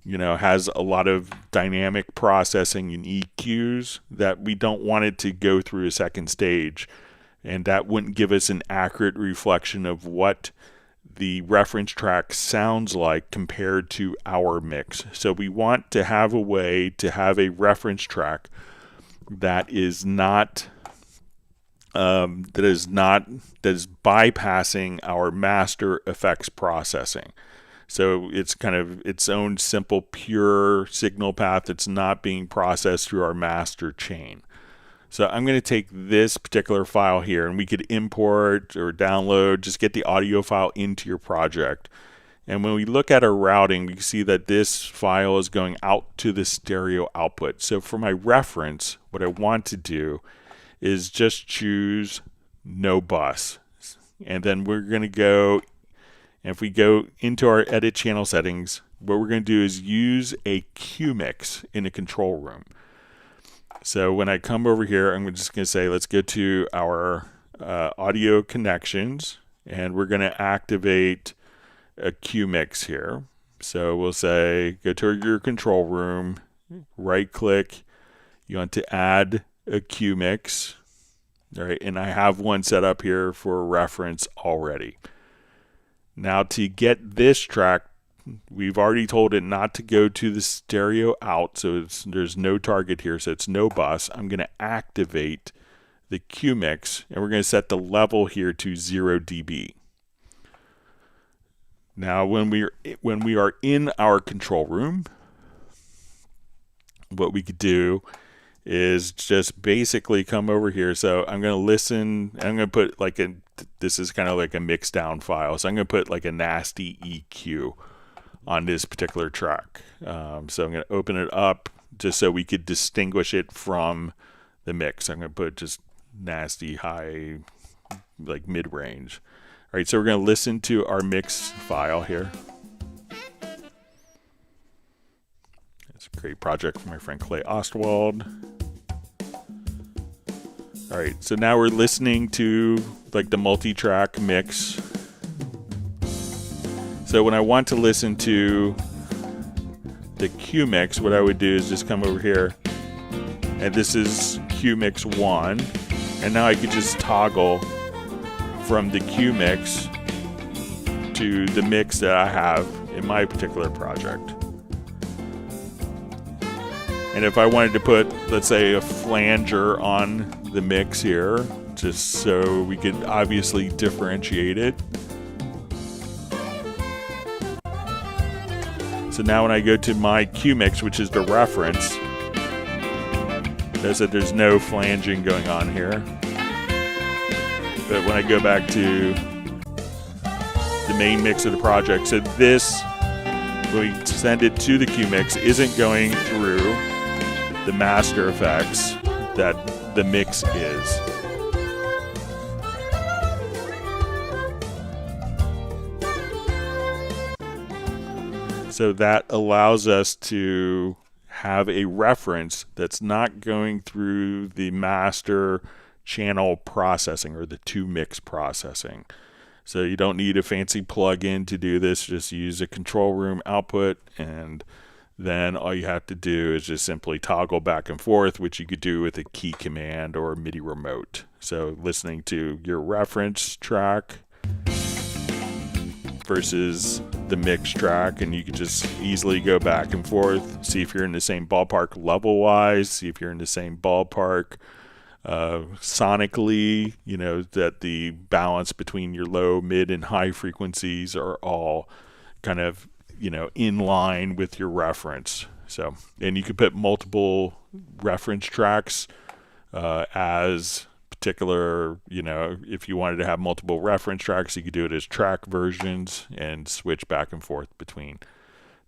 you know, has a lot of dynamic processing and EQs, that we don't want it to go through a second stage, and that wouldn't give us an accurate reflection of what the reference track sounds like compared to our mix. So we want to have a way to have a reference track that is not that is bypassing our master effects processing. So it's kind of its own simple, pure signal path that's not being processed through our master chain. So I'm going to take this particular file here, and we could import or download, just get the audio file into your project. And when we look at our routing, we can see that this file is going out to the stereo output. So for my reference, what I want to do is just choose no bus. And then we're going to go, and if we go into our edit channel settings, what we're going to do is use a Q mix in the control room. So when I come over here, I'm just going to say, let's go to our audio connections, and we're going to activate a Q mix here. So we'll say, go to your control room, right click, you want to add a Q mix. All right, and I have one set up here for reference already. Now to get this track, we've already told it not to go to the stereo out, so there's no target here, so it's no bus. I'm going to activate the Q mix, and we're going to set the level here to 0 dB. Now when we are in our control room, what we could do is just basically come over here. So I'm going to listen, and I'm going to put like this is kind of like a mixdown file, so I'm going to put like a nasty EQ on this particular track. So I'm going to open it up just so we could distinguish it from the mix. I'm going to put just nasty high, like mid-range. All right, so we're going to listen to our mix file here. It's a great project from my friend Clay Ostwald. All right, so now we're listening to like the multi-track mix. So when I want to listen to the Q mix, what I would do is just come over here, and this is Q mix 1, and now I could just toggle from the Q mix to the mix that I have in my particular project. And if I wanted to put, let's say, a flanger on the mix here, just so we could obviously differentiate it. So now when I go to my Q mix, which is the reference, notice that there's no flanging going on here. But when I go back to the main mix of the project, so this, when we send it to the Q mix, isn't going through the master effects that the mix is. So that allows us to have a reference that's not going through the master channel processing or the 2-mix processing. So you don't need a fancy plug-in to do this. Just use a control room output, and then all you have to do is just simply toggle back and forth, which you could do with a key command or a MIDI remote. So listening to your reference track versus the mix track, and you can just easily go back and forth, see if you're in the same ballpark level-wise, see if you're in the same ballpark sonically, you know, that the balance between your low, mid, and high frequencies are all kind of, you know, in line with your reference. So, and you could put multiple reference tracks as particular, you know, if you wanted to have multiple reference tracks, you could do it as track versions and switch back and forth between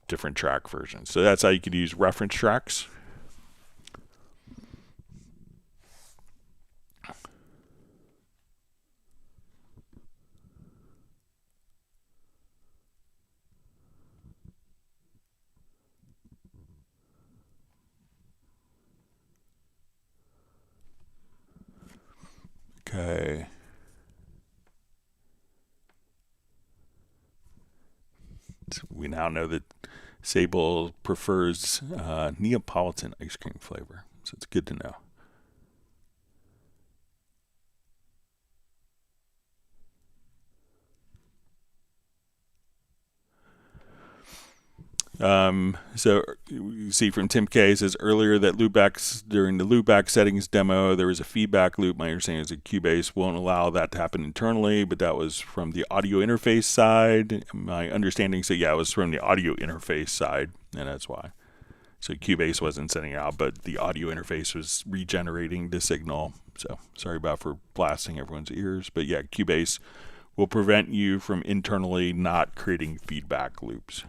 different track versions. So that's how you could use reference tracks. Okay. So we now know that Sable prefers Neapolitan ice cream flavor, so it's good to know. So you see from Tim K, says earlier that loopbacks, during the loopback settings demo, there was a feedback loop. My understanding is that Cubase won't allow that to happen internally, but that was from the audio interface side. My understanding is that, yeah, it was from the audio interface side, and that's why. So Cubase wasn't sending it out, but the audio interface was regenerating the signal. So sorry about for blasting everyone's ears, but yeah, Cubase will prevent you from internally not creating feedback loops.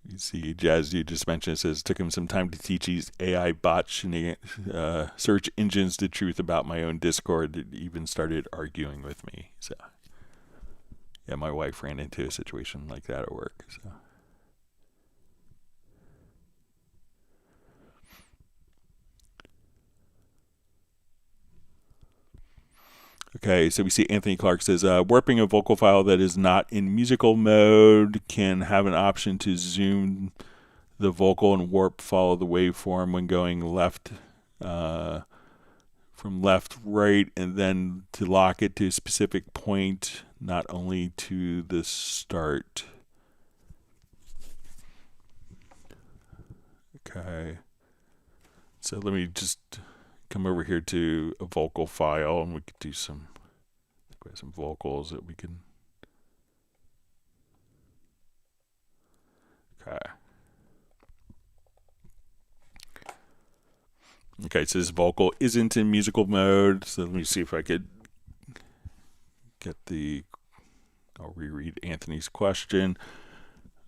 You see, Jazz, you just mentioned, it says, took him some time to teach these AI bot search engines the truth about my own Discord. It even started arguing with me. So, yeah, my wife ran into a situation like that at work. So. Okay, so we see Anthony Clark says, warping a vocal file that is not in musical mode can have an option to zoom the vocal and warp follow the waveform when going left, from left, right, and then to lock it to a specific point, not only to the start. Okay, so let me just come over here to a vocal file, and we could do some, I think we have some vocals that we can. Okay, so this vocal isn't in musical mode, so let me see if I could get the, I'll reread Anthony's question.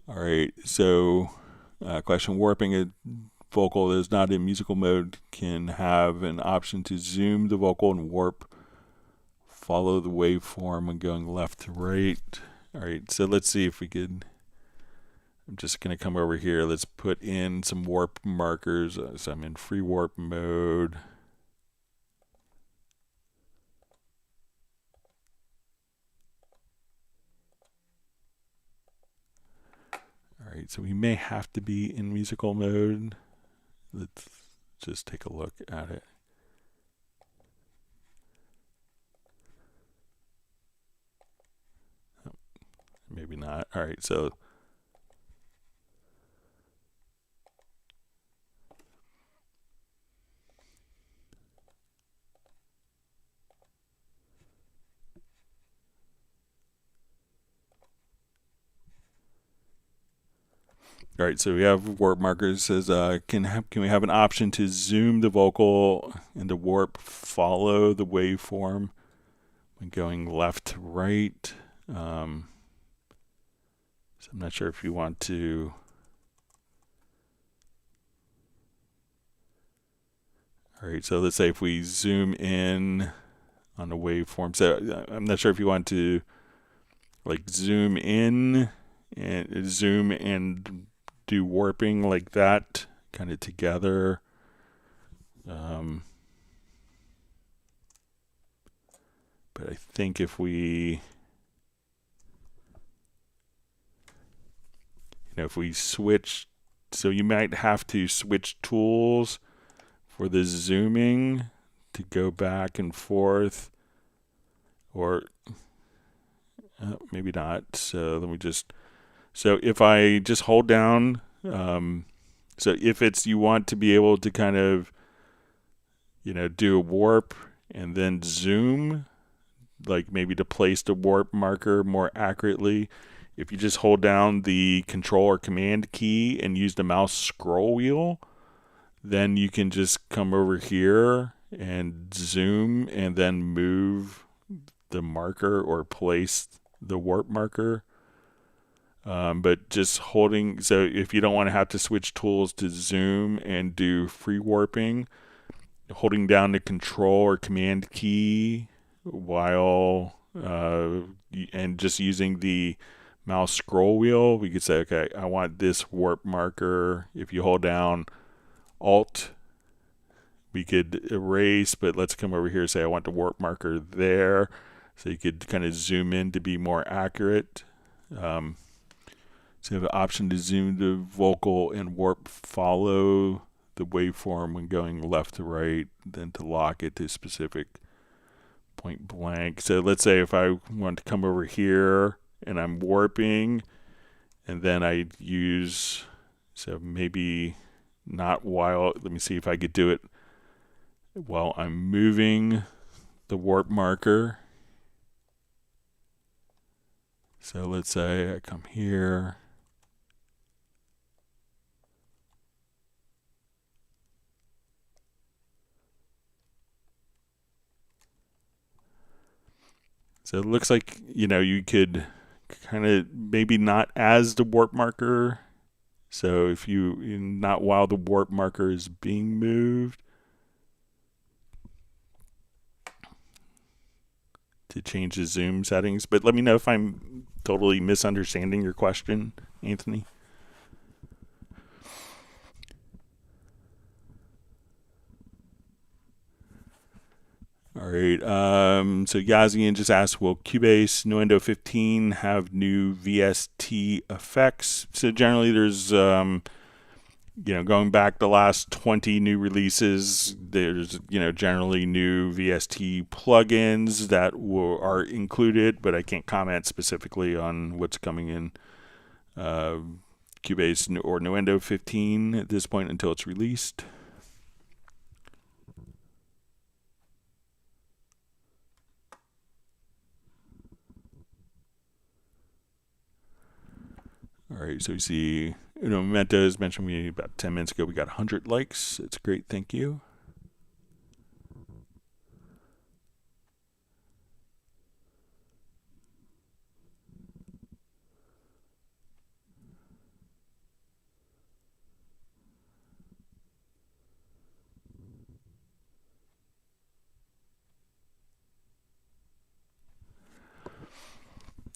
All right, so question, warping a vocal that is not in musical mode can have an option to zoom the vocal and warp follow the waveform when going left to right. All right, so let's see if we could. I'm just going to come over here. Let's put in some warp markers. So I'm in free warp mode. All right, so we may have to be in musical mode. Let's just take a look at it. Oh, maybe not. All right, so all right, so we have warp markers. It says, can we have an option to zoom the vocal and the warp follow the waveform when going left to right? So I'm not sure if you want to. All right, so let's say if we zoom in on the waveform. So I'm not sure if you want to like zoom in and zoom and do warping like that, kind of together. But I think if we, if we switch, so you might have to switch tools for the zooming to go back and forth, or maybe not. So let me just. So if I just hold down, so if it's you want to be able to kind of, do a warp and then zoom, like maybe to place the warp marker more accurately, if you just hold down the control or command key and use the mouse scroll wheel, then you can just come over here and zoom and then move the marker or place the warp marker. But just holding, so if you don't want to have to switch tools to zoom and do free warping, holding down the control or command key while, and just using the mouse scroll wheel, we could say, okay, I want this warp marker. If you hold down Alt, we could erase, but let's come over here and say I want the warp marker there. So you could kind of zoom in to be more accurate. So you have the option to zoom the vocal and warp follow the waveform when going left to right, then to lock it to specific point blank. So let's say if I want to come over here and I'm warping, and then I use, so maybe not while, let me see if I could do it while I'm moving the warp marker. So let's say I come here. So it looks like, you could kind of maybe not as the warp marker. So if not while the warp marker is being moved, to change the zoom settings. But let me know if I'm totally misunderstanding your question, Anthony. All right, so Yazian just asked, will Cubase Nuendo 15 have new VST effects? So generally there's, going back the last 20 new releases, there's, generally new VST plugins that are included, but I can't comment specifically on what's coming in Cubase or Nuendo 15 at this point until it's released. All right, so we see, Mementos mentioned me about 10 minutes ago. We got 100 likes. It's great. Thank you.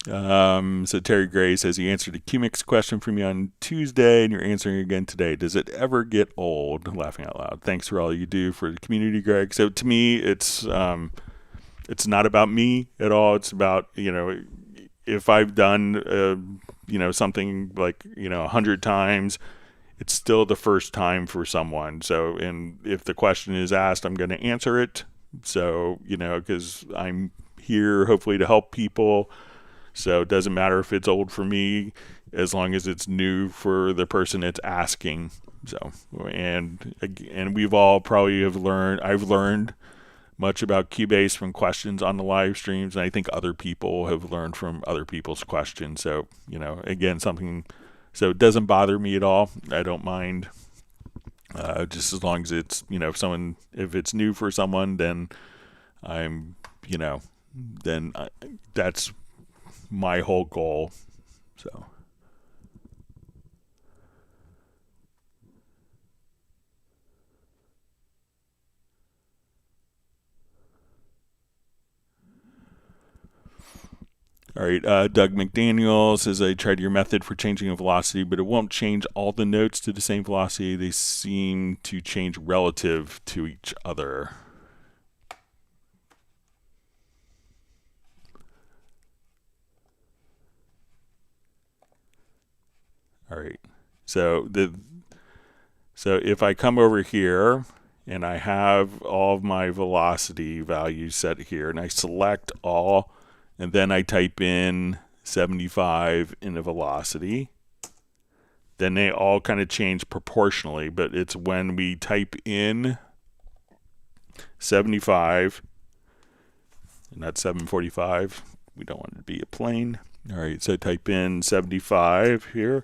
So Terry Gray says, you answered a QMix question for me on Tuesday and you're answering again today. Does it ever get old? Laughing out loud. Thanks for all you do for the community, Greg. So to me, it's not about me at all. It's about, if I've done, something like, 100 times, it's still the first time for someone. So, and if the question is asked, I'm going to answer it. So, because I'm here hopefully to help people. So it doesn't matter if it's old for me, as long as it's new for the person it's asking. So, and we've all probably I've learned much about Cubase from questions on the live streams, and I think other people have learned from other people's questions. So, again, so it doesn't bother me at all. I don't mind, just as long as it's, if it's new for someone, then that's my whole goal. So all right, Doug McDaniel says, I tried your method for changing a velocity, but it won't change all the notes to the same velocity. They seem to change relative to each other. All right, so if I come over here and I have all of my velocity values set here, and I select all, and then I type in 75 in the velocity, then they all kind of change proportionally. But it's when we type in 75, and that's 745. We don't want it to be a plane. All right, so type in 75 here.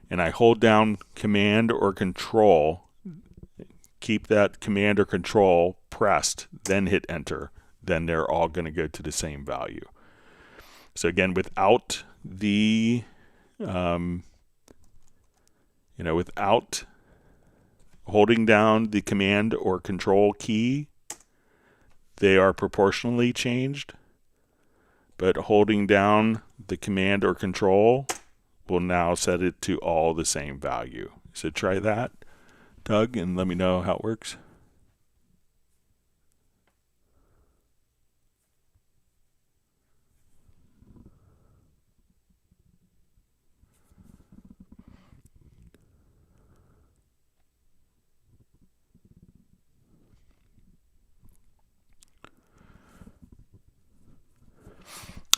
And I hold down Command or Control, keep that Command or Control pressed, then hit Enter. Then they're all going to go to the same value. So again, without the, without holding down the Command or Control key, they are proportionally changed. But holding down the Command or Control will now set it to all the same value. So try that, Doug, and let me know how it works.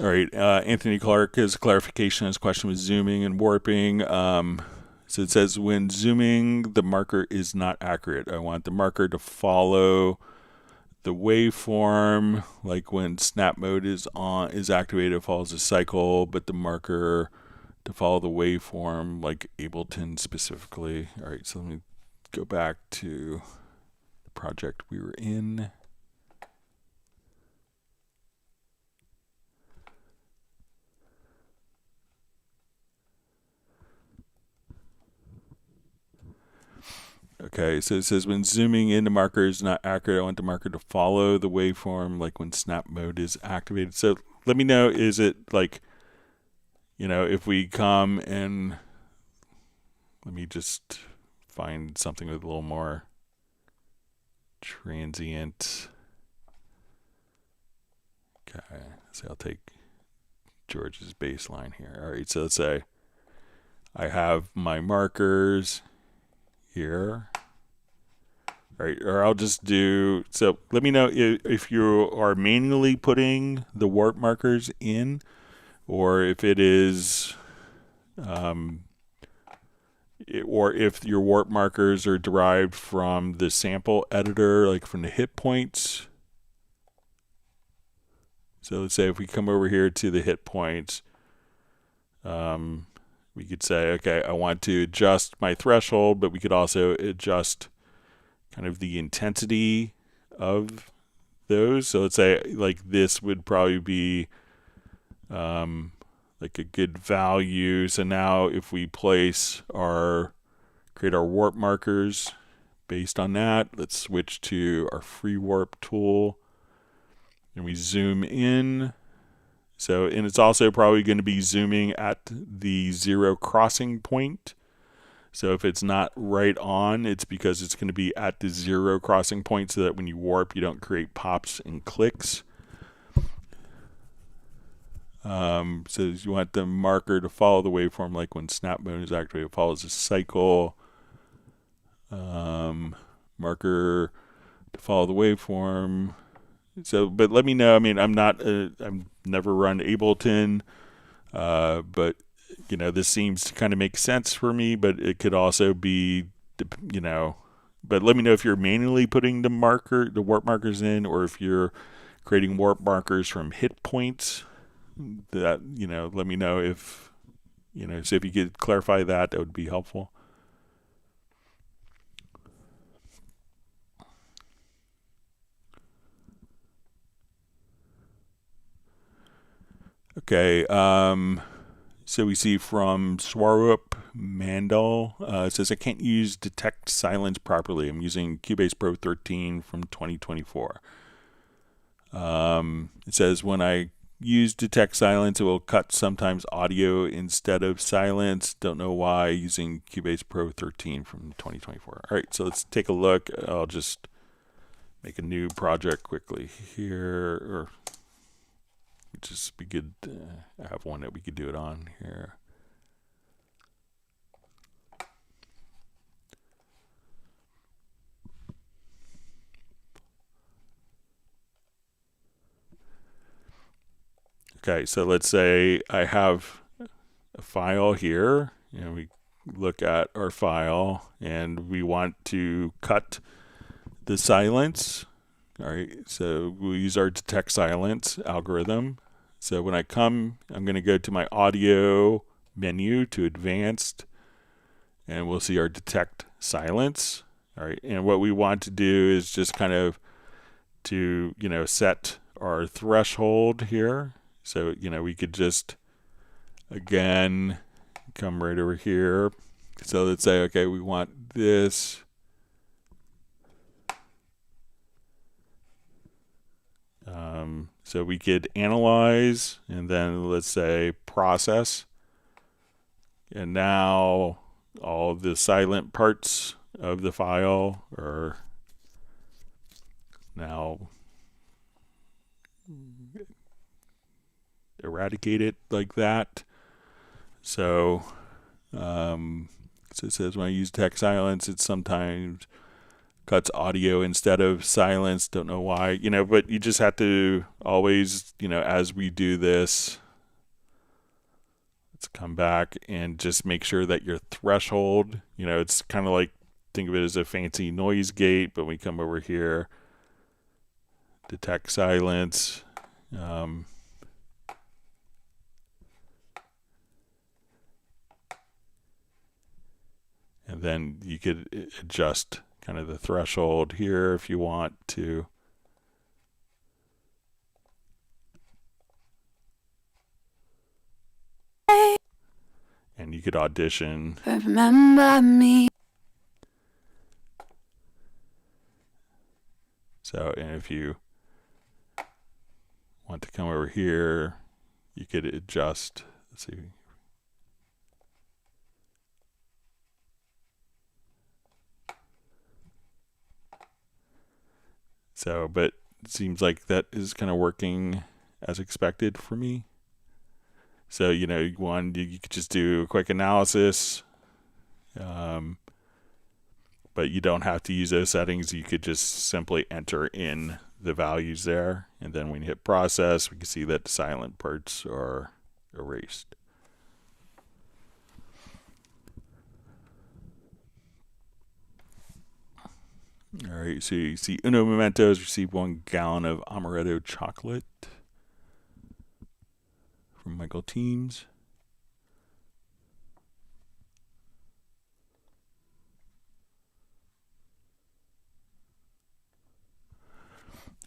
All right, Anthony Clark, his clarification, his question was zooming and warping. So it says, when zooming, the marker is not accurate. I want the marker to follow the waveform, like when snap mode is activated, it follows a cycle, but the marker to follow the waveform, like Ableton specifically. All right, so let me go back to the project we were in. Okay, so it says when zooming in, the marker is not accurate. I want the marker to follow the waveform, like when snap mode is activated. So let me know, is it like, if we come and let me just find something with a little more transient. Okay, so I'll take George's baseline here. All right, so let's say I have my markers here. All right, or I'll just do, so let me know if you are manually putting the warp markers in, or if it is, or if your warp markers are derived from the sample editor, like from the hit points. So let's say if we come over here to the hit points, we could say, okay, I want to adjust my threshold, but we could also adjust kind of the intensity of those. So let's say like this would probably be like a good value. So now if we create our warp markers based on that, let's switch to our free warp tool and we zoom in. So, and it's also probably going to be zooming at the 0 crossing point. So if it's not right on, it's because it's going to be at the 0 crossing point so that when you warp, you don't create pops and clicks. So you want the marker to follow the waveform, like when snap mode is activated, it follows a cycle. Marker to follow the waveform. So, but let me know. I mean, I've never run Ableton, but you know, this seems to kind of make sense for me, but it could also be, you know, but let me know if you're manually putting the warp markers in, or if you're creating warp markers from hit points. That, you know, let me know if, you know, so if you could clarify that, that would be helpful. Okay, so we see from Swarup Mandel, it says, I can't use detect silence properly. I'm using Cubase Pro 13 from 2024. It says, when I use detect silence, it will cut sometimes audio instead of silence. Don't know why, using Cubase Pro 13 from 2024. All right, so let's take a look. I'll just make a new project quickly here, or just be good to have one that we could do it on here. Okay, so let's say I have a file here, and we look at our file and we want to cut the silence. All right, so we'll use our detect silence algorithm. So when I'm going to go to my audio menu to advanced, and we'll see our detect silence. All right, and what we want to do is just kind of to, you know, set our threshold here. So, you know, we could just, again, come right over here. So let's say, okay, we want this. So we could analyze, and then let's say process. And now all the silent parts of the file are now eradicated like that. So, so it says when I use detect silence, it sometimes cuts audio instead of silence. Don't know why, you know, but you just have to always, you know, as we do this, let's come back and just make sure that your threshold, you know, it's kind of like, think of it as a fancy noise gate, but we come over here, detect silence, and then you could adjust kind of the threshold here if you want to. And you could audition. Remember me. So, and if you want to come over here, you could adjust. Let's see. So, but it seems like that is kind of working as expected for me. So, you know, one, you could just do a quick analysis, but you don't have to use those settings. You could just simply enter in the values there. And then when you hit process, we can see that the silent parts are erased. All right, so you see Uno Mementos received 1 gallon of amaretto chocolate from Michael Teams.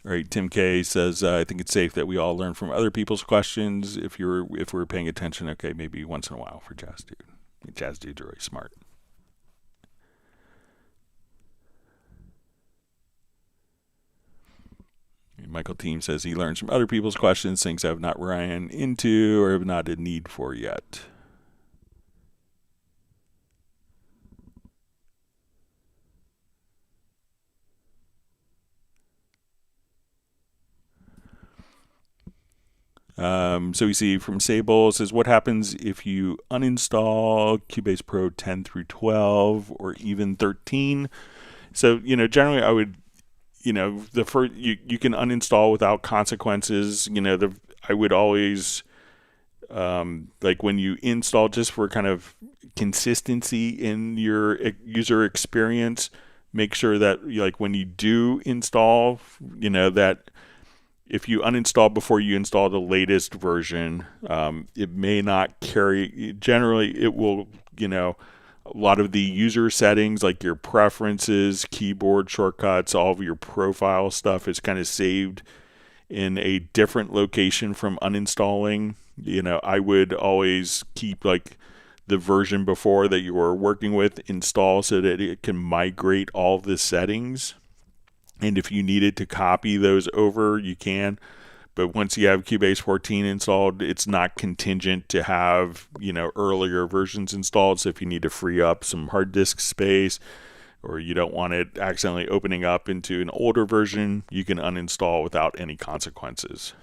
All right, Tim K says, I think it's safe that we all learn from other people's questions. If we're paying attention, okay, maybe once in a while for Jazz Dude. Jazz Dude's really smart. Michael Team says he learns from other people's questions, things I've not ran into or have not a need for yet. So we see from Sable, says, what happens if you uninstall Cubase Pro 10 through 12 or even 13? So, generally I would, the first, you can uninstall without consequences. I would always, like when you install, just for kind of consistency in your user experience, make sure that like when you do install, that if you uninstall before you install the latest version, it may not carry. Generally, it will, a lot of the user settings, like your preferences, keyboard shortcuts, all of your profile stuff is kind of saved in a different location from uninstalling. I would always keep like the version before that you were working with installed so that it can migrate all the settings. And if you needed to copy those over, you can. But once you have Cubase 14 installed, it's not contingent to have, earlier versions installed. So if you need to free up some hard disk space, or you don't want it accidentally opening up into an older version, you can uninstall without any consequences.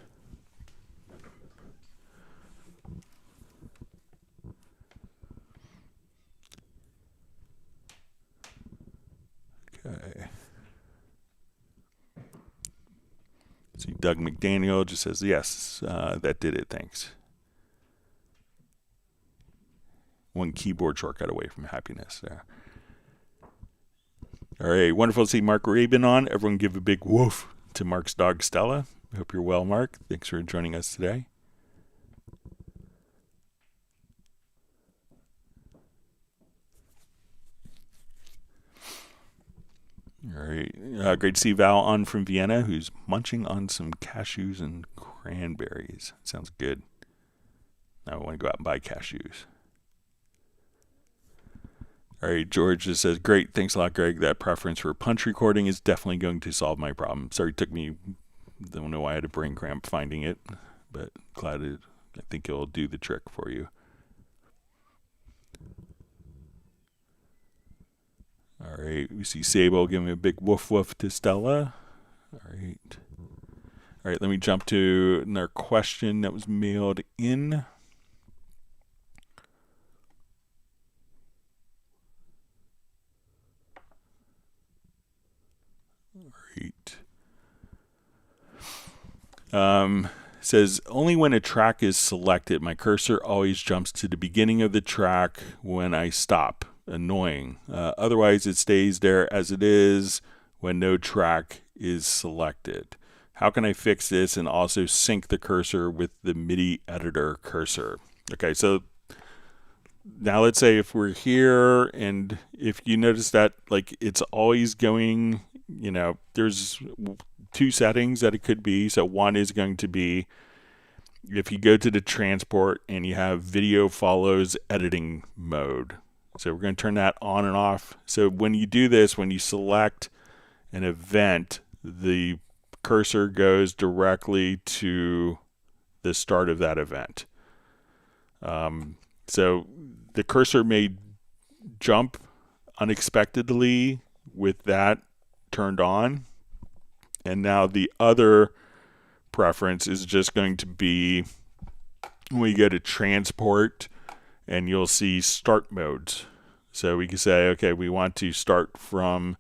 Okay. See, Doug McDaniel just says, yes, that did it, thanks. One keyboard shortcut away from happiness there. All right, wonderful to see Mark Rabin on. Everyone give a big woof to Mark's dog, Stella. I hope you're well, Mark. Thanks for joining us today. All right, great to see Val on from Vienna, who's munching on some cashews and cranberries. Sounds good. Now I want to go out and buy cashews. All right, George just says, great, thanks a lot, Greg. That preference for punch recording is definitely going to solve my problem. Sorry, it took me, don't know why I had a brain cramp finding it, but glad it, I think it'll do the trick for you. All right, we see Sable giving a big woof woof to Stella. All right. All right, let me jump to another question that was mailed in. All right. Says, only when a track is selected, my cursor always jumps to the beginning of the track when I stop. Annoying. Otherwise, it stays there as it is when no track is selected. How can I fix this and also sync the cursor with the MIDI editor cursor? Okay, so now let's say if we're here and if you notice that like it's always going, there's two settings that it could be. So one is going to be if you go to the transport and you have video follows editing mode. So we're going to turn that on and off. So when you do this, when you select an event, the cursor goes directly to the start of that event. So the cursor may jump unexpectedly with that turned on. And now the other preference is just going to be when you go to transport, and you'll see start modes. So we can say, okay, we want to start from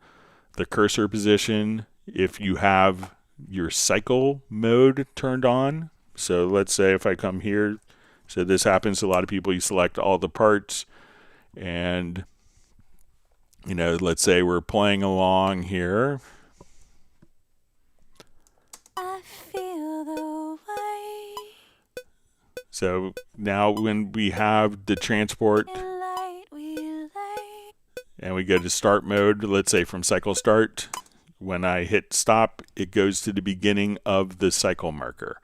the cursor position if you have your cycle mode turned on. So let's say if I come here, so this happens to a lot of people, you select all the parts and, let's say we're playing along here. I feel the way. So now when we have the transport and we go to start mode, let's say from cycle start, when I hit stop, it goes to the beginning of the cycle marker.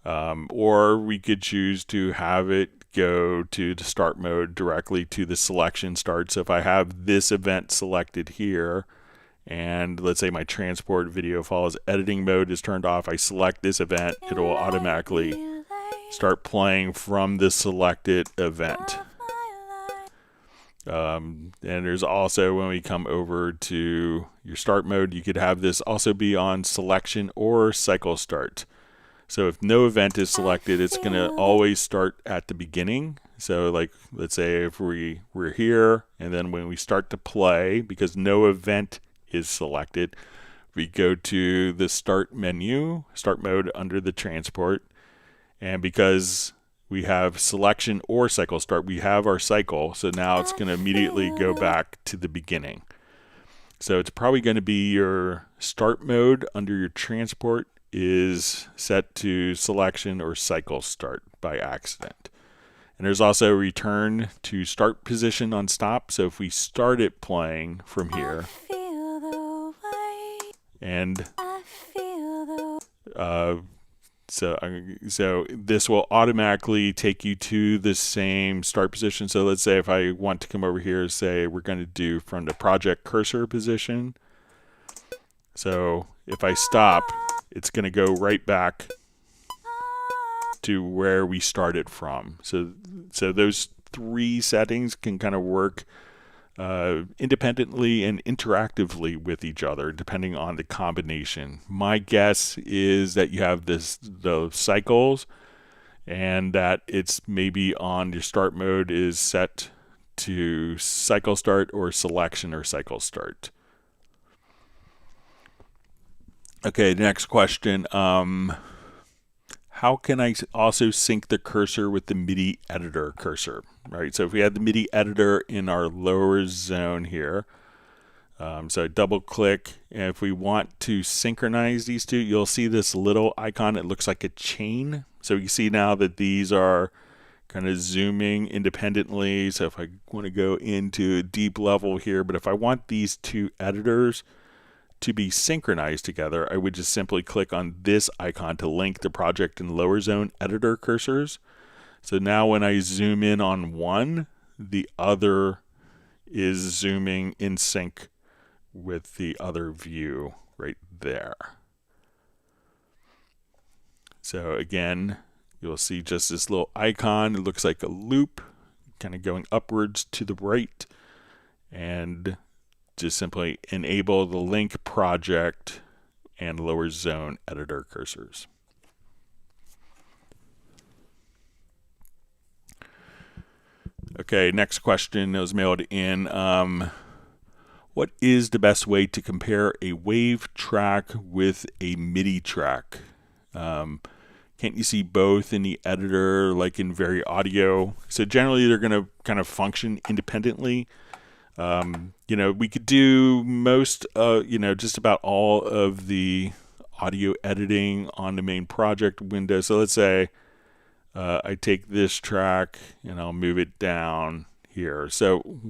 Or we could choose to have it go to the start mode directly to the selection start. So if I have this event selected here and let's say my transport video files editing mode is turned off, I select this event, it will automatically start playing from the selected event. And there's also, when we come over to your start mode, you could have this also be on selection or cycle start. So if no event is selected, it's going to always start at the beginning. So like, let's say if we're here, and then when we start to play, because no event is selected, we go to the start menu, start mode under the transport. And because we have selection or cycle start, we have our cycle. So now it's going to immediately go back to the beginning. So it's probably going to be your start mode under your transport is set to selection or cycle start by accident. And there's also return to start position on stop. So if we start it playing from here, and so this will automatically take you to the same start position. So let's say if I want to come over here, say we're going to do from the project cursor position. So if I stop, it's going to go right back to where we started from. So those three settings can kind of work independently and interactively with each other, depending on the combination. My guess is that you have the cycles, and that it's maybe on your start mode is set to cycle start or selection or cycle start. Okay, next question. How can I also sync the cursor with the MIDI editor cursor, right? So if we had the MIDI editor in our lower zone here, so double click, and if we want to synchronize these two, you'll see this little icon. It looks like a chain. So you see now that these are kind of zooming independently. So if I want to go into a deep level here, but if I want these two editors to be synchronized together, I would just simply click on this icon to link the project and lower zone editor cursors. So now when I zoom in on one, the other is zooming in sync with the other view right there. So again, you'll see just this little icon. It looks like a loop kind of going upwards to the right, and just simply enable the link project and lower zone editor cursors. Okay, next question that was mailed in. What is the best way to compare a wave track with a MIDI track? Can't you see both in the editor, like in Very Audio? So generally they're going to kind of function independently. We could do most, just about all of the audio editing on the main project window. So let's say I take this track and I'll move it down here. So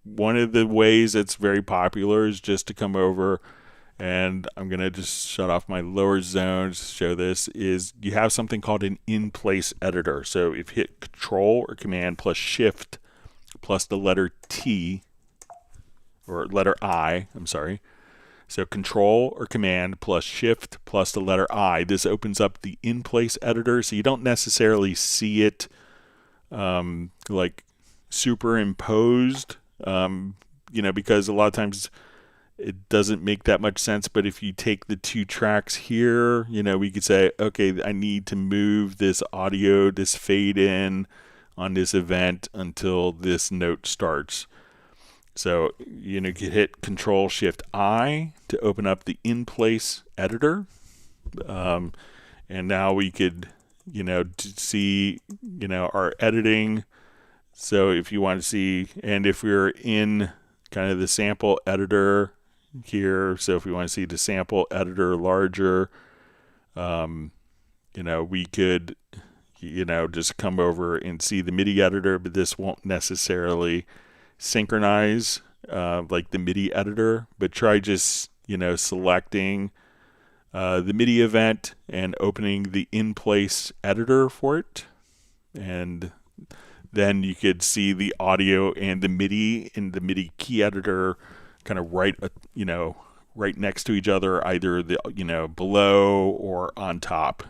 one of the ways that's very popular is just to come over, and I'm going to just shut off my lower zone to show this, is you have something called an in-place editor. So if you hit Control or Command plus Shift plus the letter T, or letter I, I'm sorry. So Control or Command plus Shift plus the letter I. This opens up the in-place editor, so you don't necessarily see it like superimposed, because a lot of times it doesn't make that much sense. But if you take the two tracks here, we could say, okay, I need to move this audio, this fade in on this event until this note starts. So, you could hit Control Shift I to open up the in-place editor. And now we could, see, our editing. So if you want to see, and if we're in kind of the sample editor here, so if we want to see the sample editor larger, we could, just come over and see the MIDI editor, but this won't necessarily synchronize like the MIDI editor. But try just, selecting the MIDI event and opening the in-place editor for it. And then you could see the audio and the MIDI in the MIDI key editor kind of right next to each other, either below or on top.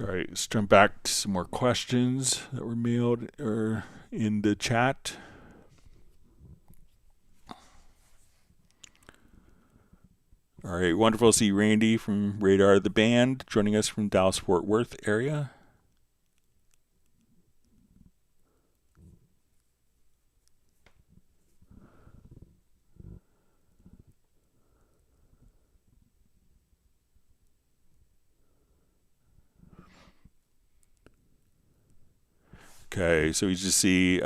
All right, let's jump back to some more questions that were mailed or in the chat. All right, wonderful to see Randy from Radar the Band joining us from Dallas-Fort Worth area. Okay, so we just see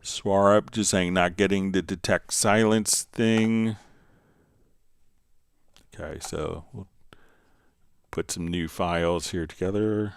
Swarup just saying not getting the detect silence thing. Okay, so we'll put some new files here together.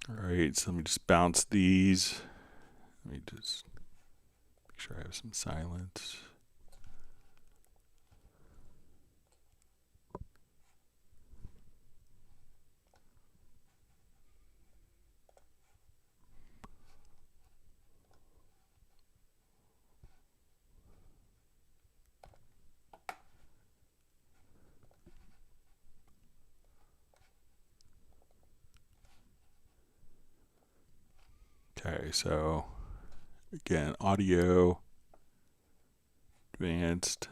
All right, so let me just bounce these. Let me just make sure I have some silence. Okay, so again, audio, advanced.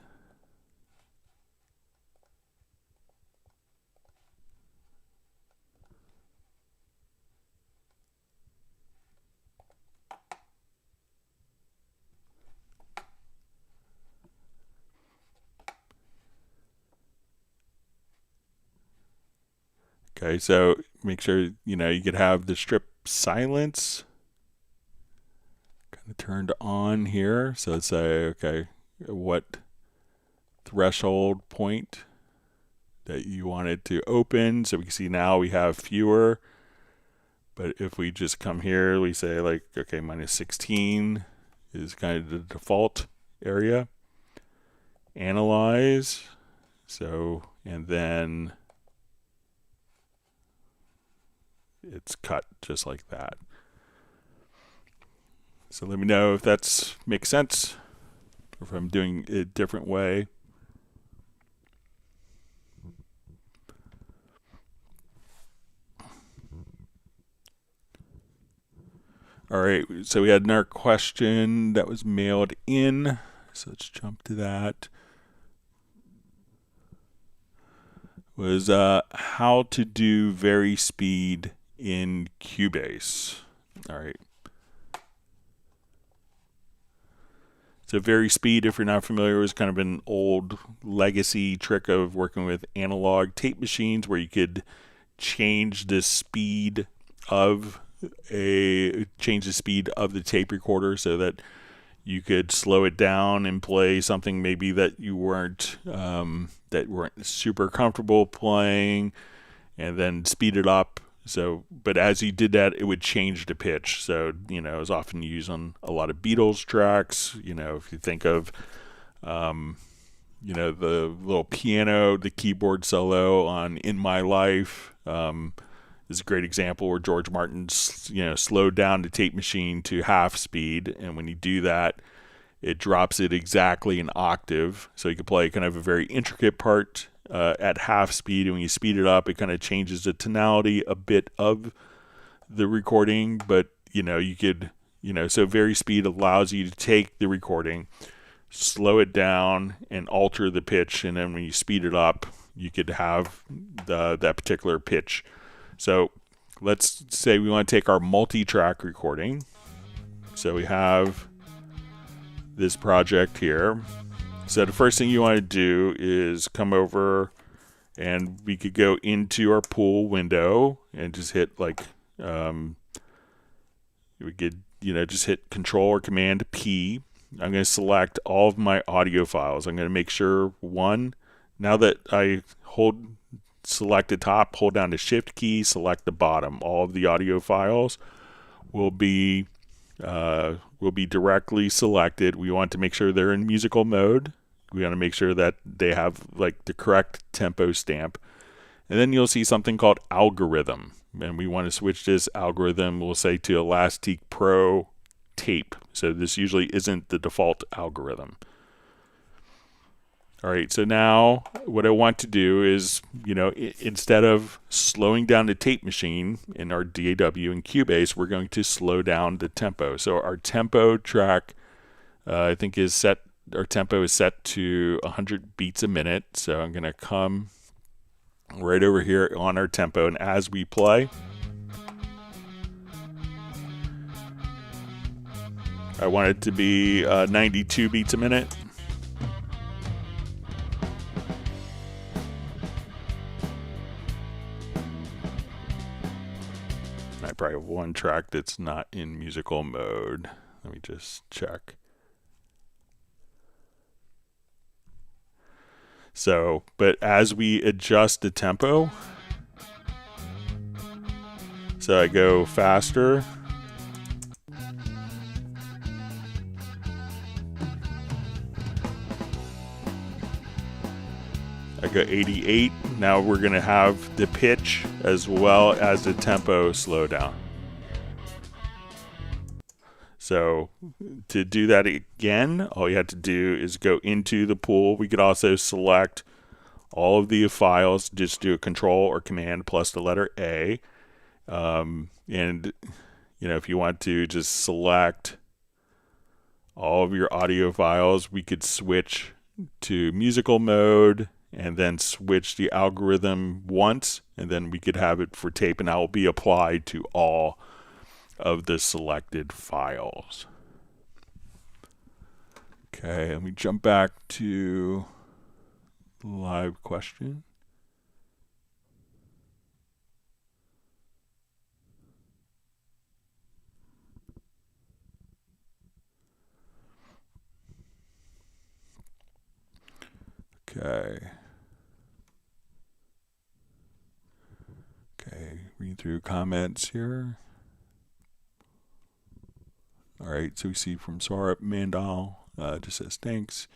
Okay, so make sure, you could have the strip silence kind of turned on here. So let's say, okay, what threshold point that you want it to open. So we can see now we have fewer. But if we just come here, we say like, okay, -16 is kind of the default area. Analyze. So, and then it's cut just like that. So let me know if that makes sense, or if I'm doing it a different way. All right, so we had another question that was mailed in. So let's jump to that. Was how to do vary speed in Cubase. All right. So vary speed, if you're not familiar, is kind of an old legacy trick of working with analog tape machines where you could change the speed of the tape recorder so that you could slow it down and play something maybe that you weren't super comfortable playing, and then speed it up. So, but as you did that, it would change the pitch. So, it was often used on a lot of Beatles tracks. If you think of, the little piano, the keyboard solo on "In My Life," is a great example where George Martin, slowed down the tape machine to half speed, and when you do that, it drops it exactly an octave. So you can play kind of a very intricate part at half speed, and when you speed it up, it kind of changes the tonality a bit of the recording. But you could, so vary speed allows you to take the recording, slow it down, and alter the pitch, and then when you speed it up, you could have that particular pitch. So let's say we want to take our multi-track recording. So we have this project here, So the first thing you want to do is come over, and we could go into our pool window and just hit like, we could, just hit Control or Command P. I'm going to select all of my audio files. I'm going to make sure now that I select the top, hold down the Shift key, select the bottom. All of the audio files will be directly selected. We want to make sure they're in musical mode. We want to make sure that they have like the correct tempo stamp. And then you'll see something called algorithm. And we want to switch this algorithm, we'll say, to Elastic Pro tape. So this usually isn't the default algorithm. All right, so now what I want to do is, instead of slowing down the tape machine in our DAW and Cubase, we're going to slow down the tempo. So our tempo track, I think our tempo is set to 100 beats a minute. So I'm going to come right over here on our tempo, and as we play, I want it to be 92 beats a minute. I probably have one track that's not in musical mode. Let me just check. So, but as we adjust the tempo, so I go faster, I go 88. Now we're going to have the pitch as well as the tempo slow down. So to do that again, all you have to do is go into the pool. We could also select all of the files, just do a Control or Command plus the letter A. And, if you want to just select all of your audio files, we could switch to musical mode and then switch the algorithm once, and then we could have it for tape, and that will be applied to all of the selected files. Okay, let me jump back to the live question. Okay. Read through comments here. All right, so we see from Swarup Mandal, just says thanks.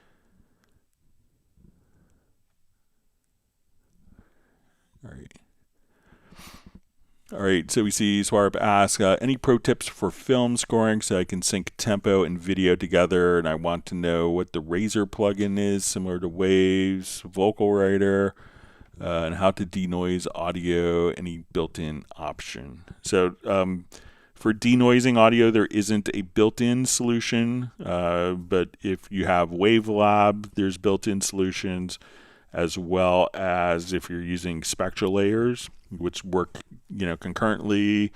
All right, so we see Swarup ask, any pro tips for film scoring so I can sync tempo and video together, and I want to know what the Razor plugin is, similar to Waves, Vocal Writer, and how to denoise audio, any built-in option. So for denoising audio, there isn't a built-in solution, but if you have Wavelab, there's built-in solutions, as well as if you're using SpectralLayers, which work concurrently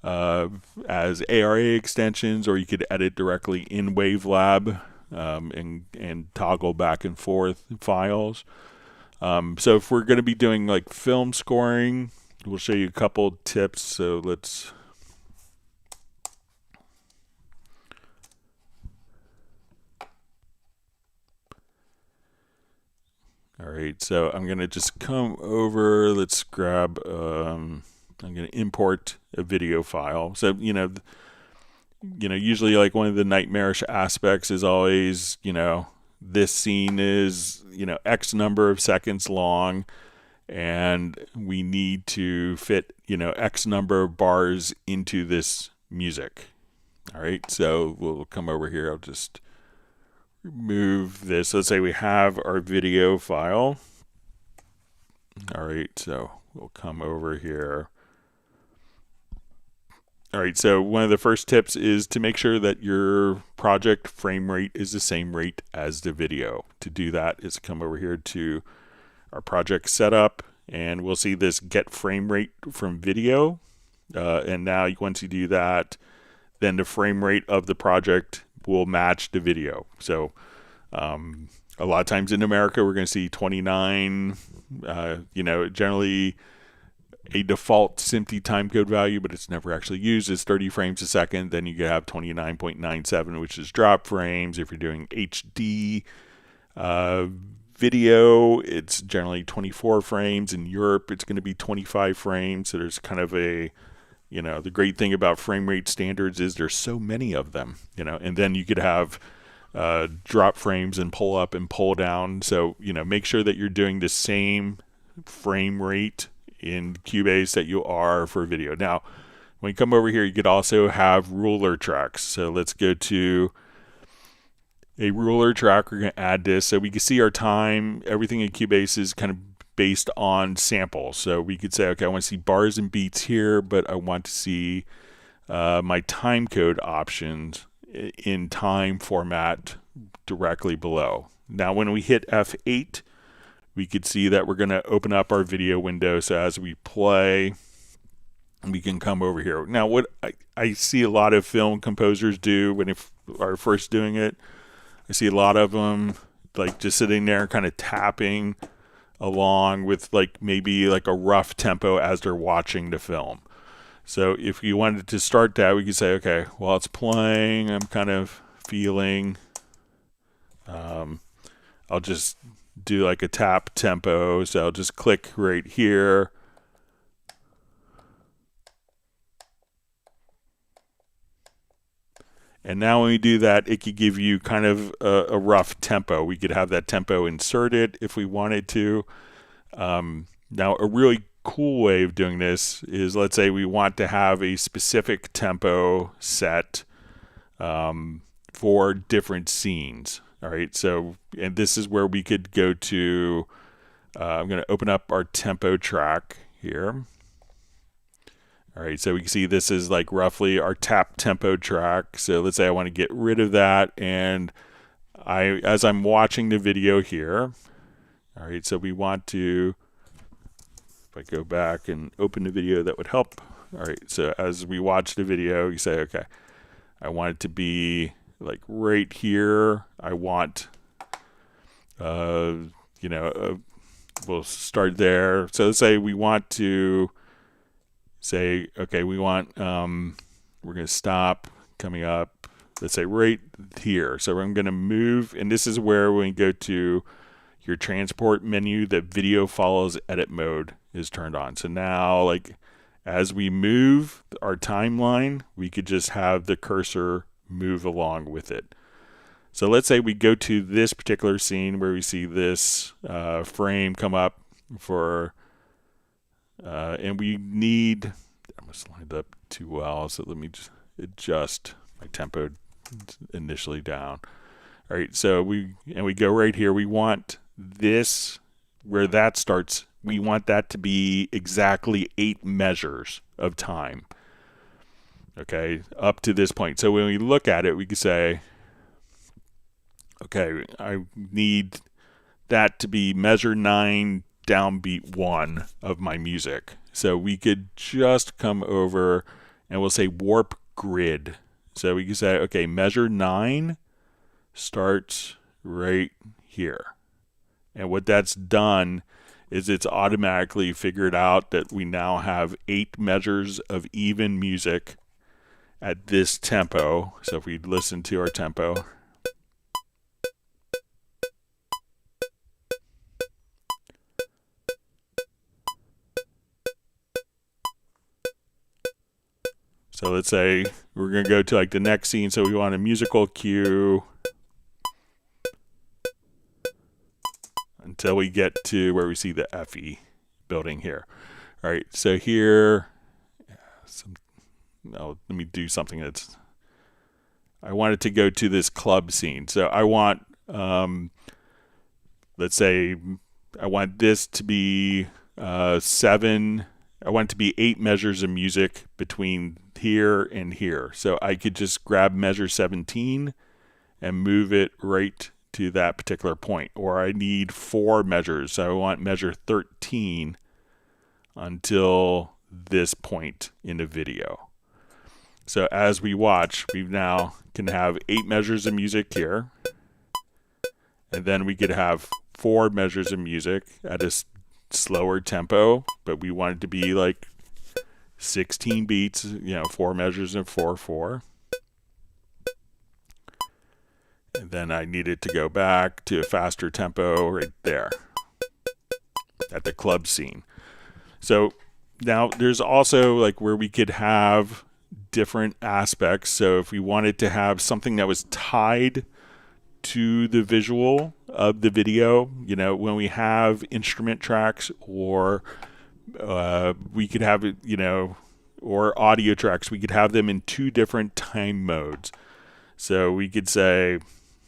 as ARA extensions, or you could edit directly in Wavelab and toggle back and forth files. So if we're going to be doing like film scoring, we'll show you a couple tips. So let's all right, so I'm going to just come over, let's grab, I'm going to import a video file. So, usually like one of the nightmarish aspects is always, this scene is, X number of seconds long, and we need to fit, X number of bars into this music. All right, so we'll come over here. I'll just remove this. Let's say we have our video file. All right, so we'll come over here. All right, so one of the first tips is to make sure that your project frame rate is the same rate as the video. To do that is come over here to our project setup, and we'll see this get frame rate from video. And now once you do that, then the frame rate of the project will match the video. So A lot of times in America, we're going to see 29, generally a default SMPTE timecode value, but it's never actually used, is 30 frames a second. Then you can have 29.97, which is drop frames. If you're doing HD video, it's generally 24 frames. In Europe, it's going to be 25 frames. So there's kind of a, the great thing about frame rate standards is there's so many of them, and then you could have drop frames and pull up and pull down. So, make sure that you're doing the same frame rate in Cubase that you are for video. Now, when you come over here, you could also have ruler tracks. So let's go to a ruler track. We're going to add this so we can see our time. Everything in Cubase is kind of based on samples. So we could say, okay, I want to see bars and beats here, but I want to see my time code options in time format directly below. Now, when we hit F8, we could see that we're going to open up our video window. So as we play, we can come over here. Now, what I see a lot of film composers do when they are first doing it, I see a lot of them like just sitting there kind of tapping along with like maybe like a rough tempo as they're watching the film. So if you wanted to start that, we could say, okay, while it's playing, I'm kind of feeling, I'll just do like a tap tempo. So I'll just click right here. And now when we do that, it could give you kind of a rough tempo. We could have that tempo inserted if we wanted to. Now, a really cool way of doing this is, let's say we want to have a specific tempo set for different scenes. All right, so, and this is where we could go to, I'm going to open up our tempo track here. All right, so we can see this is like roughly our tap tempo track. So let's say I want to get rid of that, and as I'm watching the video here, all right, so we want to, if I go back and open the video, that would help. All right, so as we watch the video, you say, okay, I want it to be like right here. I want, we'll start there. So let's say we want to say, okay, we want, we're going to stop coming up, let's say right here. So I'm going to move, and this is where when you go to your transport menu, that video follows edit mode is turned on. So now, like, as we move our timeline, we could just have the cursor move along with it. So let's say we go to this particular scene where we see this frame come up for, and we need, I must line it up too well, so let me just adjust my tempo initially down. All right, so we go right here. We want this, where that starts, we want that to be exactly 8 measures of time. Okay, up to this point. So when we look at it, we can say, okay, I need that to be measure 9 downbeat 1 of my music. So we could just come over and we'll say warp grid. So we can say, okay, measure 9 starts right here. And what that's done is it's automatically figured out that we now have 8 measures of even music at this tempo. So if we listen to our tempo, so let's say we're going to go to like the next scene. So we want a musical cue until we get to where we see the FE building here. All right, so here, let me do something that's, I want it to go to this club scene. So I want, let's say I want this to be 7, I want it to be 8 measures of music between here and here. So I could just grab measure 17 and move it right to that particular point. Or I need 4 measures. So I want measure 13 until this point in the video. So as we watch, we now can have 8 measures of music here. And then we could have 4 measures of music at a slower tempo, but we want it to be like 16 beats, 4 measures of 4/4. And then I needed to go back to a faster tempo right there at the club scene. So now there's also like where we could have different aspects. So if we wanted to have something that was tied to the visual of the video, when we have instrument tracks, or we could have it, or audio tracks, we could have them in 2 different time modes. So we could say,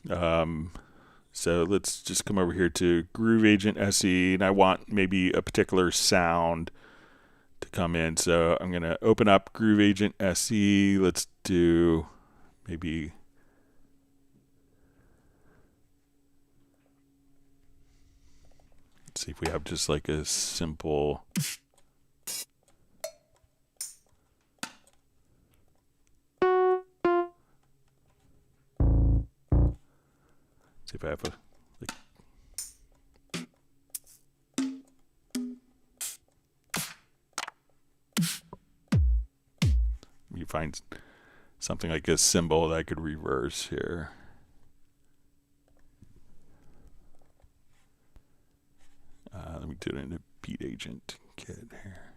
so let's just come over here to Groove Agent SE, and I want maybe a particular sound to come in. So I'm going to open up Groove Agent SE. Let's do maybe, let's see if we have just like a simple, see if I have a, like, you find something like a symbol that I could reverse here. Let me do it in a beat agent kit here.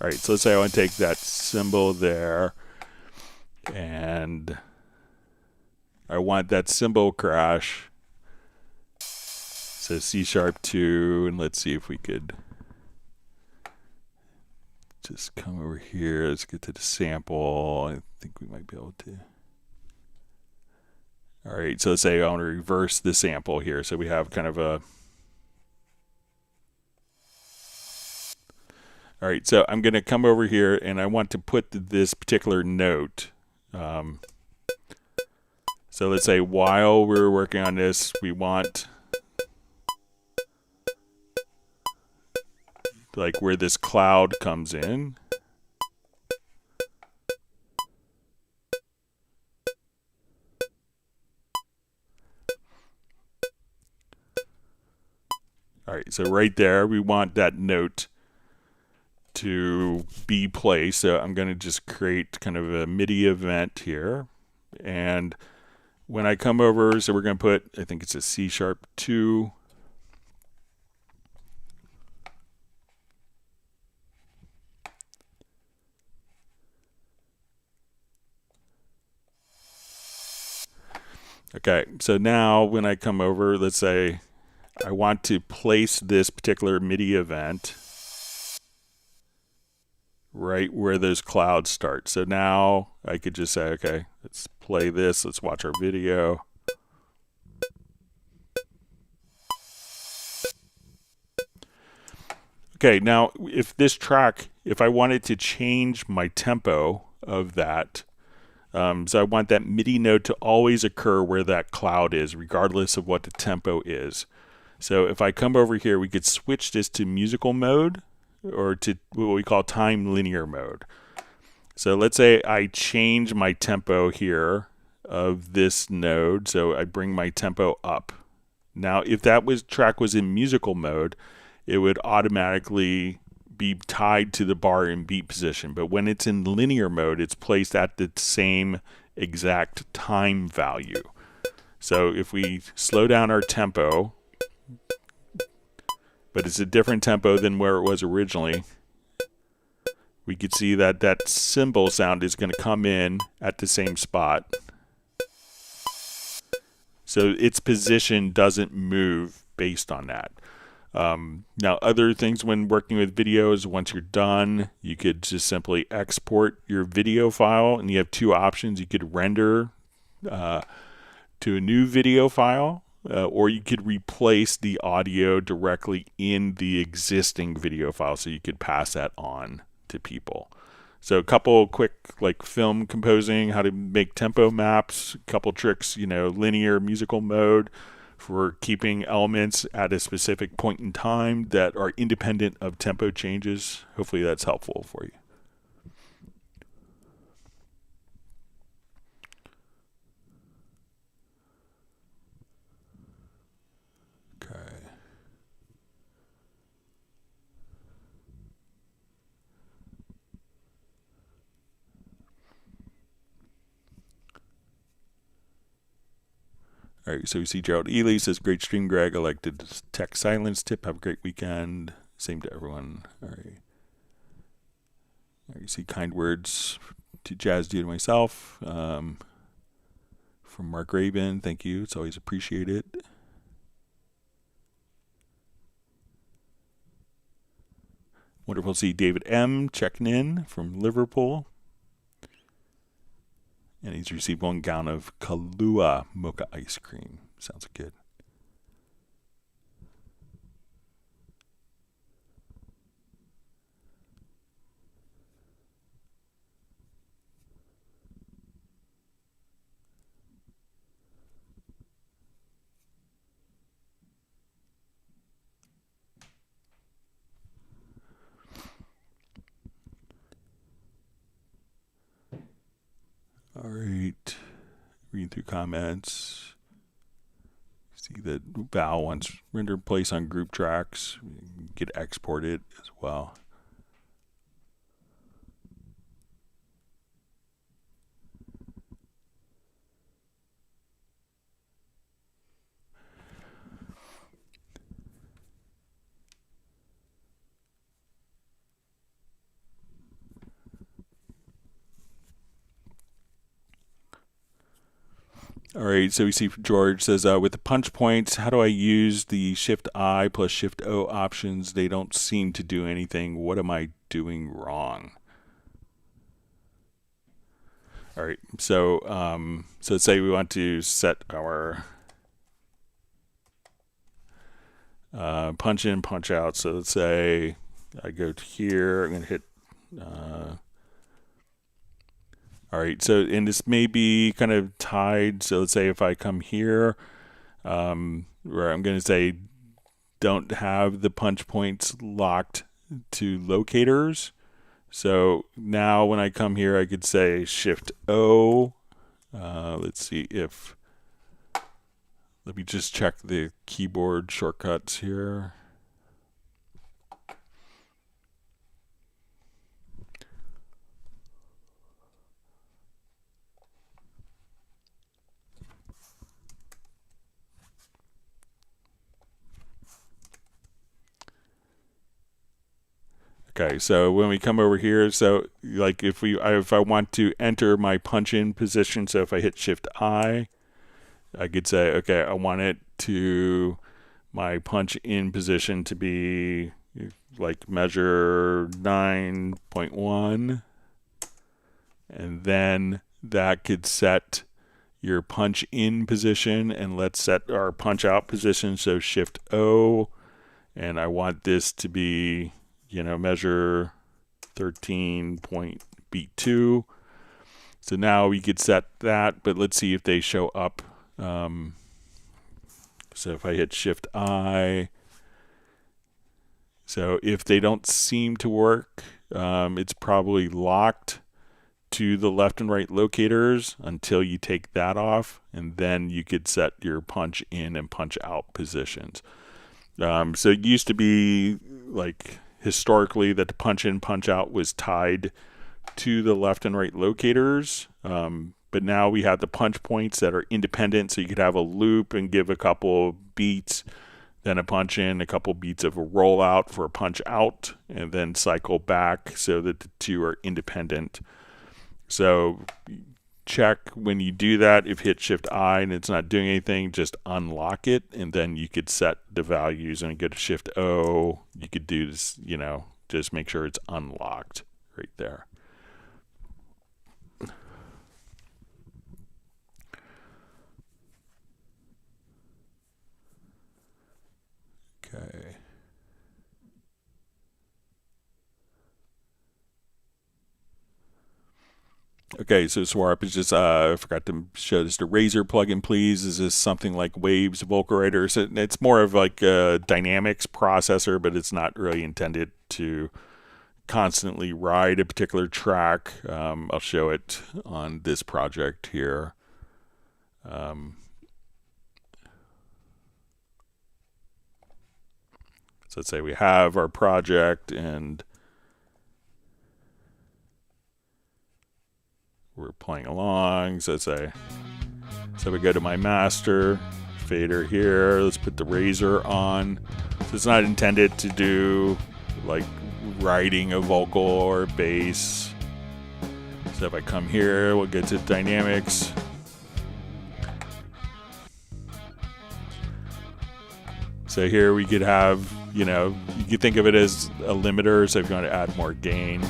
All right, so let's say I want to take that symbol there, and I want that cymbal crash. So C#2, and let's see if we could just come over here. Let's get to the sample. I think we might be able to. All right, so let's say I want to reverse the sample here. So we have kind of a, all right, so I'm going to come over here and I want to put this particular note. So let's say while we're working on this, we want like where this cloud comes in. All right, so right there, we want that note to be placed. So I'm going to just create kind of a MIDI event here. And when I come over, so we're going to put, I think it's a C#2. Okay, so now when I come over, let's say I want to place this particular MIDI event right where those clouds start. So now I could just say, okay, let's play this. Let's watch our video. Okay, now if this track, if I wanted to change my tempo of that, so I want that MIDI note to always occur where that cloud is, regardless of what the tempo is. So if I come over here, we could switch this to musical mode, or to what we call time linear mode. So let's say I change my tempo here of this node, so I bring my tempo up. Now if that track was in musical mode, it would automatically be tied to the bar and beat position. But when it's in linear mode, it's placed at the same exact time value. So if we slow down our tempo, but it's a different tempo than where it was originally, we could see that that cymbal sound is going to come in at the same spot. So its position doesn't move based on that. Now other things when working with videos, once you're done, you could just simply export your video file, and you have 2 options. You could render to a new video file, or you could replace the audio directly in the existing video file, so you could pass that on to people. So a couple quick like film composing, how to make tempo maps, a couple tricks, linear musical mode for keeping elements at a specific point in time that are independent of tempo changes. Hopefully that's helpful for you. Okay. All right, so we see Gerald Ely says, great stream, Greg. I like the tech silence tip. Have a great weekend. Same to everyone. All right. You see kind words to Jazz Dude and myself from Mark Raven. Thank you. It's always appreciated. Wonderful to see David M. checking in from Liverpool. And he's received 1 gallon of Kahlua mocha ice cream. Sounds good. All right, reading through comments. See that Val wants render place on group tracks. Get exported as well. All right, so we see George says, with the punch points, how do I use the Shift I plus Shift O options? They don't seem to do anything. What am I doing wrong? All right, so let's say we want to set our punch in, punch out. So let's say I go to here. I'm going to hit. All right, so and this may be kind of tied. So let's say if I come here, where I'm going to say don't have the punch points locked to locators. So now when I come here, I could say Shift O. Let's see if, let me just check the keyboard shortcuts here. Okay, so when we come over here, so like if I want to enter my punch in position, so if I hit Shift I could say, okay, I want it to my punch in position to be like measure 9.1, and then that could set your punch in position, and let's set our punch out position, so Shift O, and I want this to be measure 13.B2. So now we could set that, but let's see if they show up. So if I hit Shift I, so if they don't seem to work, it's probably locked to the left and right locators until you take that off, and then you could set your punch in and punch out positions. So it used to be like historically that the punch in, punch out was tied to the left and right locators. But now we have the punch points that are independent. So you could have a loop and give a couple beats, then a punch in, a couple beats of a rollout for a punch out, and then cycle back so that the two are independent. So check when you do that, if hit Shift I and it's not doing anything, just unlock it, and then you could set the values and go to Shift O. You could do this, just make sure it's unlocked right there. Okay. Okay, so Swarp is just, I forgot to show this, the Razor plugin, please. Is this something like Waves Vocal Writer? So it's more of like a dynamics processor, but it's not really intended to constantly ride a particular track. I'll show it on this project here. So let's say we have our project and we're playing along. So we go to my master fader here. Let's put the Razor on. So it's not intended to do like writing a vocal or bass. So if I come here, we'll get to dynamics. So here we could have, you could think of it as a limiter. So if you want to add more gain.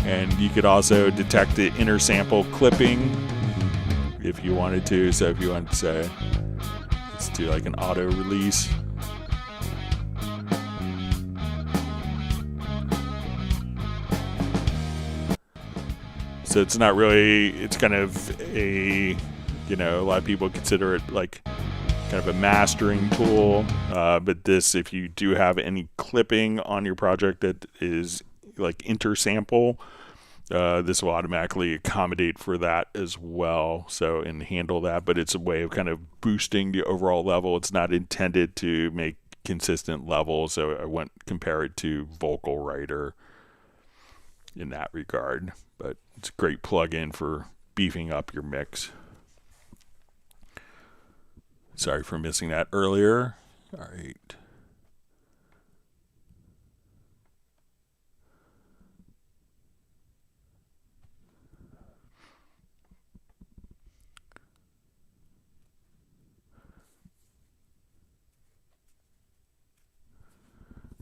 And you could also detect the inner sample clipping if you wanted to. So if you want to say, let's do like an auto release. So it's not really, it's kind of a, a lot of people consider it like kind of a mastering tool. But this, if you do have any clipping on your project that is like intersample, this will automatically accommodate for that as well, so and handle that. But it's a way of kind of boosting the overall level. It's not intended to make consistent levels, so I wouldn't compare it to Vocal Writer in that regard. But it's a great plugin for beefing up your mix. Sorry for missing that earlier. All right.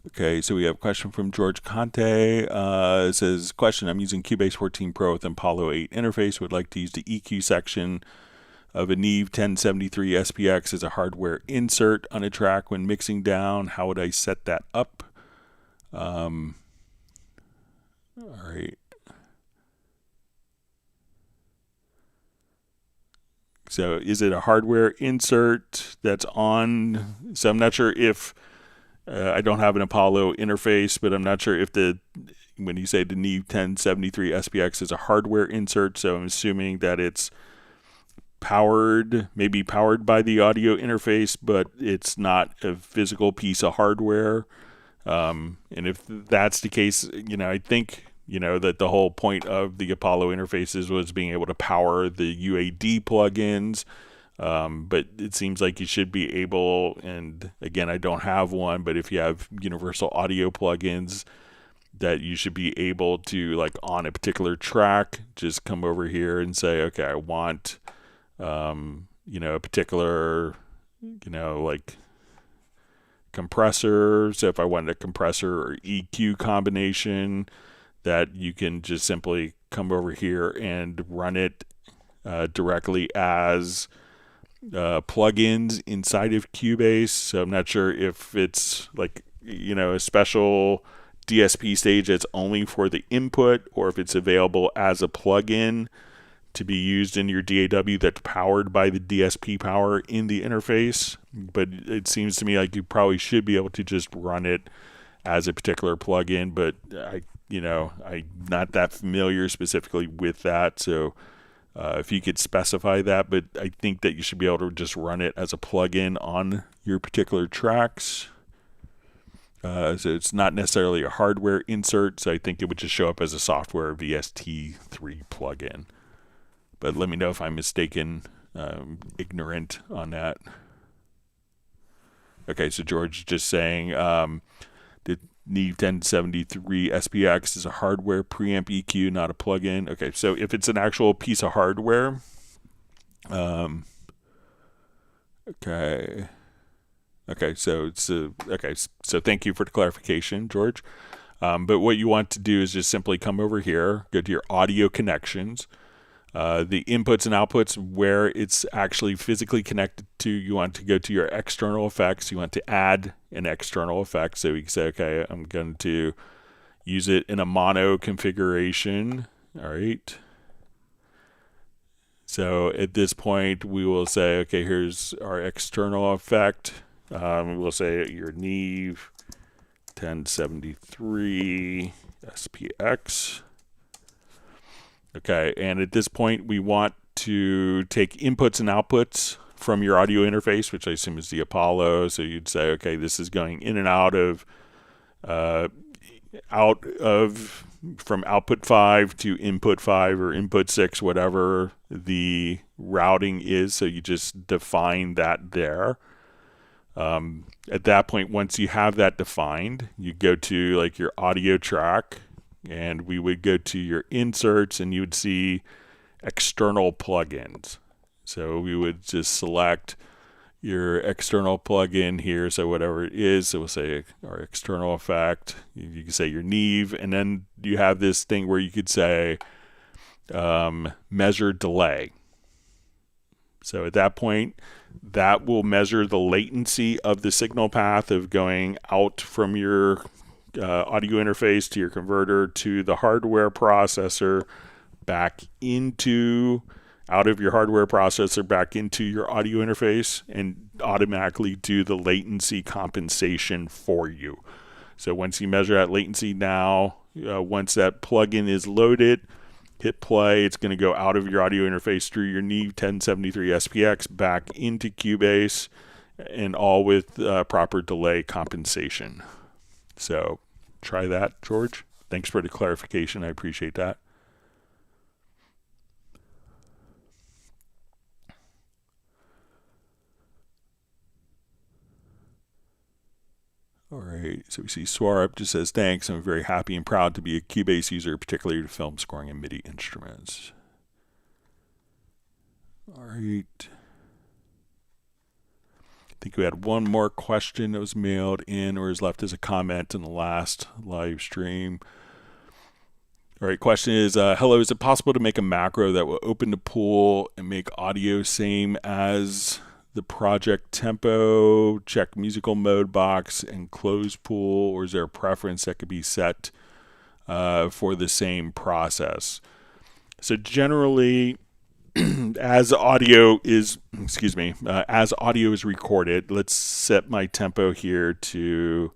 Okay, so we have a question from George Conte. It says, question, I'm using Cubase 14 Pro with Apollo 8 interface. Would like to use the EQ section of a Neve 1073 SPX as a hardware insert on a track when mixing down. How would I set that up? All right. So is it a hardware insert that's on? So I'm not sure if... I don't have an Apollo interface, but I'm not sure if when you say the Neve 1073 SPX is a hardware insert, so I'm assuming that it's maybe powered by the audio interface, but it's not a physical piece of hardware. And if that's the case, I think, that the whole point of the Apollo interfaces was being able to power the UAD plugins. But it seems like you should be able, and again, I don't have one, but if you have universal audio plugins, that you should be able to, like on a particular track, just come over here and say, okay, I want, a particular, like compressor. So if I wanted a compressor or EQ combination, that you can just simply come over here and run it directly as plugins inside of Cubase. So I'm not sure if it's like, a special DSP stage that's only for the input, or if it's available as a plugin to be used in your DAW that's powered by the DSP power in the interface. But it seems to me like you probably should be able to just run it as a particular plugin, but I'm not that familiar specifically with that. So if you could specify that, but I think that you should be able to just run it as a plugin on your particular tracks. So it's not necessarily a hardware insert, so I think it would just show up as a software VST3 plugin. But let me know if I'm mistaken, ignorant on that. Okay, so George just saying the Neve 1073 SPX is a hardware preamp EQ, not a plugin. Okay, so if it's an actual piece of hardware, okay, so so thank you for the clarification, George. But what you want to do is just simply come over here, go to your audio connections, the inputs and outputs where it's actually physically connected to. You want to go to your external effects. You want to add an external effect. So you can say, okay, I'm going to, use it in a mono configuration. All right. So at this point, we will say, okay, here's our external effect. We'll say your Neve 1073 SPX. Okay, and at this point, we want to take inputs and outputs from your audio interface, which I assume is the Apollo. So you'd say, okay, this is going in and out of from output 5 to input 5 or input 6, whatever the routing is. So you just define that there. At that point, once you have that defined, you go to like your audio track, and we would go to your inserts, and you would see external plugins. So we would just select your external plugin here, so whatever it is. So we'll say our external effect. You can say your Neve, and then you have this thing where you could say measure delay. So at that point, that will measure the latency of the signal path of going out from your audio interface to your converter to the hardware processor, back into out of your hardware processor back into your audio interface, and automatically do the latency compensation for you. So once you measure that latency now, once that plugin is loaded, hit play, it's going to go out of your audio interface through your Neve 1073 SPX back into Cubase, and all with proper delay compensation. So try that, George. Thanks for the clarification. I appreciate that. All right, so we see Swarup just says, thanks, I'm very happy and proud to be a Cubase user, particularly to film scoring and MIDI instruments. All right. I think we had one more question that was mailed in or is left as a comment in the last live stream. All right, question is, hello, is it possible to make a macro that will open the pool and make audio same as the project tempo, check musical mode box, and close pool, or is there a preference that could be set for the same process? So generally, as audio is recorded, let's set my tempo here to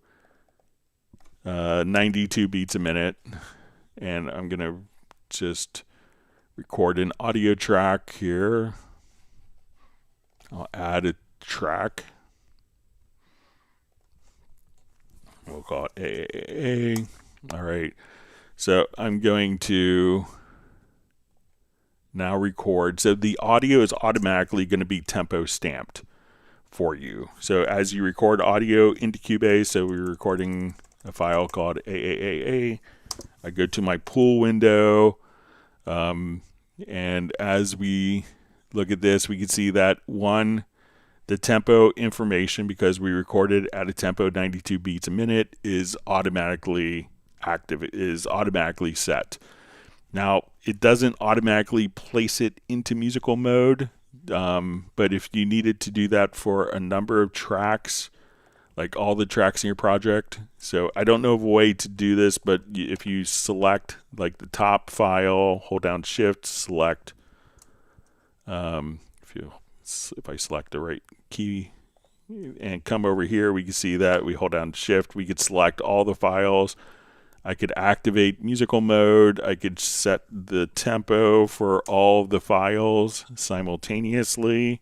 92 beats a minute, and I'm gonna just record an audio track here. I'll add a track. We'll call it AAA. All right. So I'm going to now record. So the audio is automatically going to be tempo stamped for you. So as you record audio into Cubase, so we're recording a file called AAAA. I go to my pool window, and as we look at this, we can see that the tempo information, because we recorded at a tempo 92 beats a minute, is automatically active. It is automatically set. Now, it doesn't automatically place it into musical mode, but if you needed to do that for a number of tracks, like all the tracks in your project, so I don't know of a way to do this, but if you select like the top file, hold down Shift, select if I select the right key and come over here, we can see that we hold down Shift, we could select all the files. I could activate musical mode. I could set the tempo for all of the files simultaneously.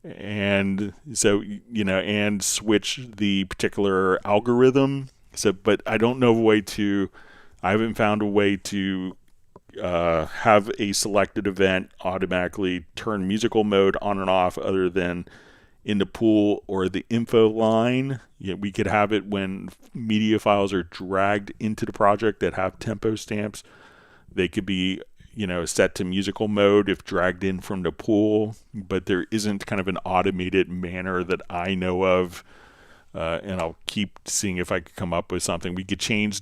And so, and switch the particular algorithm. So, but I don't know I haven't found a way to have a selected event automatically turn musical mode on and off other than in the pool or the info line. We could have it when media files are dragged into the project that have tempo stamps. They could be, set to musical mode if dragged in from the pool, but there isn't kind of an automated manner that I know of. And I'll keep seeing if I could come up with something. We could change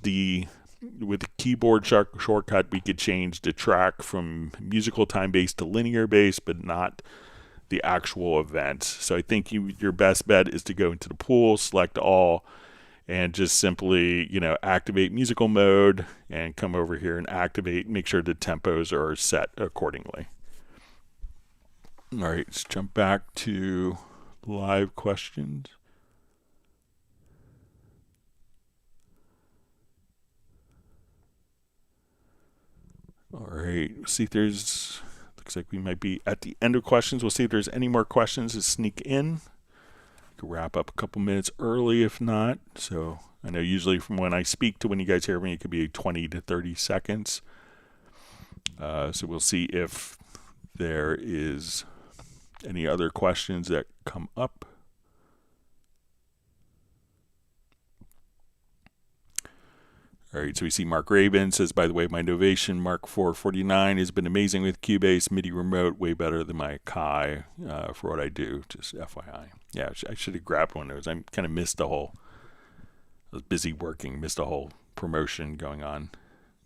with the keyboard shortcut, we could change the track from musical time based to linear based, but not the actual events. So I think your best bet is to go into the pool, select all, and just simply, activate musical mode and come over here and activate, make sure the tempos are set accordingly. All right, let's jump back to live questions. All right, see if there's, looks like we might be at the end of questions. We'll see if there's any more questions that sneak in. Could wrap up a couple minutes early if not. So I know usually from when I speak to when you guys hear me, it could be 20 to 30 seconds. So we'll see if there is any other questions that come up. All right, so we see Mark Rabin says, by the way, my Novation Mark 449 has been amazing with Cubase MIDI remote, way better than my Kai for what I do, just FYI. Yeah, I should have grabbed one of those. I kind of missed I was busy working, missed a whole promotion going on.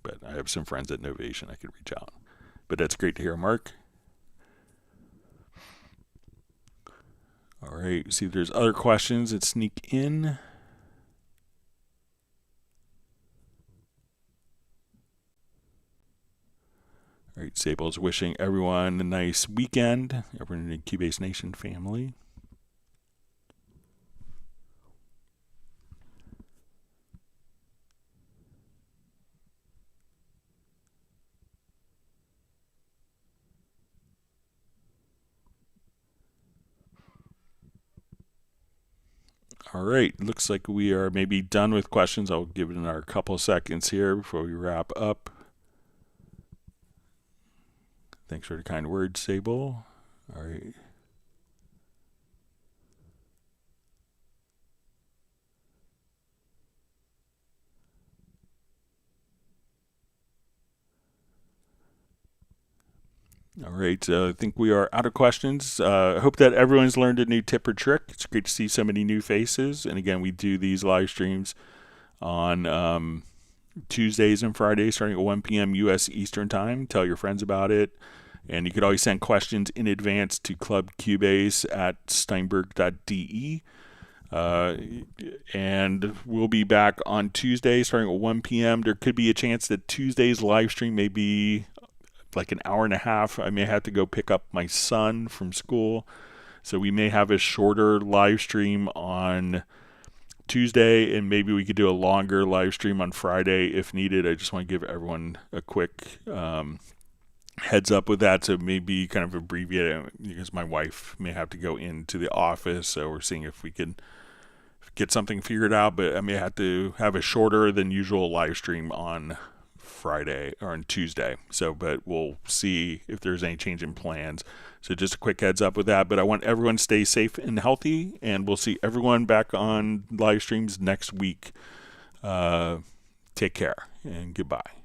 But I have some friends at Novation I could reach out. But that's great to hear, Mark. All right, see if there's other questions that sneak in. All right, Sable's wishing everyone a nice weekend, everyone in the Cubase Nation family. All right, looks like we are maybe done with questions. I'll give it another couple of seconds here before we wrap up. Thanks for the kind words, Sable. All right. All right, I think we are out of questions. I hope that everyone's learned a new tip or trick. It's great to see so many new faces. And again, we do these live streams on Tuesdays and Fridays starting at 1 p.m. U.S. Eastern Time. Tell your friends about it. And you could always send questions in advance to clubcubase@steinberg.de. And we'll be back on Tuesday starting at 1 p.m. There could be a chance that Tuesday's live stream may be like an hour and a half. I may have to go pick up my son from school. So we may have a shorter live stream on Tuesday, and maybe we could do a longer live stream on Friday if needed. I just want to give everyone a quick heads up with that, so maybe kind of abbreviate it because my wife may have to go into the office. So we're seeing if we can get something figured out, but I may have to have a shorter than usual live stream on Friday or on Tuesday. So, but we'll see if there's any change in plans. So just a quick heads up with that. But I want everyone to stay safe and healthy, and we'll see everyone back on live streams next week. Take care and goodbye.